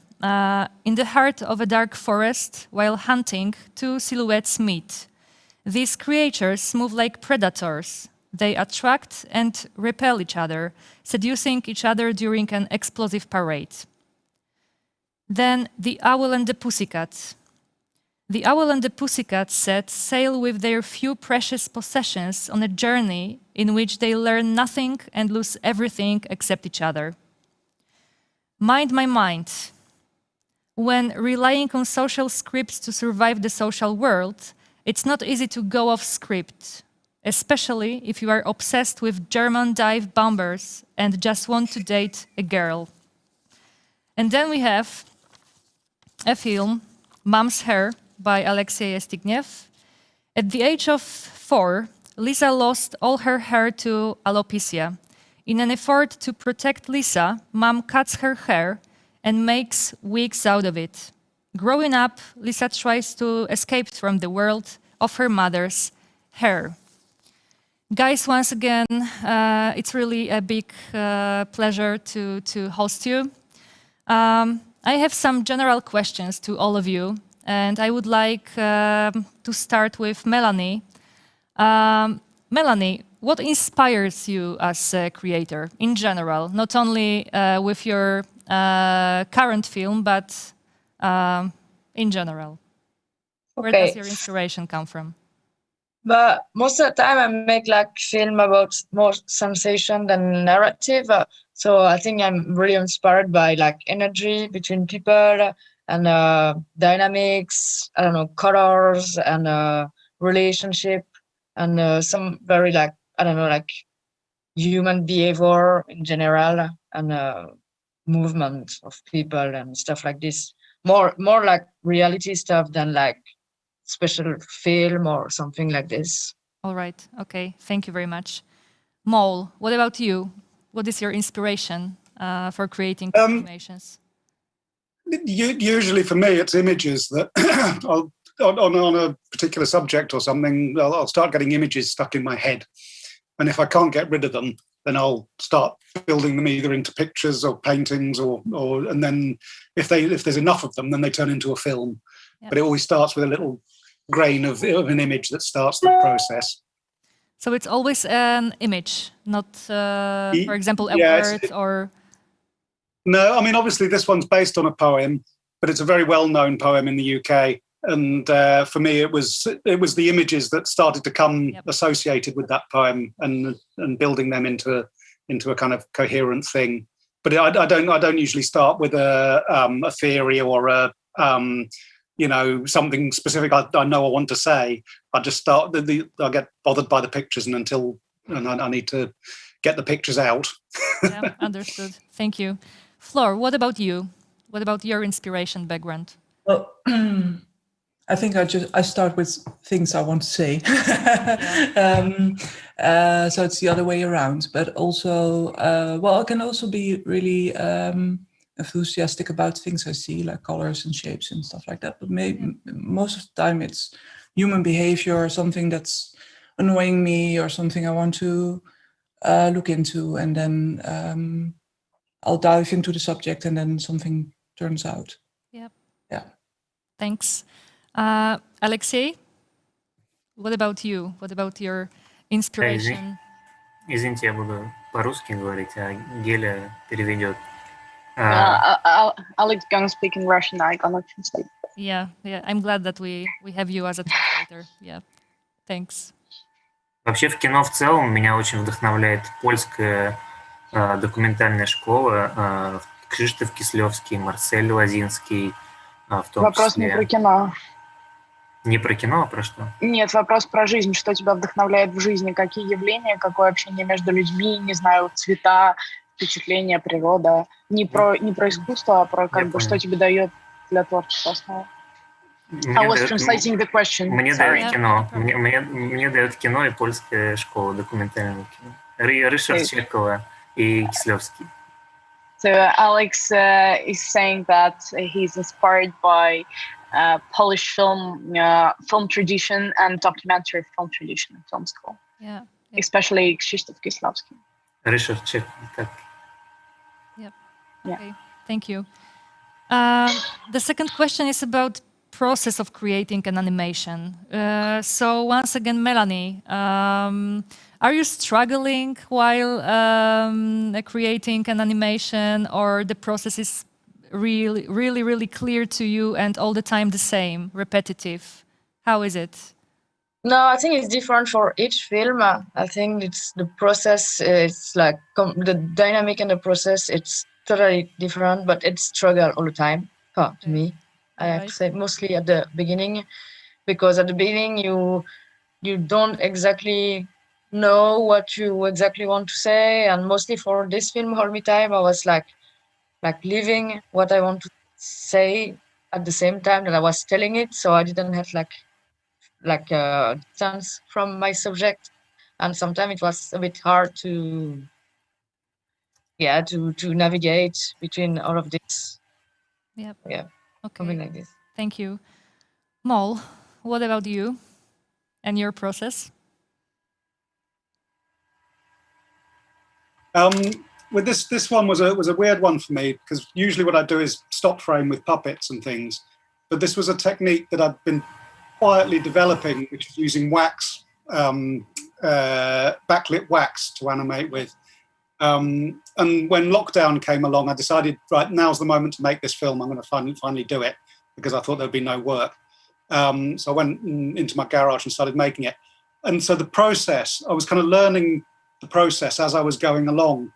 In the heart of a dark forest, while hunting, 2 silhouettes meet. These creatures move like predators. They attract and repel each other, seducing each other during an explosive parade. Then, The Owl and the Pussycat. The Owl and the Pussycat set sail with their few precious possessions on a journey in which they learn nothing and lose everything except each other. Mind My Mind. When relying on social scripts to survive the social world, it's not easy to go off script, especially if you are obsessed with German dive bombers and just want to date a girl. And then we have a film, Mom's Hair, by Alexei Estignev. At the age of 4, Lisa lost all her hair to alopecia. In an effort to protect Lisa, Mom cuts her hair and makes wigs out of it. Growing up, Lisa tries to escape from the world of her mother's hair. Guys, once again, it's really a big pleasure to host you. I have some general questions to all of you. And I would like to start with Melanie. Melanie, what inspires you as a creator in general, not only with your current film, but in general? Where does your inspiration come from? But most of the time I make like film about more sensation than narrative. So I think I'm really inspired by like energy between people and dynamics, I don't know, colors and relationship and some very like, I don't know, like human behavior in general and movement of people and stuff like this. More like reality stuff than like special film or something like this. All right. Okay. Thank you very much. Mole, what about you? What is your inspiration for creating animations? Usually for me, it's images that on a particular subject or something, I'll start getting images stuck in my head. And if I can't get rid of them, then I'll start building them either into pictures or paintings or and then if there's enough of them, then they turn into a film. Yep. But it always starts with a little grain of an image that starts the process. So it's always an image, not, for example, a word or... No, I mean, obviously this one's based on a poem, but it's a very well-known poem in the UK. And for me, it was the images that started to come associated with that poem and building them into a kind of coherent thing. but I don't usually start with a theory or a something specific I know I want to say. I just start. I get bothered by the pictures, and I need to get the pictures out. Yeah, understood. Thank you. Flor, what about you? What about your inspiration background? Well, I think I start with things I want to say. So it's the other way around. But also, I can also be really enthusiastic about things I see, like colors and shapes and stuff like that. But most of the time, it's human behavior or something that's annoying me or something I want to look into, and then I'll dive into the subject, and then something turns out. Yep. Yeah. Thanks. Alexei, what about you? What about your inspiration? Извините, я буду по-русски говорить, а Геля переведет. Alex gonna speak in Russian, I gonna translate. Yeah. I'm glad that we have you as a translator. Yeah. Thanks. Вообще в кино в целом меня очень вдохновляет польская документальная школа. Кшиштоф Кислевский, Марсель Лозинский, в том Вопрос числе. не про кино. Не про кино, а про что? Нет, вопрос про жизнь. Что тебя вдохновляет в жизни? Какие явления, какое общение между людьми, не знаю, цвета, впечатления, природа. Не про искусство, а про что тебе дает для творчества основу. I was translating the question. Мне дает кино. Мне дает кино и польская школа документального кино. Рышев, Чехова и Кислевский. So Alex is saying that he's inspired by Polish film tradition and documentary film tradition in film school. Yeah. Especially Krzysztof Kieslowski. Рышев, Чехов, так. Yep. Yeah. Okay. Thank you. The second question is about process of creating an animation. So once again, Melanie, are you struggling while creating an animation, or the process is really clear to you and all the time the same, repetitive? How is it? No, I think it's different for each film. I think it's the process. It's like the dynamic and the process. It's totally different, but it's struggle all the time. To me, I have to say, mostly at the beginning, because at the beginning you don't exactly know what you exactly want to say, and mostly for this film, all the time I was like living what I want to say at the same time that I was telling it, so I didn't have like a distance from my subject, and sometimes it was a bit hard to navigate between all of this. Yep. Yeah. Okay. Something like this. Thank you. Mol, what about you and your process? With this one was a weird one for me, because usually what I do is stop frame with puppets and things, but this was a technique that I've been quietly developing, which is using wax, backlit wax to animate with. And when lockdown came along, I decided, right, now's the moment to make this film. I'm going to finally do it, because I thought there'd be no work. So I went into my garage and started making it. And so the process, I was kind of learning the process as I was going along,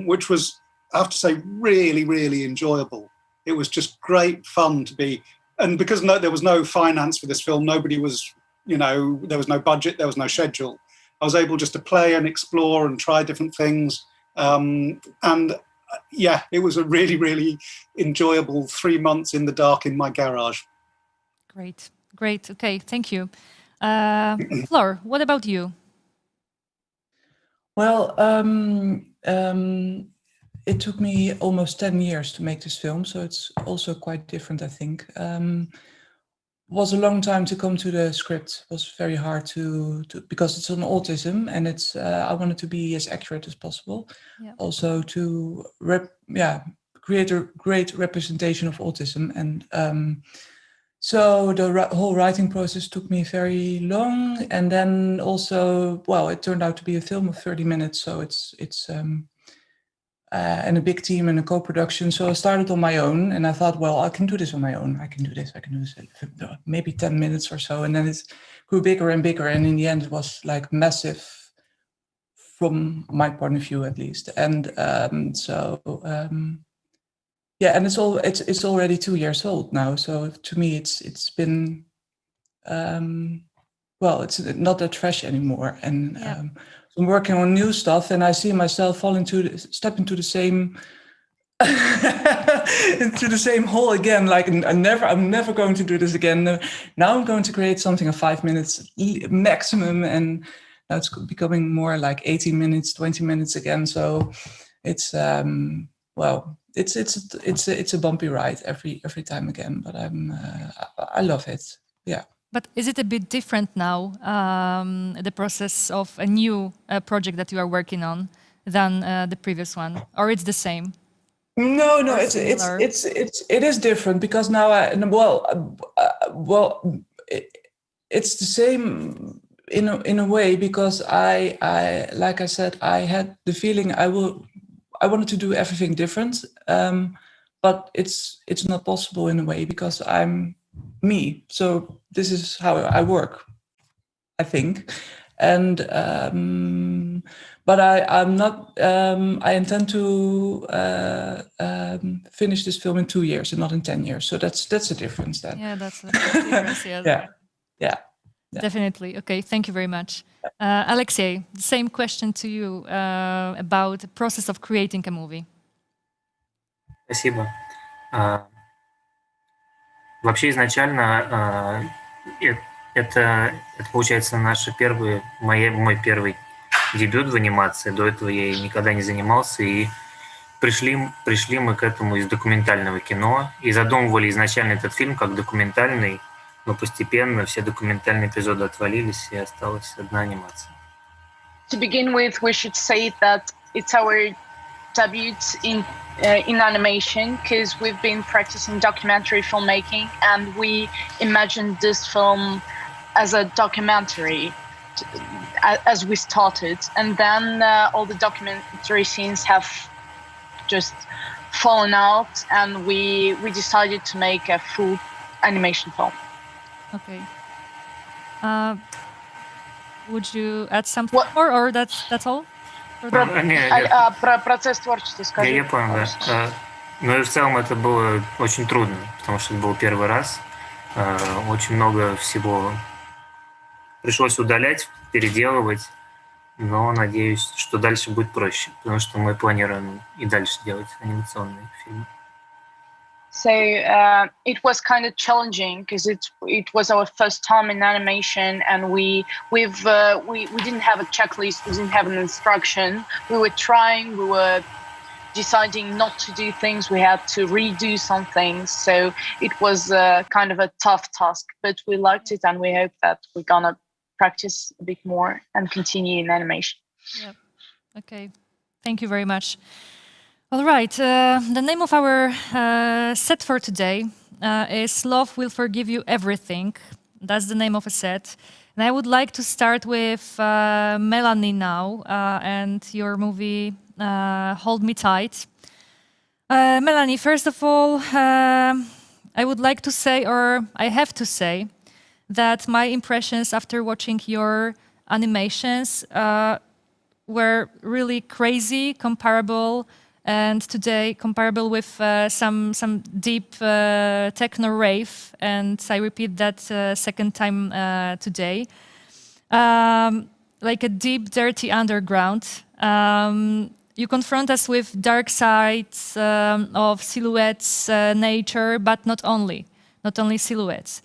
which was, I have to say, really enjoyable. It was just great fun to be, and because there was no finance for this film, nobody was, there was no budget, there was no schedule. I was able just to play and explore and try different things. And yeah, it was a really enjoyable 3 months in the dark in my garage. Great. Okay, thank you. Flor, what about you? Well, it took me almost 10 years to make this film, so it's also quite different, I think. Was a long time to come to the script. It was very hard to because it's on autism, and it's I wanted to be as accurate as possible. Yeah. Also to create a great representation of autism, and so the whole writing process took me very long. And then also, well, it turned out to be a film of 30 minutes, so it's and a big team and a co-production. So I started on my own, and I thought, well, I can do this on my own. I can do this. Maybe 10 minutes or so. And then it grew bigger and bigger. And in the end, it was like massive from my point of view at least. And yeah, and it's already 2 years old now. So to me, it's been well, it's not that fresh anymore. And I'm working on new stuff, and I see myself step into the same into the same hole again. Like I'm never going to do this again. Now I'm going to create something of 5 minutes maximum, and now it's becoming more like 18 minutes, 20 minutes again. So it's well, it's a bumpy ride every time again. But I love it. Yeah. But is it a bit different now, the process of a new project that you are working on than the previous one, or it's the same? No, it is different because now it's the same in a way, because I like I said, I had the feeling I wanted to do everything different, but it's not possible in a way because I'm me. So this is how I work, I think. And but I'm not. I intend to finish this film in 2 years and not in 10 years. So that's a difference then. Yeah, that's a difference. Yeah. Yeah. Definitely. Okay. Thank you very much, Alexei. The same question to you about the process of creating a movie. Спасибо. Вообще изначально это получается мой первый дебют в анимации. До этого я никогда не занимался, и пришли мы к этому из документального кино и задумывали изначально этот фильм как документальный, но постепенно все документальные эпизоды отвалились, и осталась одна анимация. To begin with, we should say that it's our debut in animation, because we've been practicing documentary filmmaking, and we imagined this film as a documentary as we started, and then all the documentary scenes have just fallen out, and we decided to make a full animation film. Okay. Would you add something more, or that's all? Про процесс творчества скажи. Я понял, да. Ну и в целом это было очень трудно, потому что это был первый раз. Очень много всего пришлось удалять, переделывать, но надеюсь, что дальше будет проще, потому что мы планируем и дальше делать анимационные фильмы. So it was kind of challenging because it was our first time in animation, and we didn't have a checklist, we didn't have an instruction. We were trying, we were deciding not to do things, we had to redo some things. So it was kind of a tough task, but we liked it, and we hope that we're gonna practice a bit more and continue in animation. Yeah. Okay. Thank you very much. All right. The name of our set for today is Love Will Forgive You Everything. That's the name of a set. And I would like to start with Melanie now and your movie Hold Me Tight. Melanie, first of all, I would like to say, or I have to say, that my impressions after watching your animations were really crazy, comparable, and today comparable with some deep techno rave, and I repeat that second time today. Like a deep, dirty underground. You confront us with dark sides of silhouettes, nature, but not only silhouettes.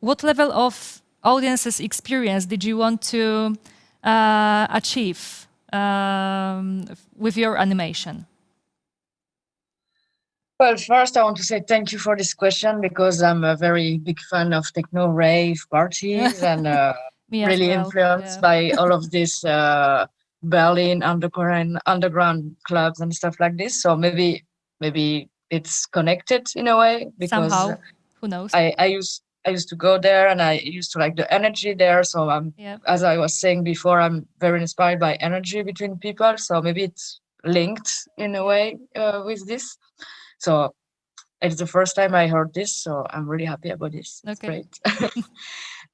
What level of audience's experience did you want to achieve with your animation? Well, first I want to say thank you for this question, because I'm a very big fan of techno rave parties and really influenced by all of this Berlin underground clubs and stuff like this. So maybe it's connected in a way, because somehow, who knows? I used to go there, and I used to like the energy there. So as I was saying before, I'm very inspired by energy between people. So maybe it's linked in a way with this. So it's the first time I heard this, so I'm really happy about this. It's great.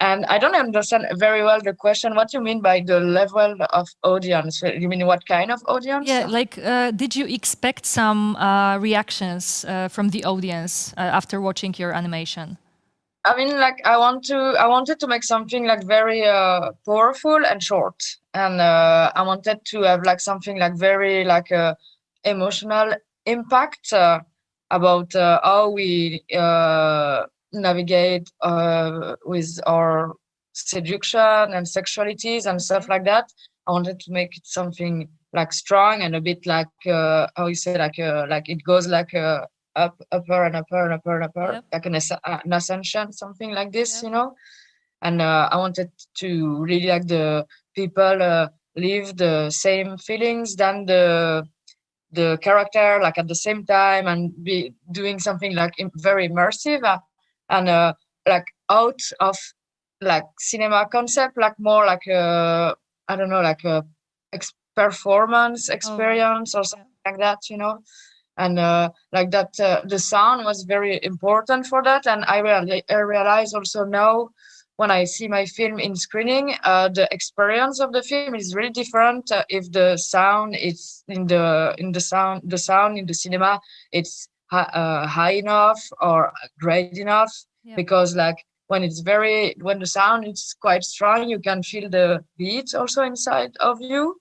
And I don't understand very well the question. What do you mean by the level of audience? You mean what kind of audience? Yeah, like, did you expect some reactions from the audience after watching your animation? I mean, like, I wanted to make something like very powerful and short, and I wanted to have like something like very like emotional impact about how we navigate with our seduction and sexualities and stuff like that. I wanted to make it something like strong and a bit like how you say like it goes like up, upper and upper and upper and upper, like an ascension, something like this, you know. And I wanted to really like the people live the same feelings than the character, like at the same time, and be doing something like very immersive and like out of like cinema concept, like more like a, I don't know, like a performance experience or something like that, you know. And like that, the sound was very important for that. And I realize also now when I see my film in screening, the experience of the film is really different if the sound is in the sound in the cinema it's high enough or great enough, because like when the sound is quite strong, you can feel the beat also inside of you,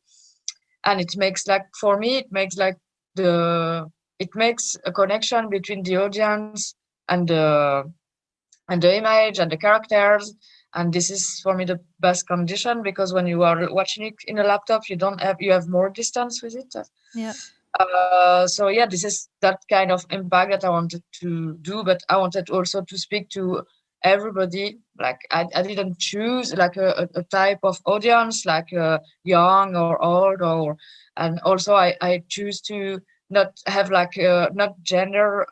and it makes like, for me, it makes like it makes a connection between the audience and the image and the characters. And this is for me the best condition, because when you are watching it in a laptop, you have more distance with it. Yeah. So yeah, this is that kind of impact that I wanted to do, but I wanted also to speak to everybody. Like I didn't choose like a type of audience, like young or old, and also I choose to not have like not gender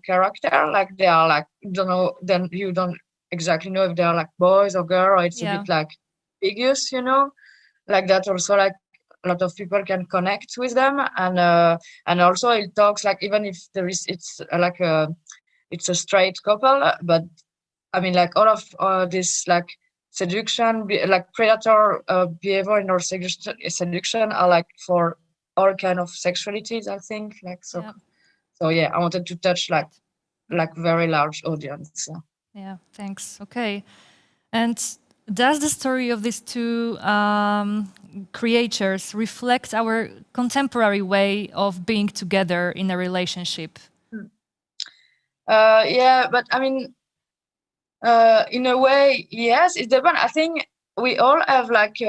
character, like they are like, don't know, then you don't exactly know if they are like boys or girl, or it's a bit like ambiguous, you know, like that. Also, like a lot of people can connect with them, and also it talks like, even if it's like it's a straight couple, but I mean like all of this like seduction, like predator behavior in our seduction are like for all kind of sexualities, I think, like so. So yeah, I wanted to touch like very large audience. Yeah, thanks. Okay, and does the story of these two creatures reflect our contemporary way of being together in a relationship? Yeah, but I mean, in a way, yes, it depends. I think we all have like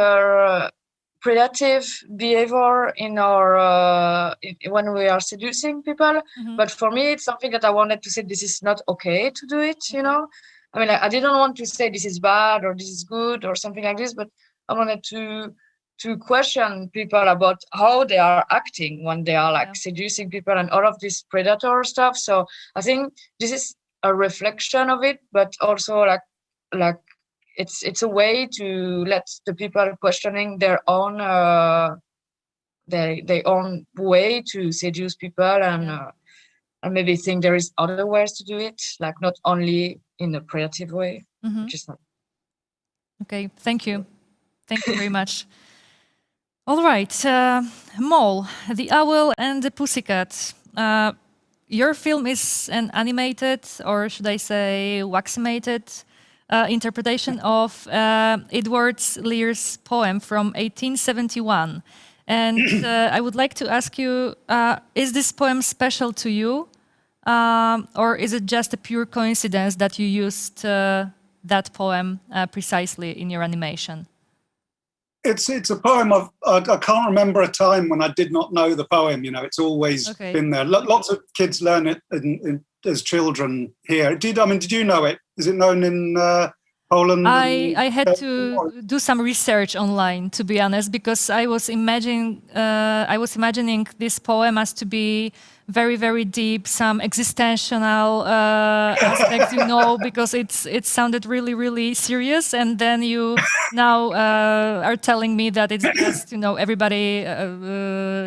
predative behavior in our when we are seducing people. But for me, it's something that I wanted to say, this is not okay to do it, you know. I mean, I didn't want to say this is bad or this is good or something like this, but I wanted to question people about how they are acting when they are like seducing people and all of this predator stuff. So I think this is a reflection of it, but also like it's a way to let the people questioning their own own way to seduce people, and maybe think there is other ways to do it, like not only in a creative way, which is not. Okay, thank you very much. All right, Mole, the Owl and the Pussycat. Your film is an animated, or should I say waximated, interpretation of Edward Lear's poem from 1871. And I would like to ask you, is this poem special to you? Or is it just a pure coincidence that you used that poem precisely in your animation? It's a poem of, I can't remember a time when I did not know the poem, you know, it's always been there. Lots of kids learn it as children here. Did you know it? Is it known in Poland? I had to do some research online, to be honest, because I was imagining this poem as to be very, very deep, some existential aspects, you know, because it sounded really, really serious. And then you now are telling me that it's just, you know, everybody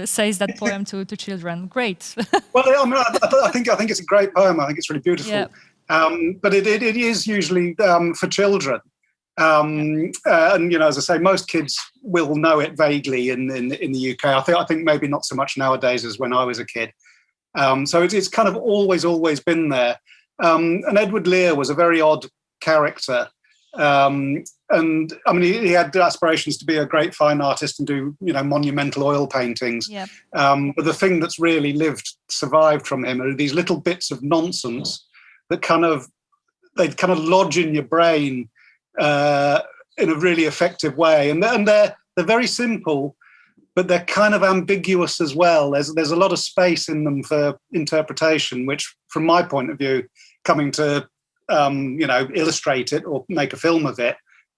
says that poem to children. Great. Well, I mean, I think it's a great poem. I think it's really beautiful. Yeah. But it is usually for children. And as I say, most kids will know it vaguely in the UK. I think maybe not so much nowadays as when I was a kid. So it's kind of always been there. And Edward Lear was a very odd character. And I mean, he had aspirations to be a great fine artist and do, monumental oil paintings. Yep. But the thing that's really survived from him are these little bits of nonsense that they kind of lodge in your brain in a really effective way. And they're very simple, but they're kind of ambiguous as well. There's a lot of space in them for interpretation, which, from my point of view, coming to illustrate it or make a film of it,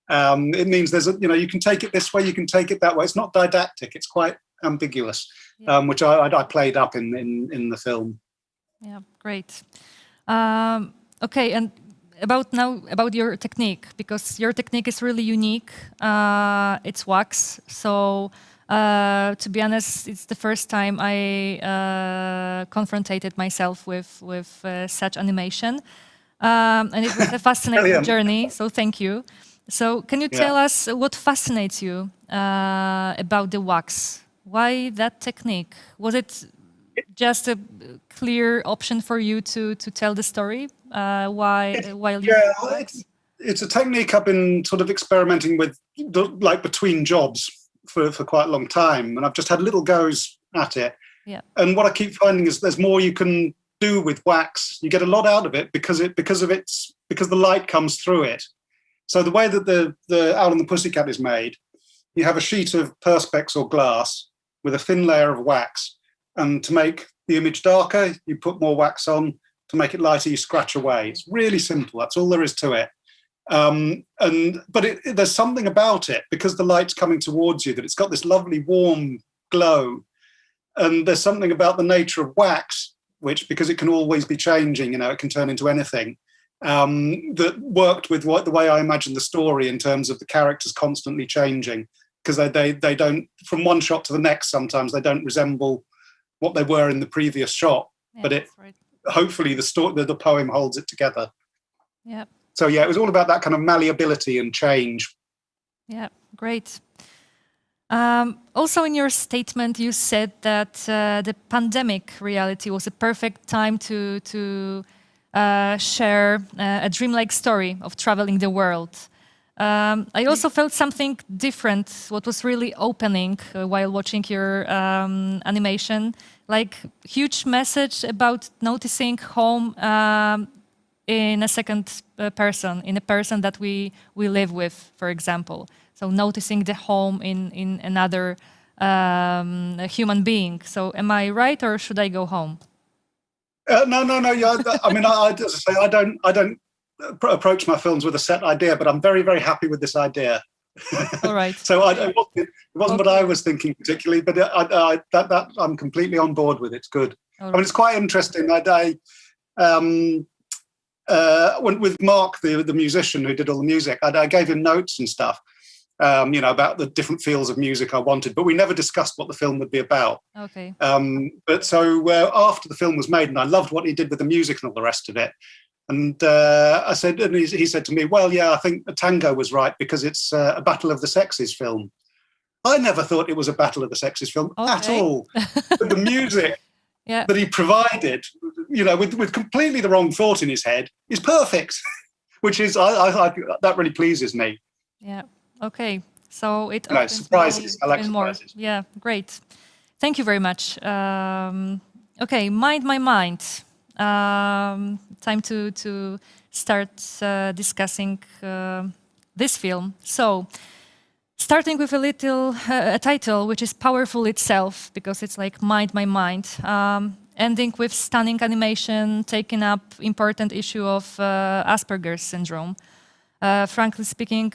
it means you can take it this way, you can take it that way. It's not didactic; it's quite ambiguous, which I played up in the film. Yeah, great. Okay, and about your technique, because your technique is really unique. It's wax, so. To be honest, it's the first time I confronted myself with such animation, and it was a fascinating journey. So thank you. So can you tell us what fascinates you about the wax? Why that technique? Was it just a clear option for you to tell the story? It's a technique I've been sort of experimenting with, like between jobs. For quite a long time, and I've just had little goes at it. Yeah. And what I keep finding is there's more you can do with wax. You get a lot out of it because the light comes through it. So the way that the Owl and the Pussycat is made, you have a sheet of perspex or glass with a thin layer of wax, and to make the image darker, you put more wax on. To make it lighter, you scratch away. It's really simple. That's all there is to it. But there's something about it, because the light's coming towards you, that it's got this lovely warm glow. And there's something about the nature of wax, which, because it can always be changing, it can turn into anything, that worked with the way I imagine the story in terms of the characters constantly changing, because they don't, from one shot to the next, sometimes they don't resemble what they were in the previous shot, but hopefully the poem holds it together. Yeah. So it was all about that kind of malleability and change. Yeah, great. Also, in your statement, you said that the pandemic reality was a perfect time to share a dreamlike story of traveling the world. I also felt something different, what was really opening while watching your animation, like huge message about noticing home in a second person, in a person that we live with, for example. So noticing the home in another human being. So am I right, or should I go home? No. Yeah, I mean, as I say, I don't approach my films with a set idea, but I'm very, very happy with this idea. All right. So it wasn't what I was thinking particularly, but that I'm completely on board with. It's good. I mean, it's quite interesting. With Mark, the musician who did all the music, I gave him notes and stuff, about the different feels of music I wanted, but we never discussed what the film would be about. Okay. But so after the film was made, and I loved what he did with the music and all the rest of it, and I said, and he said to me, well, yeah, I think the tango was right because it's a Battle of the Sexes film. I never thought it was a Battle of the Sexes film at all. But the music that he provided, with completely the wrong thought in his head, is perfect, which is, I that really pleases me. Yeah. Okay. So it surprises. I like surprises. Yeah. Great. Thank you very much. Okay. Mind my mind. Time to start discussing this film. So, starting with a title which is powerful itself, because it's like Mind My Mind. Ending with stunning animation, taking up important issue of Asperger's syndrome. Frankly speaking,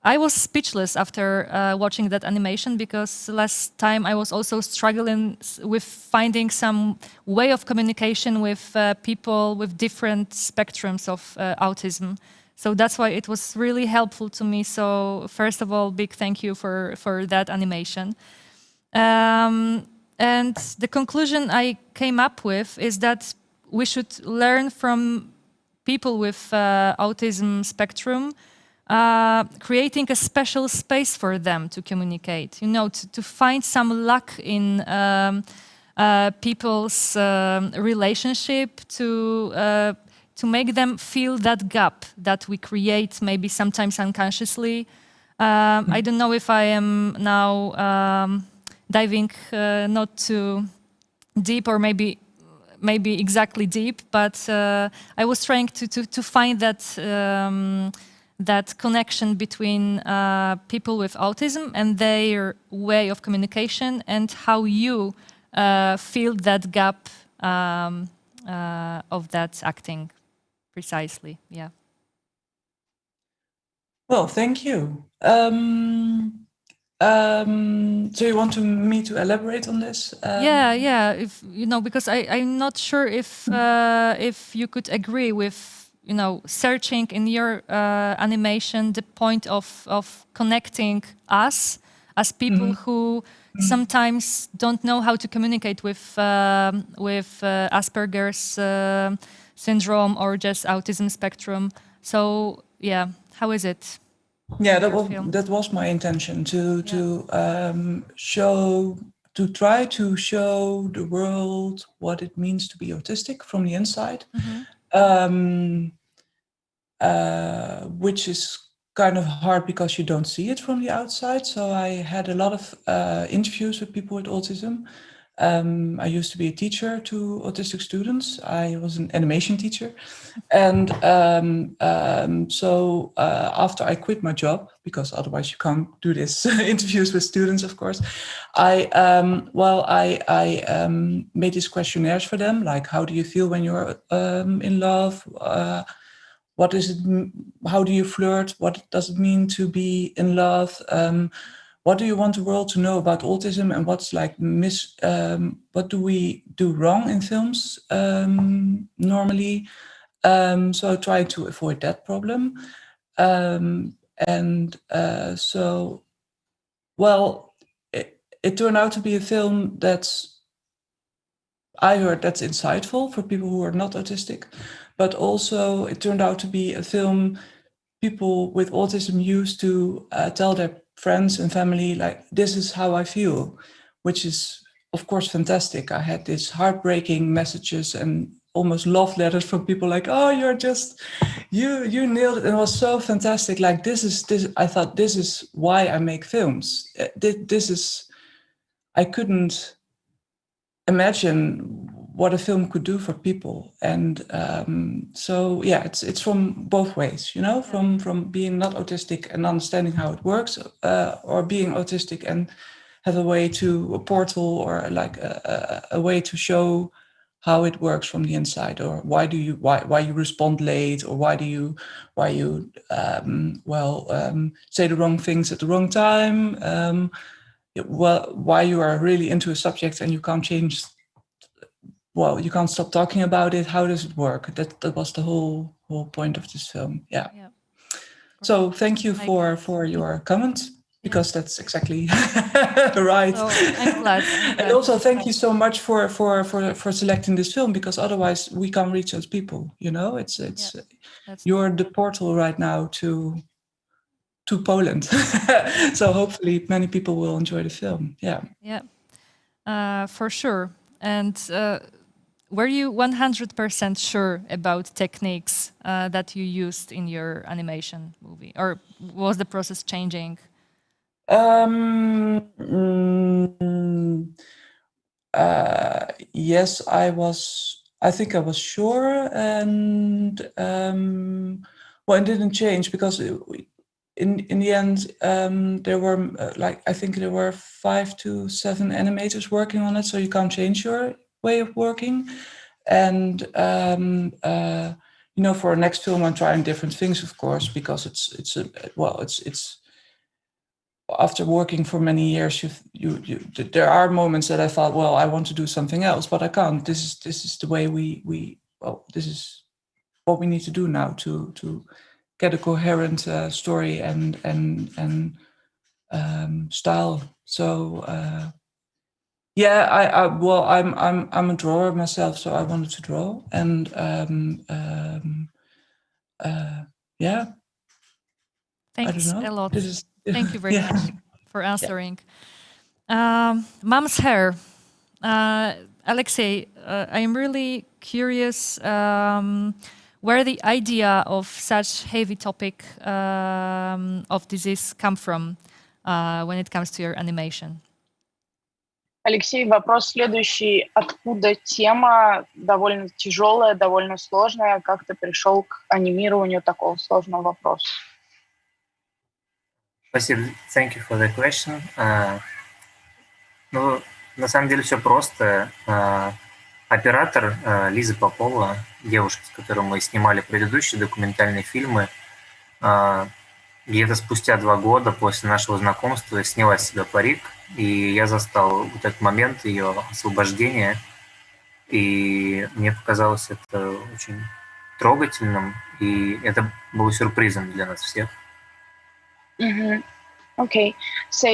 I was speechless after watching that animation, because last time I was also struggling with finding some way of communication with people with different spectrums of autism. So that's why it was really helpful to me. So first of all, big thank you for that animation. And the conclusion I came up with is that we should learn from people with autism spectrum, creating a special space for them to communicate, to find some luck in people's relationship, to make them feel that gap that we create maybe sometimes unconsciously. I don't know if I am now diving not too deep or maybe exactly deep, but I was trying to find that connection between people with autism and their way of communication, and how you fill that gap of that acting precisely. Yeah. Well, thank you. So you want me to elaborate on this? Yeah. If because I'm not sure if you could agree with searching in your animation the point of connecting us as people who sometimes don't know how to communicate with Asperger's syndrome or just autism spectrum. So yeah, how is it? Yeah, that was my intention to try to show the world what it means to be autistic from the inside, which is kind of hard because you don't see it from the outside. So I had a lot of interviews with people with autism. I used to be a teacher to autistic students. I was an animation teacher. And so after I quit my job, because otherwise you can't do this interviews with students, of course, I made these questionnaires for them, like, how do you feel when you're in love? What is it? How do you flirt? What does it mean to be in love? What do you want the world to know about autism, and what's like what do we do wrong in films normally? So I try to avoid that problem. It turned out to be a film that's insightful for people who are not autistic, but also it turned out to be a film people with autism used to tell their friends and family, like, this is how I feel, which is, of course, fantastic. I had these heartbreaking messages and almost love letters from people like, oh, you nailed it. And it was so fantastic. Like, I thought, this is why I make films. I couldn't imagine what a film could do for people. And so, yeah, it's from both ways, from being not autistic and understanding how it works, or being autistic and have a portal or like a way to show how it works from the inside, or why you respond late, or why you say the wrong things at the wrong time, why you are really into a subject and you can't change. Well, you can't stop talking about it. How does it work? That was the whole point of this film. Yeah. So thank you for your comment, because that's exactly right. So I'm glad. And also thank you so much for selecting this film, because otherwise we can't reach those people. You're the portal right now to Poland. So hopefully many people will enjoy the film. Yeah. Yeah. For sure. And were you 100% sure about techniques that you used in your animation movie, or was the process changing? Yes, I think I was sure, and it didn't change, because in the end there were I think there were 5 to 7 animators working on it, so you can't change your way of working. And for our next film I'm trying different things, of course, because it's after working for many years, there are moments that I thought, well, I want to do something else, but I can't. This is the way this is what we need to do now to get a coherent story and style. So I'm a drawer myself, so I wanted to draw, and Yeah. Thanks I don't know. a lot. This is, Thank you very yeah. much for answering. Mom's hair. Alexei, I am really curious where the idea of such heavy topic of disease come from when it comes to your animation. Алексей, вопрос следующий. Откуда тема довольно тяжелая, довольно сложная? Как ты пришел к анимированию такого сложного вопроса? Спасибо. Thank you for the question. Ну, на самом деле все просто. Оператор Лиза Попова, девушка, с которой мы снимали предыдущие документальные фильмы, где-то спустя 2 года после нашего знакомства сняла с себя парик, и я застал вот этот момент ее освобождения, и мне показалось это очень трогательным, и это было сюрпризом для нас всех. Mm-hmm. Okay, so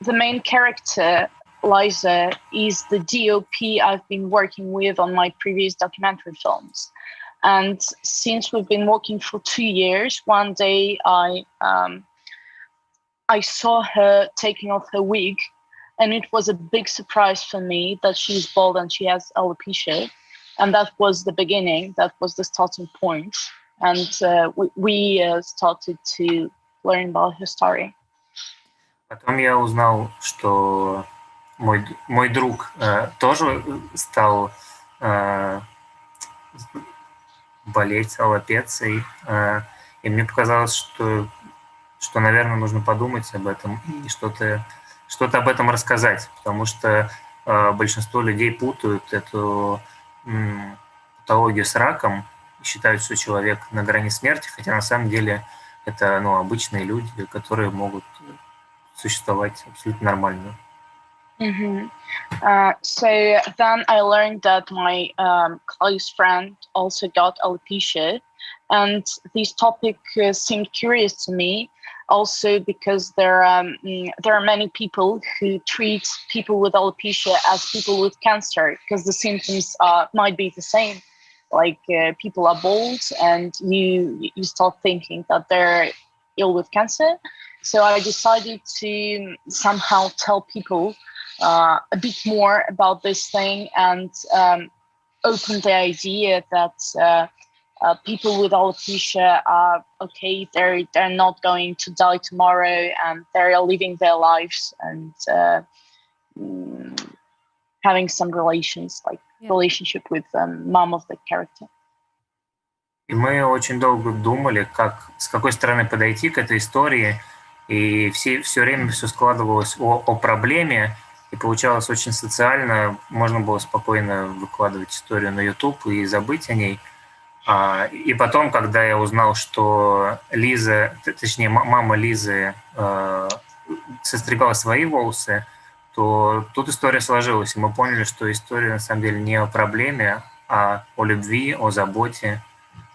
the main character, Liza, is the DOP I've been working with on my previous documentary films. And since we've been working for 2 years, one day I saw her taking off her wig, and it was a big surprise for me that she's bald and she has alopecia. And that was the beginning, that was the starting point. And we started to learn about her story. Потом я узнал, что мой друг тоже стал болеть аллопецией, и мне показалось, что, наверное, нужно подумать об этом и что-то об этом рассказать, потому что большинство людей путают эту патологию с раком и считают, что человек на грани смерти, хотя на самом деле это обычные люди, которые могут существовать абсолютно нормально. Mm-hmm. So then I learned that my close friend also got alopecia, and this topic seemed curious to me. Also, because there are many people who treat people with alopecia as people with cancer, because the symptoms might be the same. Like people are bald, and you start thinking that they're ill with cancer. So I decided to somehow tell people a bit more about this thing and open the idea that people with alopecia are okay. They're not going to die tomorrow, and they're living their lives and having some relationship with mom of the character. И мы очень долго думали, с какой стороны подойти к этой истории, и все время все складывалось о проблеме, и получалось очень социально, можно было спокойно выкладывать историю на YouTube и забыть о ней. И потом, когда я узнал, что мама Лизы состригала свои волосы, то тут история сложилась, и мы поняли, что история на самом деле не о проблеме, а о любви, о заботе,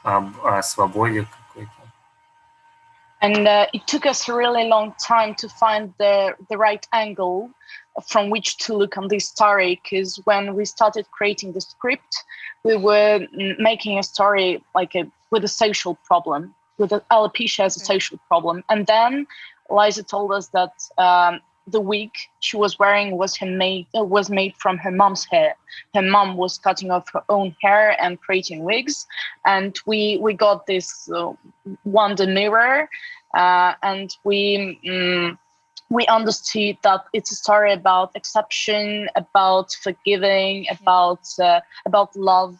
о свободе какой-то. And it took us a really long time to find the right angle from which to look on this story, because when we started creating the script, we were making a story with a social problem, with alopecia as a social problem. And then Liza told us that the wig she was wearing was made from her mom's hair. Her mom was cutting off her own hair and creating wigs. And we got this wonder mirror, and we understood that it's a story about acceptation, about forgiving, about love,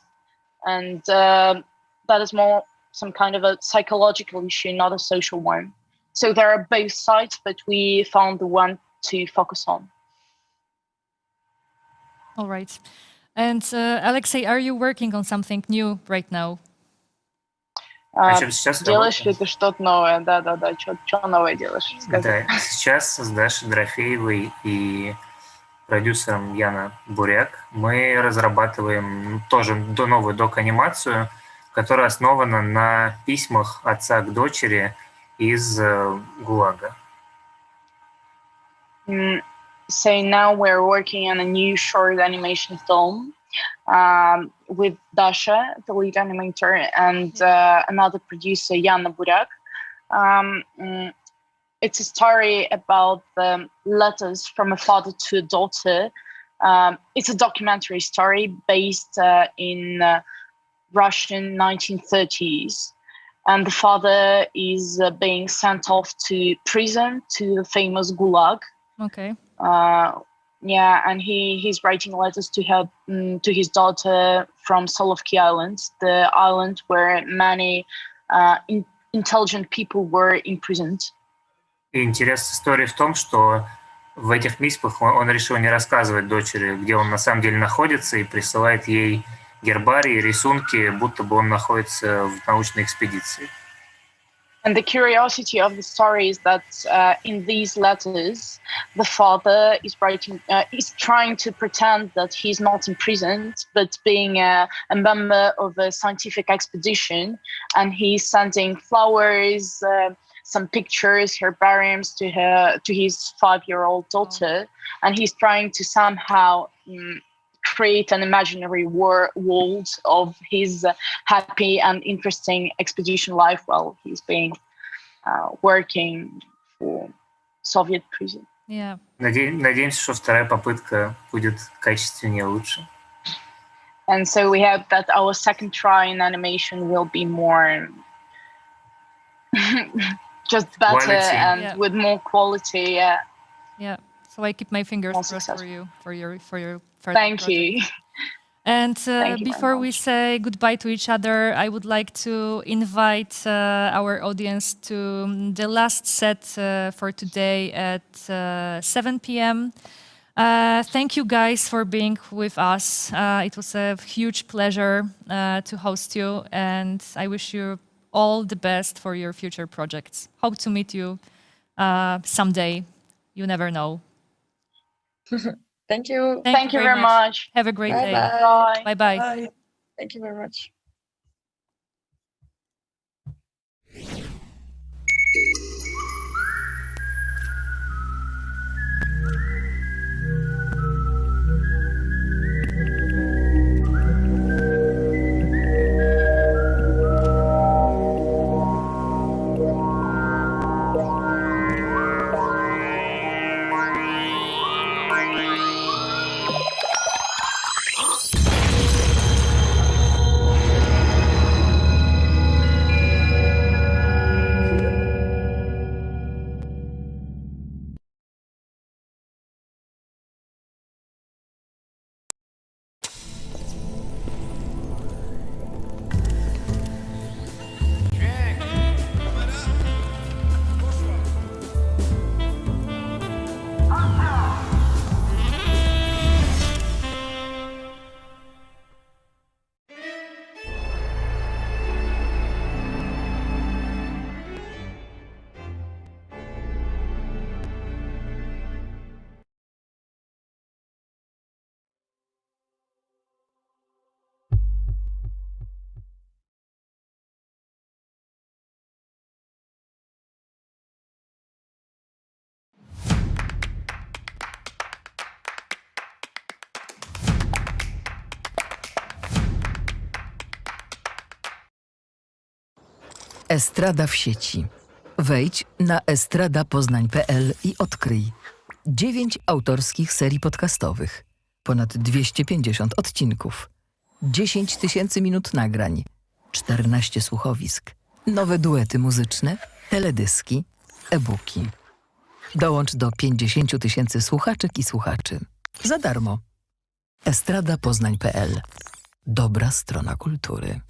and that is more some kind of a psychological issue, not a social one. So there are both sides, but we found the one to focus on. All right. And Alexei, are you working on something new right now? Делаешь ли ты что-то новое? Да. Что новое делаешь? Да, сейчас с Дашей Дорофеевой и продюсером Яна Буряк мы разрабатываем тоже новую док-анимацию, которая основана на письмах отца к дочери из ГУЛАГа. So now we're working on a new short animation film with Dasha, the lead animator, and another producer, Yana Burak. It's a story about letters from a father to a daughter. It's a documentary story based in Russian 1930s. And the father is being sent off to prison, to the famous Gulag. Okay. And he's writing letters to his daughter from Solovki Island, the island where many intelligent people were imprisoned. И интерес истории в том, что в этих письмах он решил не рассказывать дочери, где он на самом деле находится, и присылает ей гербарий, рисунки, будто бы он находится в научной экспедиции. And the curiosity of the story is that in these letters, the father is trying to pretend that he's not imprisoned, but being a member of a scientific expedition, and he's sending flowers, some pictures, herbariums to his 5-year-old daughter, and he's trying to somehow create an imaginary world of his happy and interesting expedition life while he's being working for Soviet prison. Yeah. Надеемся, что вторая попытка будет качественнее, лучше. And so we hope that our second try in animation will be more just better Quality. and with more quality. Yeah. So I keep my fingers More crossed successful. for your first Thank project. you. And Thank you before very we say goodbye to each other, I would like to invite our audience to the last set for today at 7 p.m. Thank you guys for being with us. It was a huge pleasure to host you, and I wish you all the best for your future projects. Hope to meet you someday. You never know. Thank you. Thank you very much. Have a great day. Bye. Bye-bye. Bye. Thank you very much. Estrada w sieci. Wejdź na estradapoznań.pl i odkryj 9 autorskich serii podcastowych, ponad 250 odcinków, 10 000 minut nagrań, 14 słuchowisk, nowe duety muzyczne, teledyski, e-booki. Dołącz do 50 000 słuchaczek i słuchaczy. Za darmo. estradapoznań.pl. Dobra strona kultury.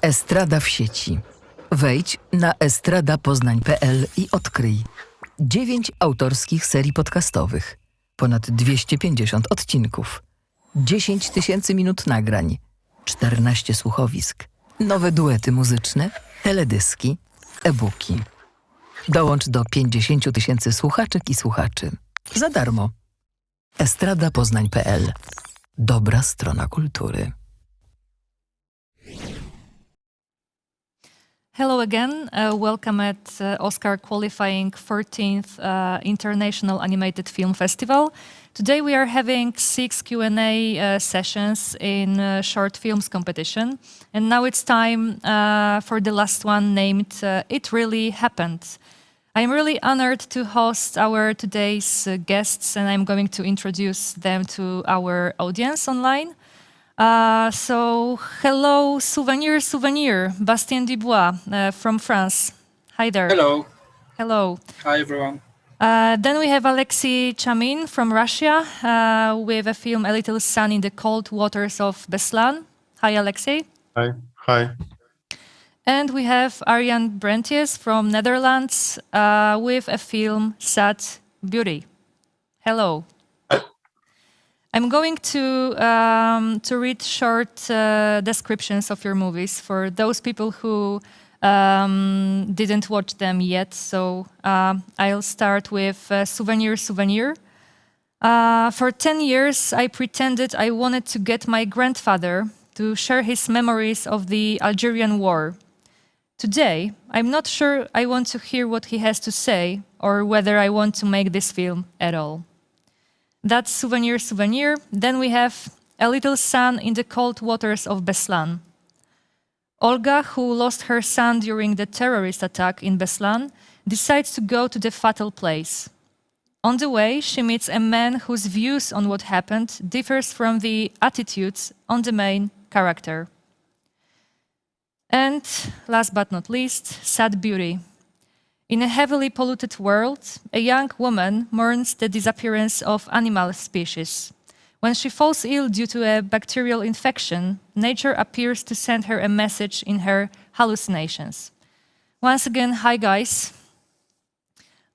Estrada w sieci. Wejdź na estradapoznań.pl i odkryj 9 autorskich serii podcastowych, ponad 250 odcinków, 10 000 minut nagrań, 14 słuchowisk, nowe duety muzyczne, teledyski, e-booki. Dołącz do 50 000 słuchaczek i słuchaczy. Za darmo. estradapoznań.pl. Dobra strona kultury. Hello again. Welcome at Oscar qualifying 14th International Animated Film Festival. Today we are having 6 Q&A sessions in short films competition. And now it's time for the last one named It Really Happened. I'm really honored to host our today's guests, and I'm going to introduce them to our audience online. So, hello, Souvenir, Bastien Dubois from France. Hi there. Hello. Hello. Hi, everyone. Then we have Alexei Chamin from Russia with a film A Little Sun in the Cold Waters of Beslan. Hi, Alexei. Hi. Hi. And we have Arjan Brentjes from Netherlands with a film Sad Beauty. Hello. I'm going to read short descriptions of your movies for those people who didn't watch them yet. So I'll start with Souvenir. For 10 years, I pretended I wanted to get my grandfather to share his memories of the Algerian War. Today, I'm not sure I want to hear what he has to say or whether I want to make this film at all. That's Souvenir. Then we have A Little Sun in the Cold Waters of Beslan. Olga, who lost her son during the terrorist attack in Beslan, decides to go to the fatal place. On the way, she meets a man whose views on what happened differs from the attitudes on the main character. And last but not least, Sad Beauty. In a heavily polluted world, a young woman mourns the disappearance of animal species. When she falls ill due to a bacterial infection, nature appears to send her a message in her hallucinations. Once again, hi guys.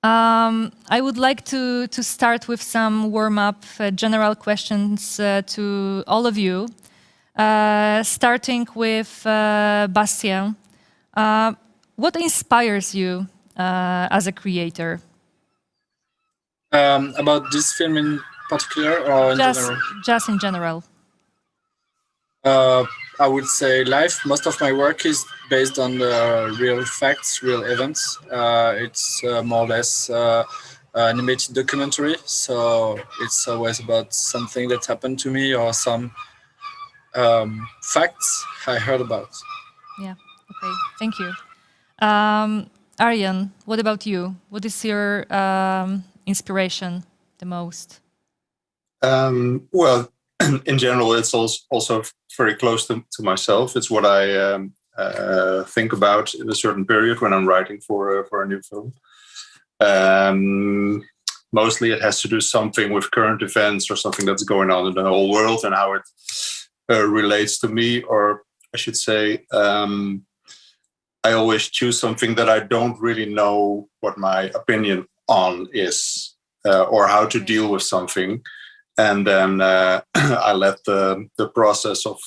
I would like to start with some warm-up general questions to all of you. Starting with Bastien. What inspires you as a creator? About this film in particular or in general? Just in general. I would say life. Most of my work is based on real facts, real events. It's more or less animated documentary, so it's always about something that happened to me or some facts I heard about. Yeah, okay, thank you. Arjan, what about you? What is your inspiration the most? Well, in general, it's also very close to myself. It's what I think about in a certain period when I'm writing for a new film. Mostly it has to do something with current events or something that's going on in the whole world and how it relates to me, or I should say, I always choose something that I don't really know what my opinion on is or how to deal with something. And then I let the process of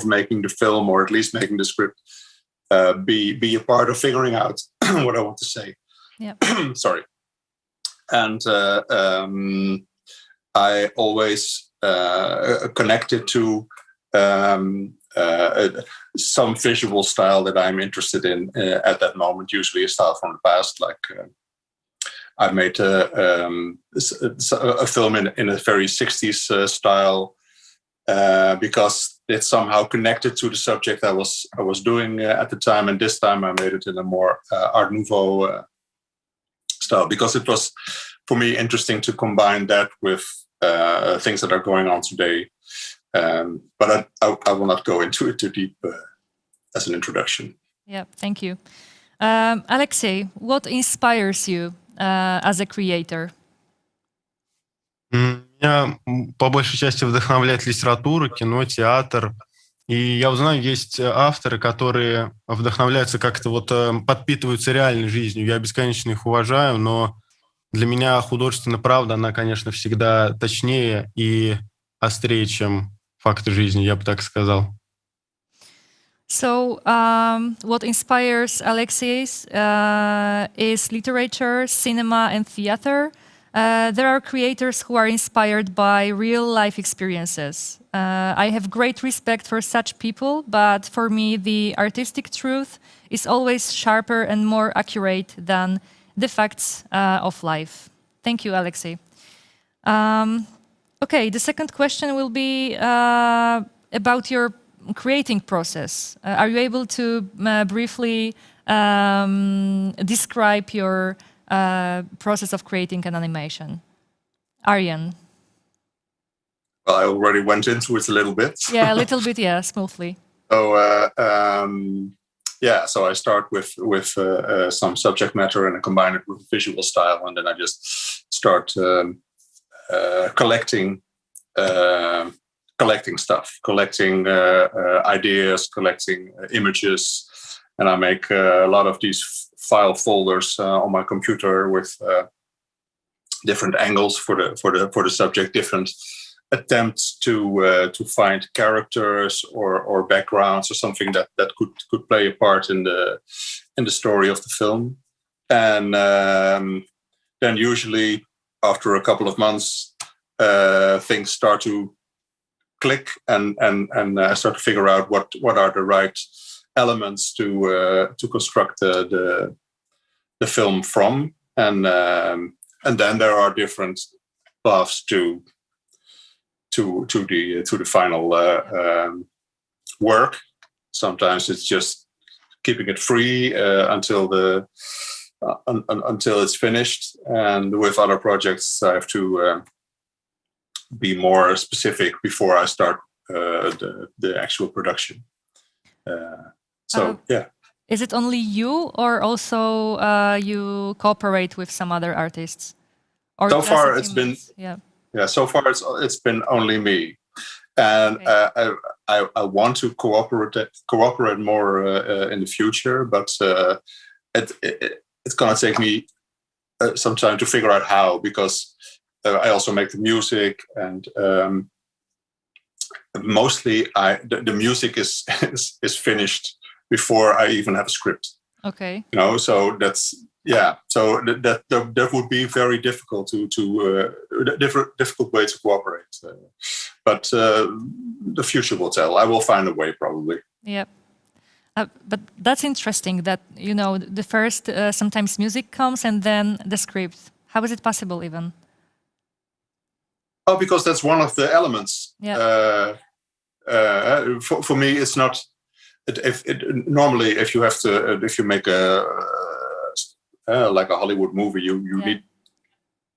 making the film, or at least making the script, be a part of figuring out what I want to say. Yeah. Sorry. And I always connected to some visual style that I'm interested in at that moment, usually a style from the past. Like I made a film in a very 60s style because it's somehow connected to the subject I was doing at the time. And this time I made it in a more Art Nouveau style, because it was, for me, interesting to combine that with things that are going on today. But I will not go into it too deep as an introduction. Yeah, thank you. Alexei, what inspires you as a creator? Меня по большей части вдохновляет литература, кино, театр. И я знаю, есть авторы, которые вдохновляются как-то вот подпитываются реальной жизнью. Я бесконечно их уважаю, но для меня художественная правда, она, конечно, всегда точнее и острее, чем факты жизни, я бы так сказал. So, what inspires Alexei is literature, cinema, and theater. There are creators who are inspired by real-life experiences. I have great respect for such people, but for me, the artistic truth is always sharper and more accurate than the facts of life. Thank you, Alexei. Okay, the second question will be about your creating process. Are you able to briefly describe your process of creating an animation? Arjen. Well, I already went into it a little bit. Yeah, a little bit, yeah, smoothly. So so I start with some subject matter and I combine it with visual style, and then I just start collecting stuff, collecting ideas, collecting images, and I make a lot of these file folders on my computer with different angles for the subject, different attempts to find characters or backgrounds or something that could play a part in the story of the film, and then usually after a couple of months things start to click and I start to figure out what are the right elements to construct the film from, and then there are different paths to the final work. Sometimes it's just keeping it free until it's finished, and with other projects I have to be more specific before I start the actual production. Is it only you, or also you cooperate with some other artists? Or so far it's been so far it's been only me, and I want to cooperate more in the future, but it's gonna take me some time to figure out how, because I also make the music, and mostly the music is finished before I even have a script. Okay. So that's So that would be very difficult to difficult way to cooperate. But the future will tell. I will find a way probably. Yep. But that's interesting that, the first sometimes music comes and then the script. How is it possible even? Oh, because that's one of the elements. Yeah. For me, it's not. Normally, if you make like a Hollywood movie, you need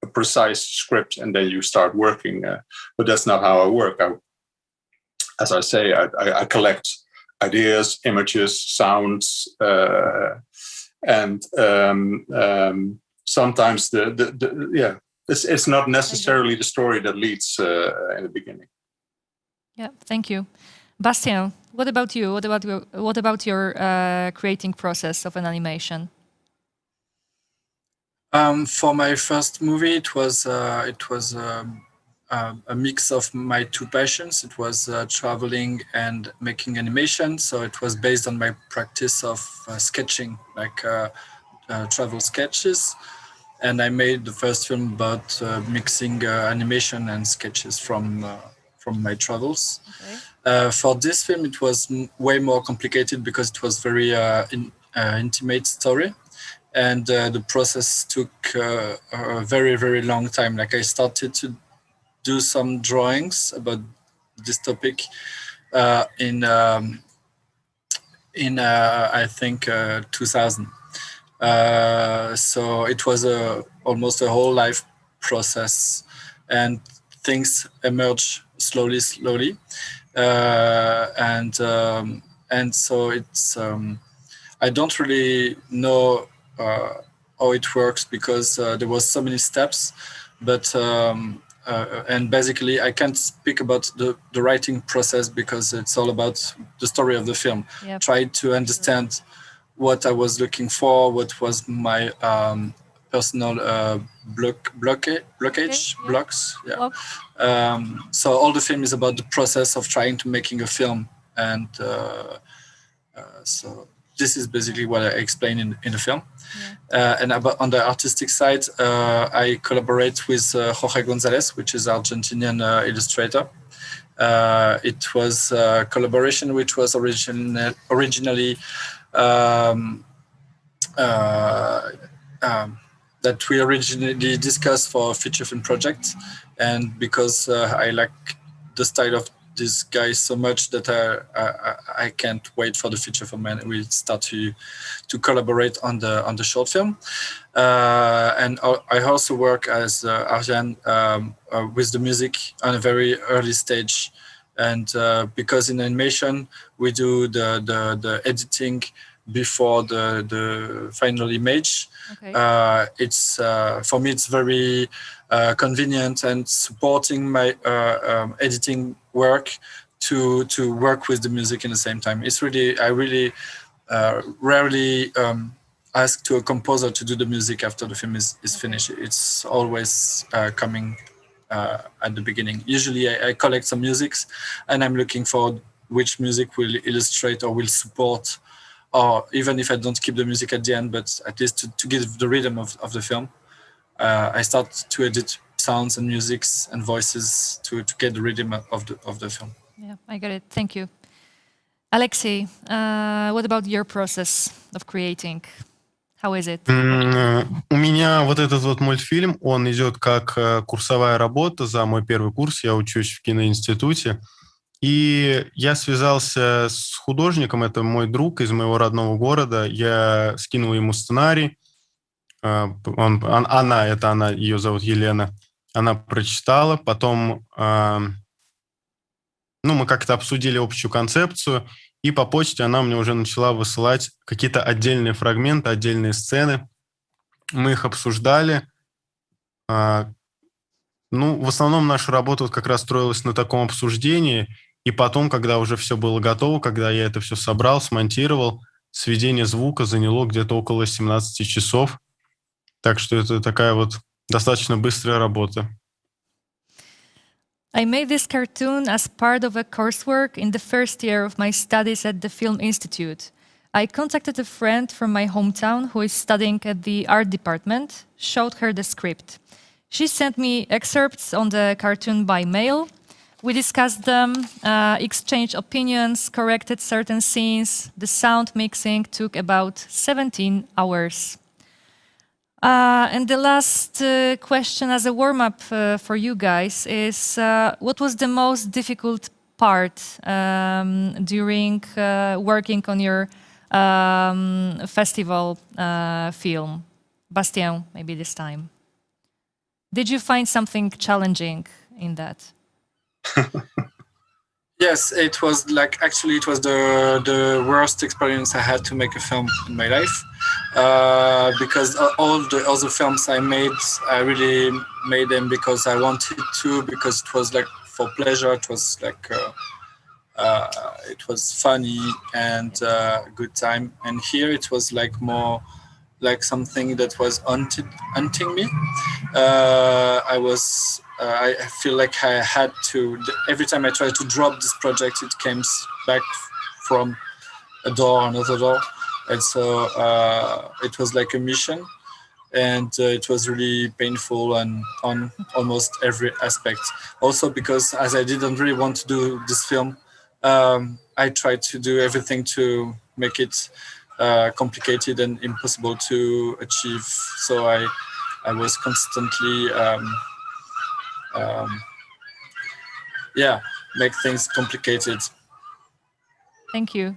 a precise script and then you start working. But that's not how I work. As I say, I collect ideas, images, sounds, and sometimes it's not necessarily the story that leads in the beginning. Yeah, thank you. Bastien, what about you? What about your creating process of an animation? For my first movie, it was a mix of my two passions. It was traveling and making animation. So it was based on my practice of sketching, like travel sketches. And I made the first film about mixing animation and sketches from my travels. Okay. For this film, it was way more complicated because it was very intimate story. And the process took a very, very long time. Like I started to do some drawings about this topic in I think 2000. So it was almost a whole life process, and things emerge slowly. And so it's I don't really know how it works because there was so many steps, but and basically I can't speak about the writing process because it's all about the story of the film. Yep. Tried to understand what I was looking for, what was my personal blocks. Yeah. So all the film is about the process of trying to making a film, and so this is basically what I explain in the film. And about on the artistic side, I collaborate with Jorge Gonzalez, which is Argentinian illustrator. It was a collaboration which was originally that we originally discussed for a feature film project, and because I like the style of this guy so much that I can't wait for the feature film, and we start to collaborate on the short film. And I also work as Arjan with the music on a very early stage, and because in animation we do the editing before the final image. Okay. It's for me it's very convenient and supporting my editing work to work with the music in the same time. It's really I really rarely ask to a composer to do the music after the film is finished. It's always coming at the beginning. Usually I collect some musics and I'm looking for which music will illustrate or will support, or even if I don't keep the music at the end, but at least to give the rhythm of the film. I start to edit sounds and musics and voices to get the rhythm of the film. Yeah, I get it. Thank you. Alexei, what about your process of creating? How is it? У меня вот этот вот мультфильм, он идет как курсовая работа за мой первый курс. Я учусь в киноинституте. И я связался с художником, это мой друг из моего родного города. Я скинул ему сценарий. Она, ее зовут Елена. Она прочитала, потом мы как-то обсудили общую концепцию, и по почте она мне уже начала высылать какие-то отдельные фрагменты, отдельные сцены. Мы их обсуждали. В основном наша работа вот как раз строилась на таком обсуждении, и потом, когда уже все было готово, когда я это все собрал, смонтировал, сведение звука заняло где-то около 17 часов. Так что это такая вот достаточно быстрая работа. I made this cartoon as part of a coursework in the first year of my studies at the Film Institute. I contacted a friend from my hometown who is studying at the art department, showed her the script. She sent me excerpts on the cartoon by mail. We discussed them, exchanged opinions, corrected certain scenes. The sound mixing took about 17 hours. And the last question as a warm-up for you guys is, what was the most difficult part during working on your festival film? Bastien, maybe this time. Did you find something challenging in that? Yes, it was the worst experience I had to make a film in my life, because all the other films I made, I really made them because I wanted to, because it was like for pleasure. It was like it was funny and a good time. And here it was like more like something that was hunting me. I feel like I had to, every time I tried to drop this project, it came back from a door, another door. And so it was like a mission, and it was really painful and on almost every aspect. Also because as I didn't really want to do this film, I tried to do everything to make it complicated and impossible to achieve. So I was constantly make things complicated. Thank you.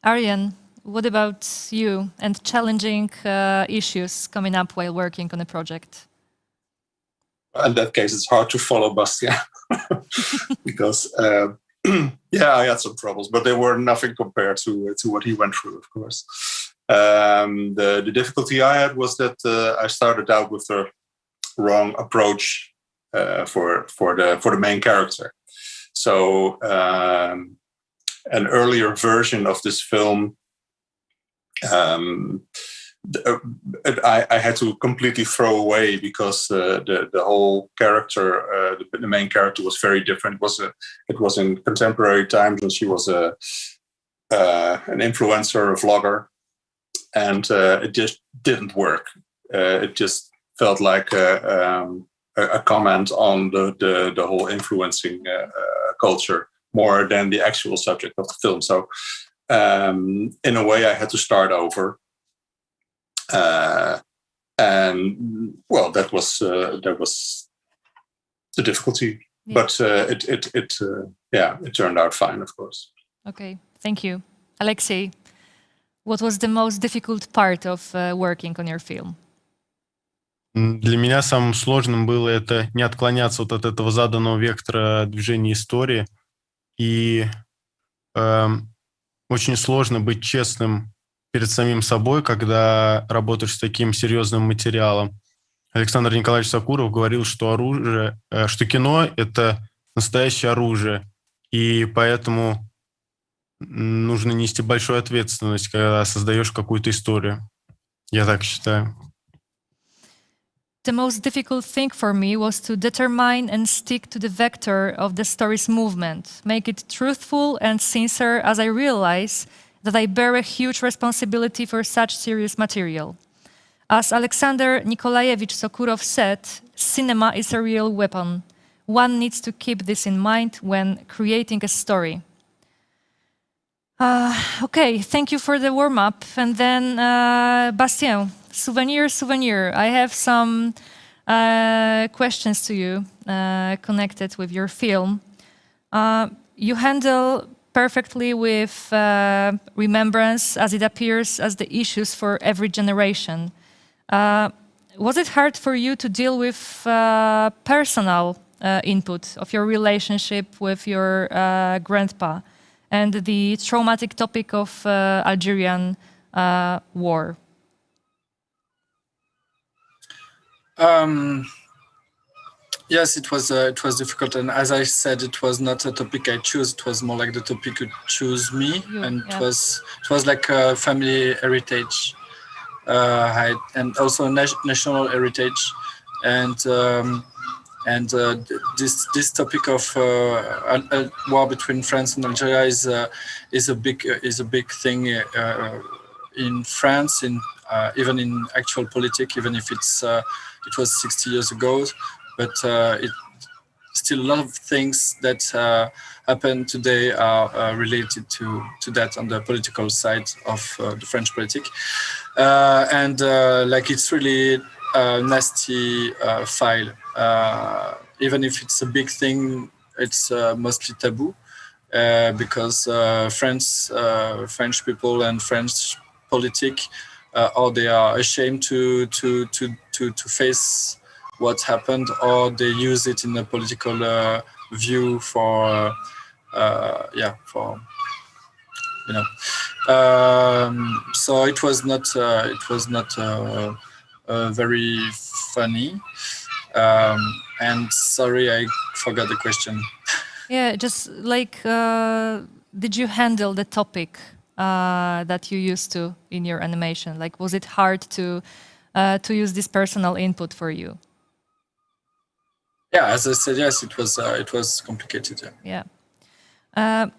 Arjen, what about you and challenging issues coming up while working on a project? In that case, it's hard to follow Bastien because I had some troubles, but they were nothing compared to what he went through, of course. The difficulty I had was that I started out with the wrong approach the main character. So an earlier version of this film, I had to completely throw away because the whole character, the main character, was very different. It was in contemporary times, and she was an influencer, a vlogger, and it just didn't work. It just felt like a comment on the whole influencing culture more than the actual subject of the film. So in a way, I had to start over. And well, that was the difficulty, but it turned out fine, of course. Okay, thank you, Alexei. What was the most difficult part of working on your film? Для меня самым сложным было это не отклоняться вот от этого заданного вектора движения истории, и очень сложно быть честным перед самим собой, когда работаешь с таким серьезным материалом. Александр Николаевич Сокуров говорил, что кино — это настоящее оружие, и поэтому нужно нести большую ответственность, когда создаешь какую-то историю. Я так считаю. The most difficult thing for me was to determine and stick to the vector of the story's movement, make it truthful and sincere, as I realize that I bear a huge responsibility for such serious material. As Alexander Nikolaevich Sokurov said, cinema is a real weapon. One needs to keep this in mind when creating a story. Okay, thank you for the warm-up. And then, Bastien, souvenir. I have some questions to you connected with your film. You handle perfectly with remembrance, as it appears as the issues for every generation. Was it hard for you to deal with personal input of your relationship with your grandpa and the traumatic topic of Algerian war? Yes, it was difficult, and as I said, it was not a topic I chose. It was more like the topic could choose me, it was like a family heritage, and also national heritage, and this topic of war between France and Algeria is a big thing in France, even in actual politics, even if it was 60 years ago. But it still a lot of things that happen today are related to that on the political side of the French politics, and like it's really a nasty file. Even if it's a big thing, it's mostly taboo because French people and French politics, or they are ashamed to face what happened, or they use it in a political view for so it was not very funny, and sorry, I forgot the question. Yeah, just like did you handle the topic that you used to in your animation? Like, was it hard to use this personal input for you? Yeah, as I said, yes, it was complicated. Yeah. I'm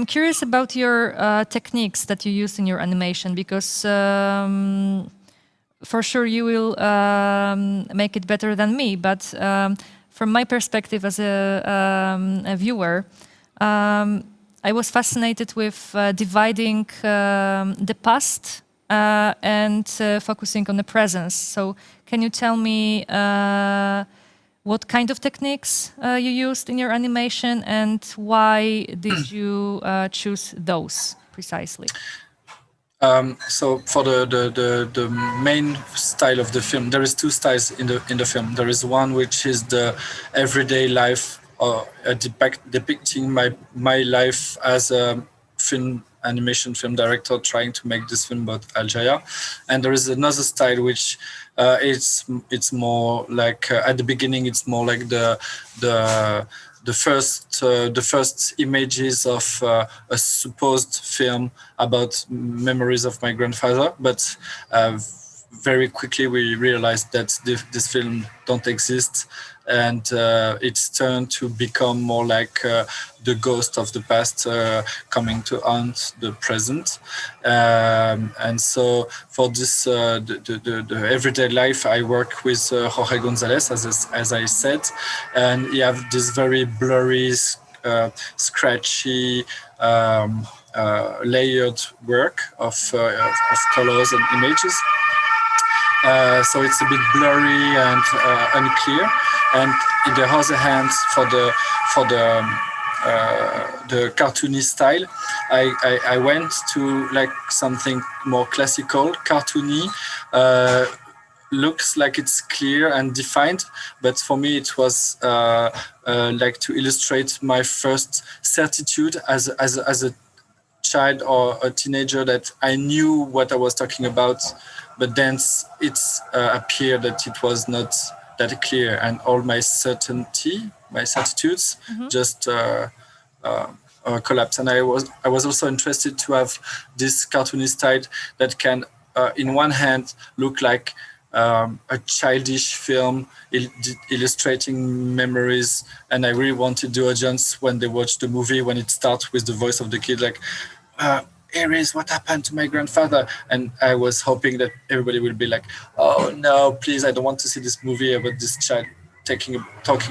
curious about your techniques that you use in your animation, because for sure you will make it better than me. But from my perspective as a viewer, I was fascinated with dividing the past and focusing on the present. So can you tell me what kind of techniques you used in your animation, and why did you choose those precisely? So for the main style of the film, there is two styles in the film. There is one which is the everyday life, or depicting my life as a film animation film director trying to make this film about Algeria. And there is another style which it's more like at the beginning it's more like the first images of a supposed film about memories of my grandfather, but very quickly we realized that this film don't exist, and it's turned to become more like the ghost of the past coming to haunt the present. And so for this the everyday life, I work with Jorge Gonzalez, as I said, and you have this very blurry, scratchy, layered work of colors and images. So it's a bit blurry and unclear. And in the other hand, for the cartoony style, I went to like something more classical, cartoony. Looks like it's clear and defined, but for me it was like to illustrate my first certitude as a child or a teenager, that I knew what I was talking about, but then it's appeared that it was not that clear, and all my certitudes just collapsed. And I was also interested to have this cartoony style that can, in one hand, look like a childish film illustrating memories, and I really wanted the audience, when they watch the movie, when it starts with the voice of the kid, like, here is what happened to my grandfather, and I was hoping that everybody will be like, oh no, please, I don't want to see this movie about this child talking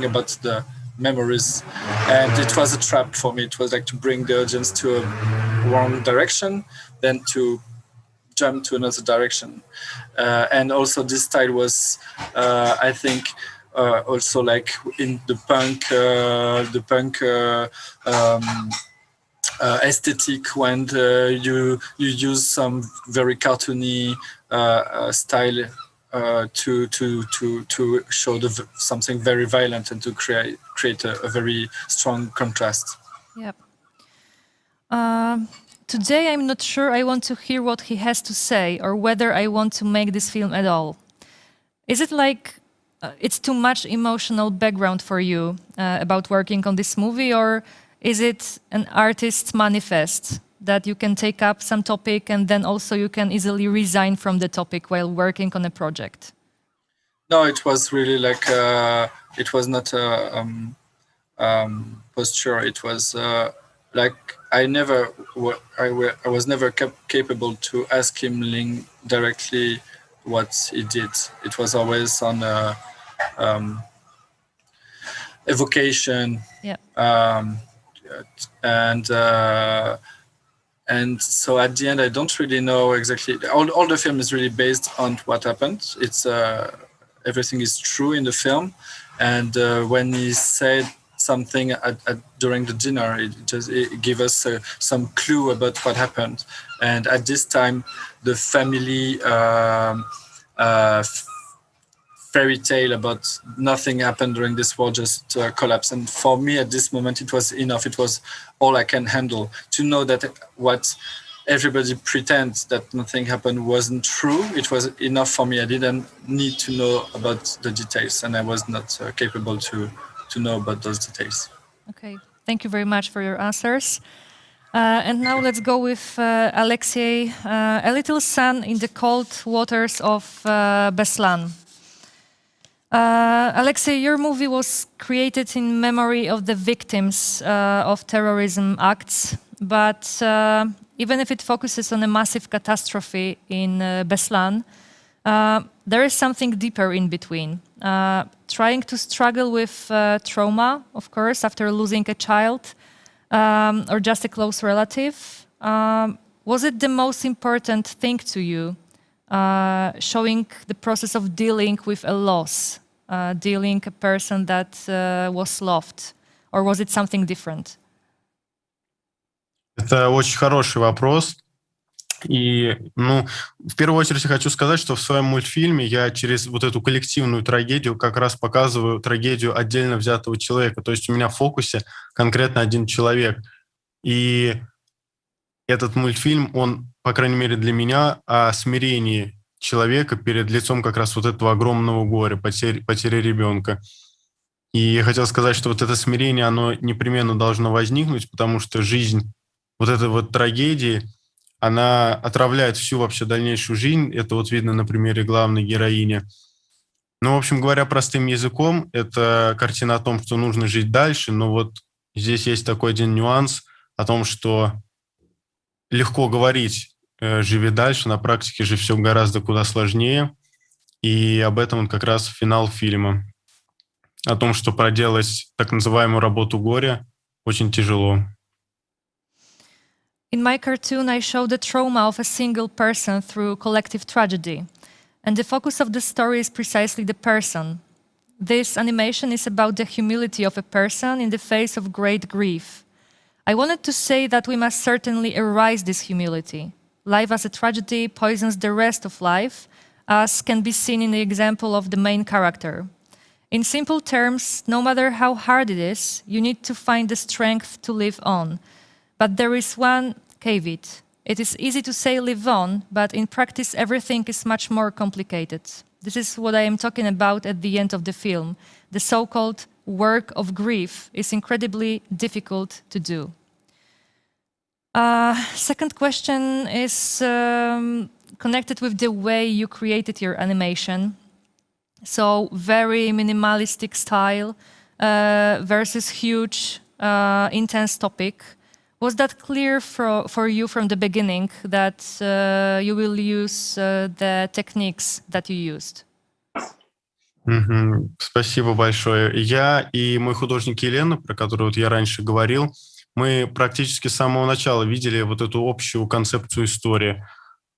about the memories. And it was a trap for me. It was like to bring the audience to a wrong direction, then to jump to another direction. And also this style was, I think, also like in the punk aesthetic, when you use some very cartoony style to show something very violent, and to create a very strong contrast. Yep. Today I'm not sure I want to hear what he has to say, or whether I want to make this film at all. Is it like it's too much emotional background for you about working on this movie, or is it an artist's manifest that you can take up some topic and then also you can easily resign from the topic while working on a project? No, it was really like, it was not a posture. It was like I was never capable to ask him directly what he did. It was always on evocation. Yeah. And so at the end, I don't really know exactly. All the film is really based on what happened. It's everything is true in the film. And when he said something during the dinner, it gave us some clue about what happened. And at this time, the family fairy tale about nothing happened during this war just collapsed. And for me at this moment, it was enough. It was all I can handle to know that what everybody pretends that nothing happened wasn't true. It was enough for me. I didn't need to know about the details, and I was not capable to know about those details. Okay, thank you very much for your answers. And now let's go with Alexei, A Little Sun in the Cold Waters of Beslan. Alexei, your movie was created in memory of the victims of terrorism acts, but even if it focuses on a massive catastrophe in Beslan, there is something deeper in between. Trying to struggle with trauma, of course, after losing a child or just a close relative. Was it the most important thing to you? Showing the process of dealing with a loss, dealing a person that was loved, or was it something different? Это очень хороший вопрос. И, в первую очередь я хочу сказать, что в своем мультфильме я через вот эту коллективную трагедию как раз показываю трагедию отдельно взятого человека. То есть у меня в фокусе конкретно один человек. И этот мультфильм, он, по крайней мере для меня, о смирении человека перед лицом как раз вот этого огромного горя, потери ребенка. И я хотел сказать, что вот это смирение, оно непременно должно возникнуть, потому что жизнь вот этой вот трагедии, она отравляет всю вообще дальнейшую жизнь. Это вот видно на примере главной героини. Ну, в общем говоря, простым языком, это картина о том, что нужно жить дальше, но вот здесь есть такой один нюанс о том, что легко говорить «живи дальше», на практике же все гораздо куда сложнее, и об этом вот как раз финал фильма. О том, что проделать так называемую работу горя очень тяжело. In my cartoon, I show the trauma of a single person through collective tragedy. And the focus of the story is precisely the person. This animation is about the humility of a person in the face of great grief. I wanted to say that we must certainly arise this humility. Life as a tragedy poisons the rest of life, as can be seen in the example of the main character. In simple terms, no matter how hard it is, you need to find the strength to live on. But there is one caveat. It is easy to say live on, but in practice everything is much more complicated. This is what I am talking about at the end of the film. The so-called work of grief is incredibly difficult to do. Second question is connected with the way you created your animation. So very minimalistic style versus huge, intense topic. Was that clear for you from the beginning that you will use the techniques that you used? Спасибо большое. Я и мой художник Елена, про которую вот я раньше говорил, мы практически с самого начала видели вот эту общую концепцию истории.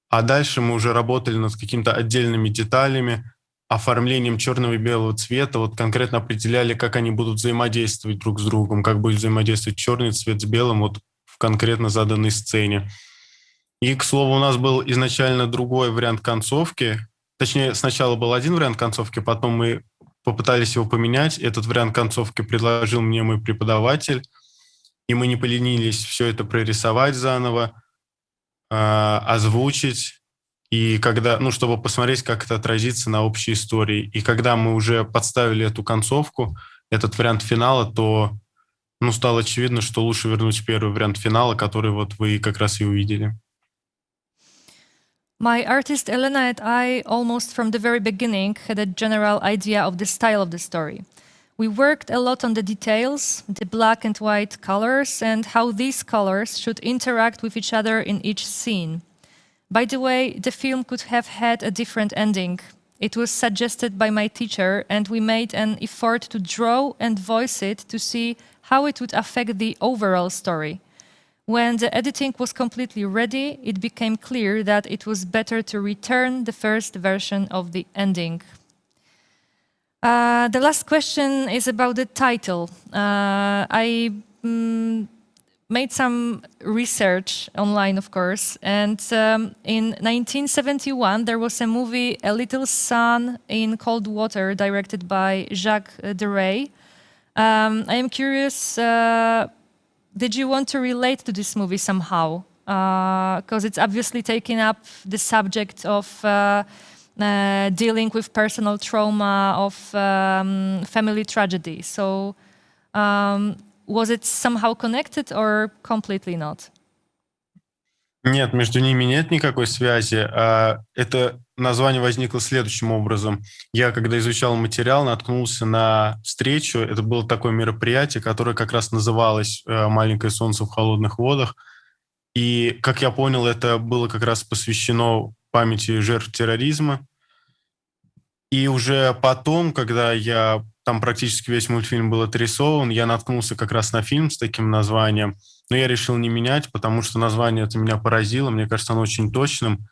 А дальше мы уже работали над какими-то отдельными деталями, оформлением черного и белого цвета, вот конкретно определяли, как они будут взаимодействовать друг с другом, как будет взаимодействовать черный цвет с белым вот в конкретно заданной сцене. И, к слову, у нас был изначально другой вариант концовки. Точнее, сначала был один вариант концовки, потом мы попытались его поменять. Этот вариант концовки предложил мне мой преподаватель, и мы не поленились все это прорисовать заново, озвучить, и когда, ну, чтобы посмотреть, как это отразится на общей истории. И когда мы уже подставили эту концовку, этот вариант финала, то, ну, стало очевидно, что лучше вернуть первый вариант финала, который вот вы как раз и увидели. My artist Elena and I, almost from the very beginning, had a general idea of the style of the story. We worked a lot on the details, the black and white colors, and how these colors should interact with each other in each scene. By the way, the film could have had a different ending. It was suggested by my teacher, and we made an effort to draw and voice it to see how it would affect the overall story. When the editing was completely ready, it became clear that it was better to return the first version of the ending. The last question is about the title. I made some research online, of course, and in 1971 there was a movie, A Little Sun in Cold Water, directed by Jacques Deray. I am curious, did you want to relate to this movie somehow? Because it's obviously taking up the subject of dealing with personal trauma, of family tragedy. So was it somehow connected or completely not? Нет, между ними нет никакой связи. Это название возникло следующим образом. Я, когда изучал материал, наткнулся на встречу. Это было такое мероприятие, которое как раз называлось «Маленькое солнце в холодных водах». И, как я понял, это было как раз посвящено памяти жертв терроризма. И уже потом, когда там практически весь мультфильм был отрисован, я наткнулся как раз на фильм с таким названием, но я решил не менять, потому что название это меня поразило, мне кажется, оно очень точным,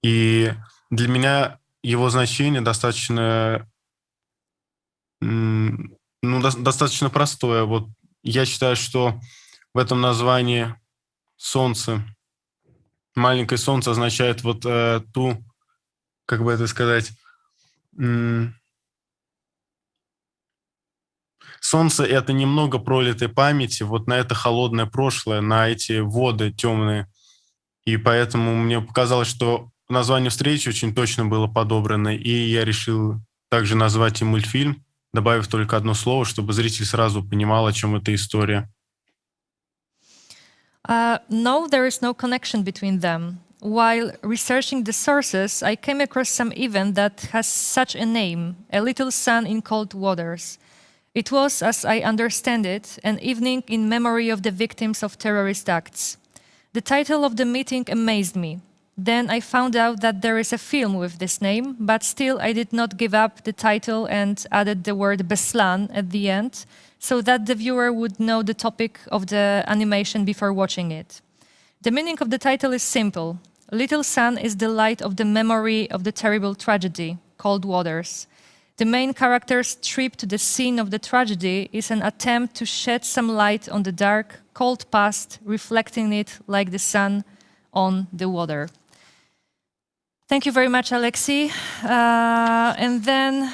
и для меня его значение достаточно, достаточно простое. Вот я считаю, что в этом названии солнце, маленькое солнце означает вот ту, как бы это сказать, солнце — это немного пролитой памяти вот на это холодное прошлое, на эти воды темные. и поэтому мне показалось, что название встречи очень точно было подобрано, и я решил также назвать и мультфильм, добавив только одно слово, чтобы зритель сразу понимал, о чем эта история. No, there is no connection between them. While researching the sources, I came across some event that has such a name, A Little Sun in Cold Waters. It was, as I understand it, an evening in memory of the victims of terrorist acts. The title of the meeting amazed me. Then I found out that there is a film with this name, but still I did not give up the title and added the word Beslan at the end, so that the viewer would know the topic of the animation before watching it. The meaning of the title is simple. Little Sun is the light of the memory of the terrible tragedy, Cold Waters. The main character's trip to the scene of the tragedy is an attempt to shed some light on the dark, cold past, reflecting it like the sun on the water. Thank you very much, Alexi. And then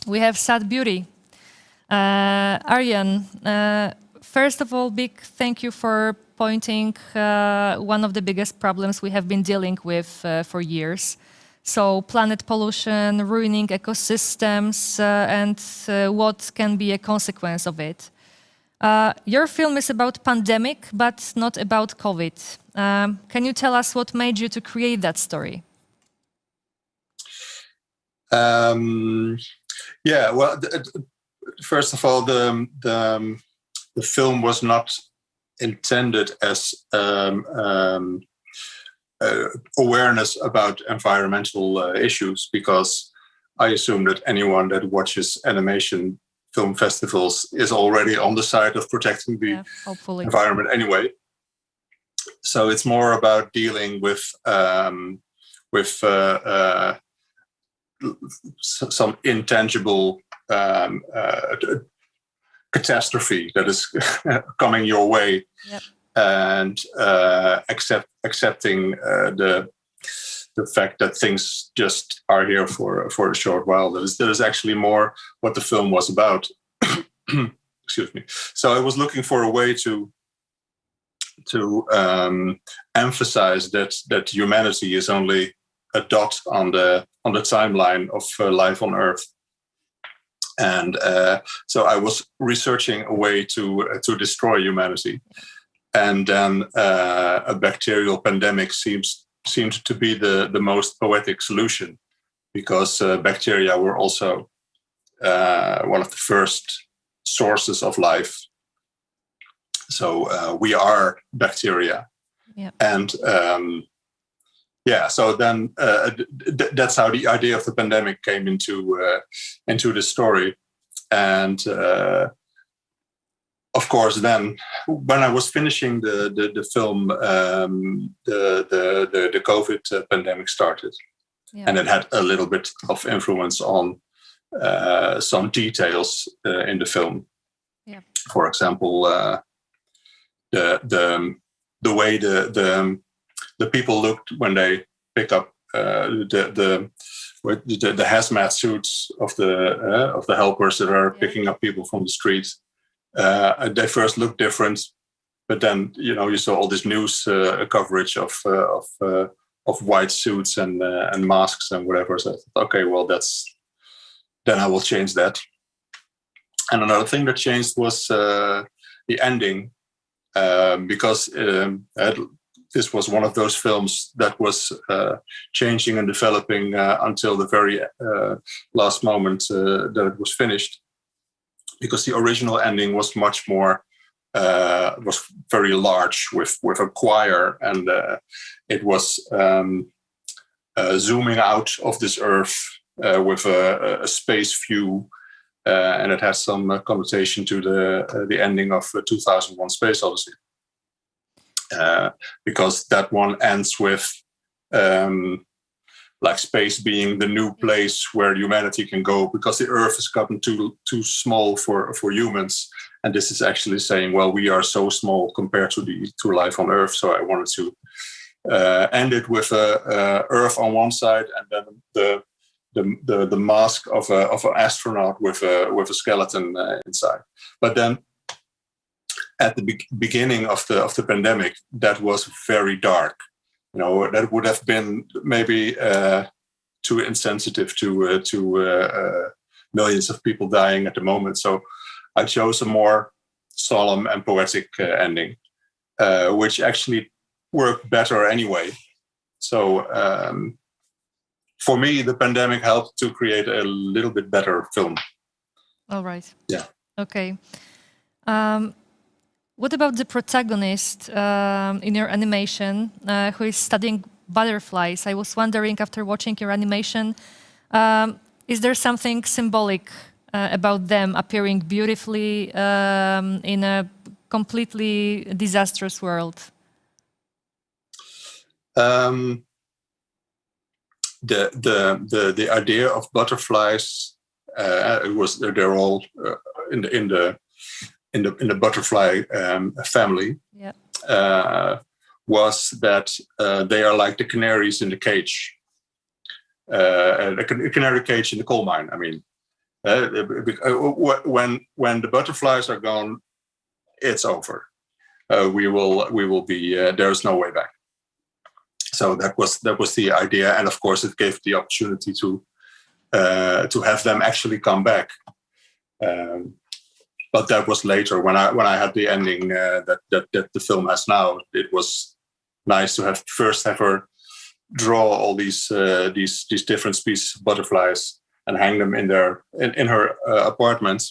we have Sad Beauty. Aryan, first of all, big thank you for pointing one of the biggest problems we have been dealing with for years. So planet pollution, ruining ecosystems, and what can be a consequence of it. Your film is about pandemic, but not about COVID. Can you tell us what made you to create that story? Yeah, well, first of all, the film was not intended as awareness about environmental issues, because I assume that anyone that watches animation film festivals is already on the side of protecting the environment anyway. So it's more about dealing with some intangible catastrophe that is coming your way. Yep. And accepting the fact that things just are here for a short while. That is actually more what the film was about. Excuse me. So I was looking for a way to emphasize that humanity is only a dot on the timeline of life on Earth. And so I was researching a way to destroy humanity. And then a bacterial pandemic seemed to be the most poetic solution, because bacteria were also one of the first sources of life. So we are bacteria. Yep. And so then that's how the idea of the pandemic came into the story. And of course, then when I was finishing the film, the COVID pandemic started, and it had a little bit of influence on some details in the film. Yeah. For example, the way the people looked when they pick up the hazmat suits of the helpers that are picking up people from the streets. They first looked different, but then you saw all this news coverage of white suits and masks and whatever. So I thought, okay, well then I will change that. And another thing that changed was the ending, because this was one of those films that was changing and developing until the very last moment that it was finished. Because the original ending was much more, was very large with a choir, and it was zooming out of this Earth with a space view, and it has some connotation to the ending of 2001: Space Odyssey, because that one ends with like space being the new place where humanity can go, because the Earth has gotten too small for humans. And this is actually saying, well, we are so small compared to life on Earth. So I wanted to end it with Earth on one side, and then the mask of an astronaut with a skeleton inside. But then at the beginning of the pandemic, that was very dark. That would have been maybe too insensitive to millions of people dying at the moment. So I chose a more solemn and poetic ending, which actually worked better anyway. So for me, the pandemic helped to create a little bit better film. All right. Yeah. Okay. What about the protagonist in your animation who is studying butterflies? I was wondering, after watching your animation, is there something symbolic about them appearing beautifully in a completely disastrous world? The idea of butterflies, they're all in the butterfly family. Yeah. Was that they are like the canaries in the cage, a canary cage in the coal mine. I mean, when the butterflies are gone, it's over. We will be there's no way back. So that was the idea, and of course, it gave the opportunity to have them actually come back. But that was later when I had the ending that the film has now. It was nice to have her draw all these different species of butterflies and hang them in her apartment.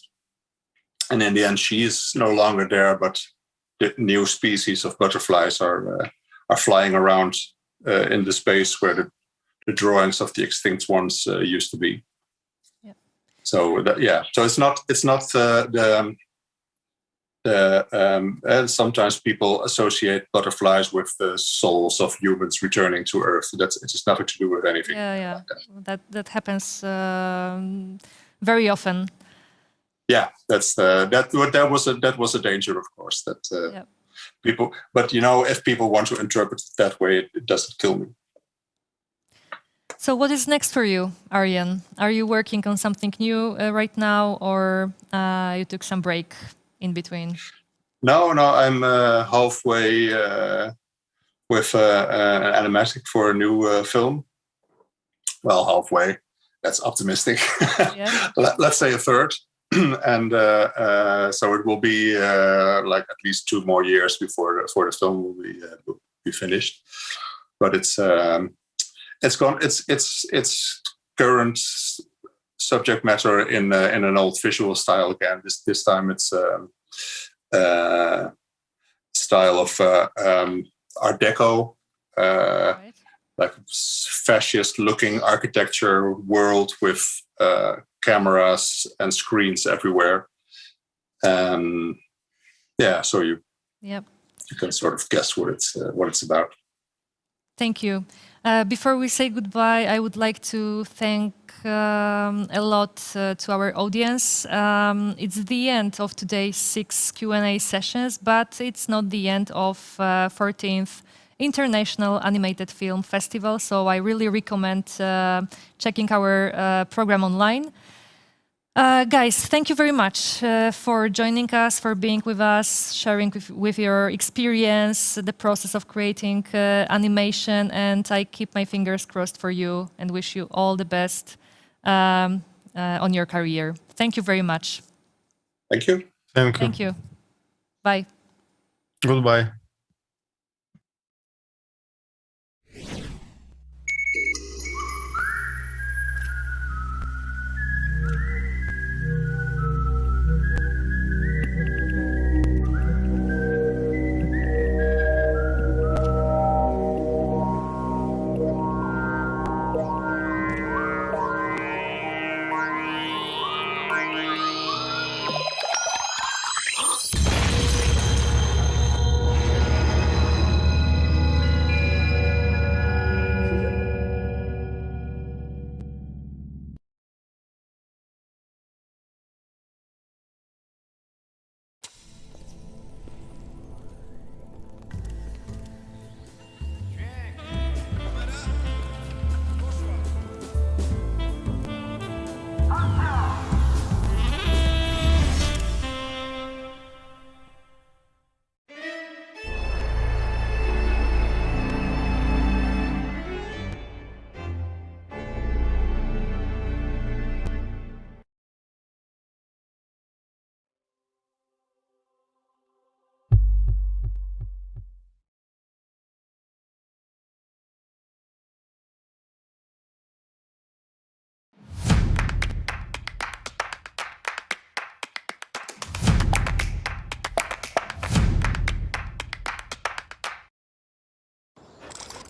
And in the end, she is no longer there, but the new species of butterflies are flying around in the space where the drawings of the extinct ones used to be. Yeah. So so it's not and sometimes people associate butterflies with the souls of humans returning to Earth. It has nothing to do with anything. Yeah. That happens very often. Yeah, that was a danger, of course. That people, but if people want to interpret it that way, it doesn't kill me. So what is next for you, Arjen? Are you working on something new right now, or you took some break in between? No, I'm halfway with an animatic for a new film. Well, halfway. That's optimistic. Yeah. Let's say a third. And so it will be like at least 2 more years before the film will be finished. But it's current subject matter in an old visual style again. This time it's style of Art Deco, Right. like fascist-looking architecture world with cameras and screens everywhere. So you can sort of guess what it's about. Thank you. Before we say goodbye, I would like to thank a lot to our audience. It's the end of today's 6 Q&A sessions, but it's not the end of 14th International Animated Film Festival. So I really recommend checking our program online. Guys, thank you very much for joining us, for being with us, sharing with your experience, the process of creating animation, and I keep my fingers crossed for you and wish you all the best on your career. Thank you very much. Thank you. Thank you. Bye. Goodbye.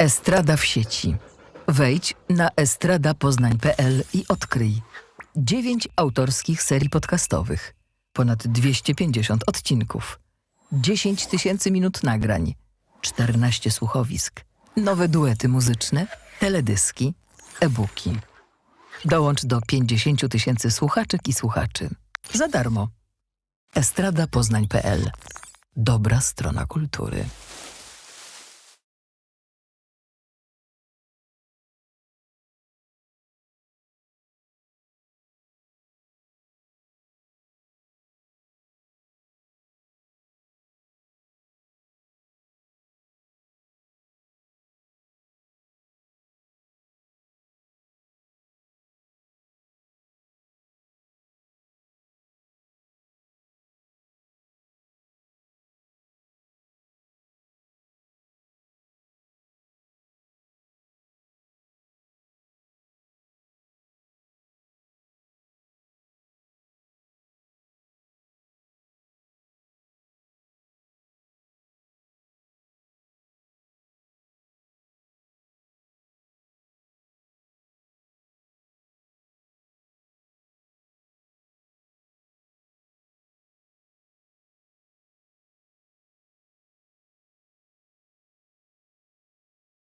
Estrada w sieci. Wejdź na estradapoznań.pl i odkryj 9 autorskich serii podcastowych, ponad 250 odcinków, 10 000 minut nagrań, 14 słuchowisk, nowe duety muzyczne, teledyski, e-booki. Dołącz do 50 000 słuchaczek i słuchaczy. Za darmo. estradapoznań.pl. Dobra strona kultury.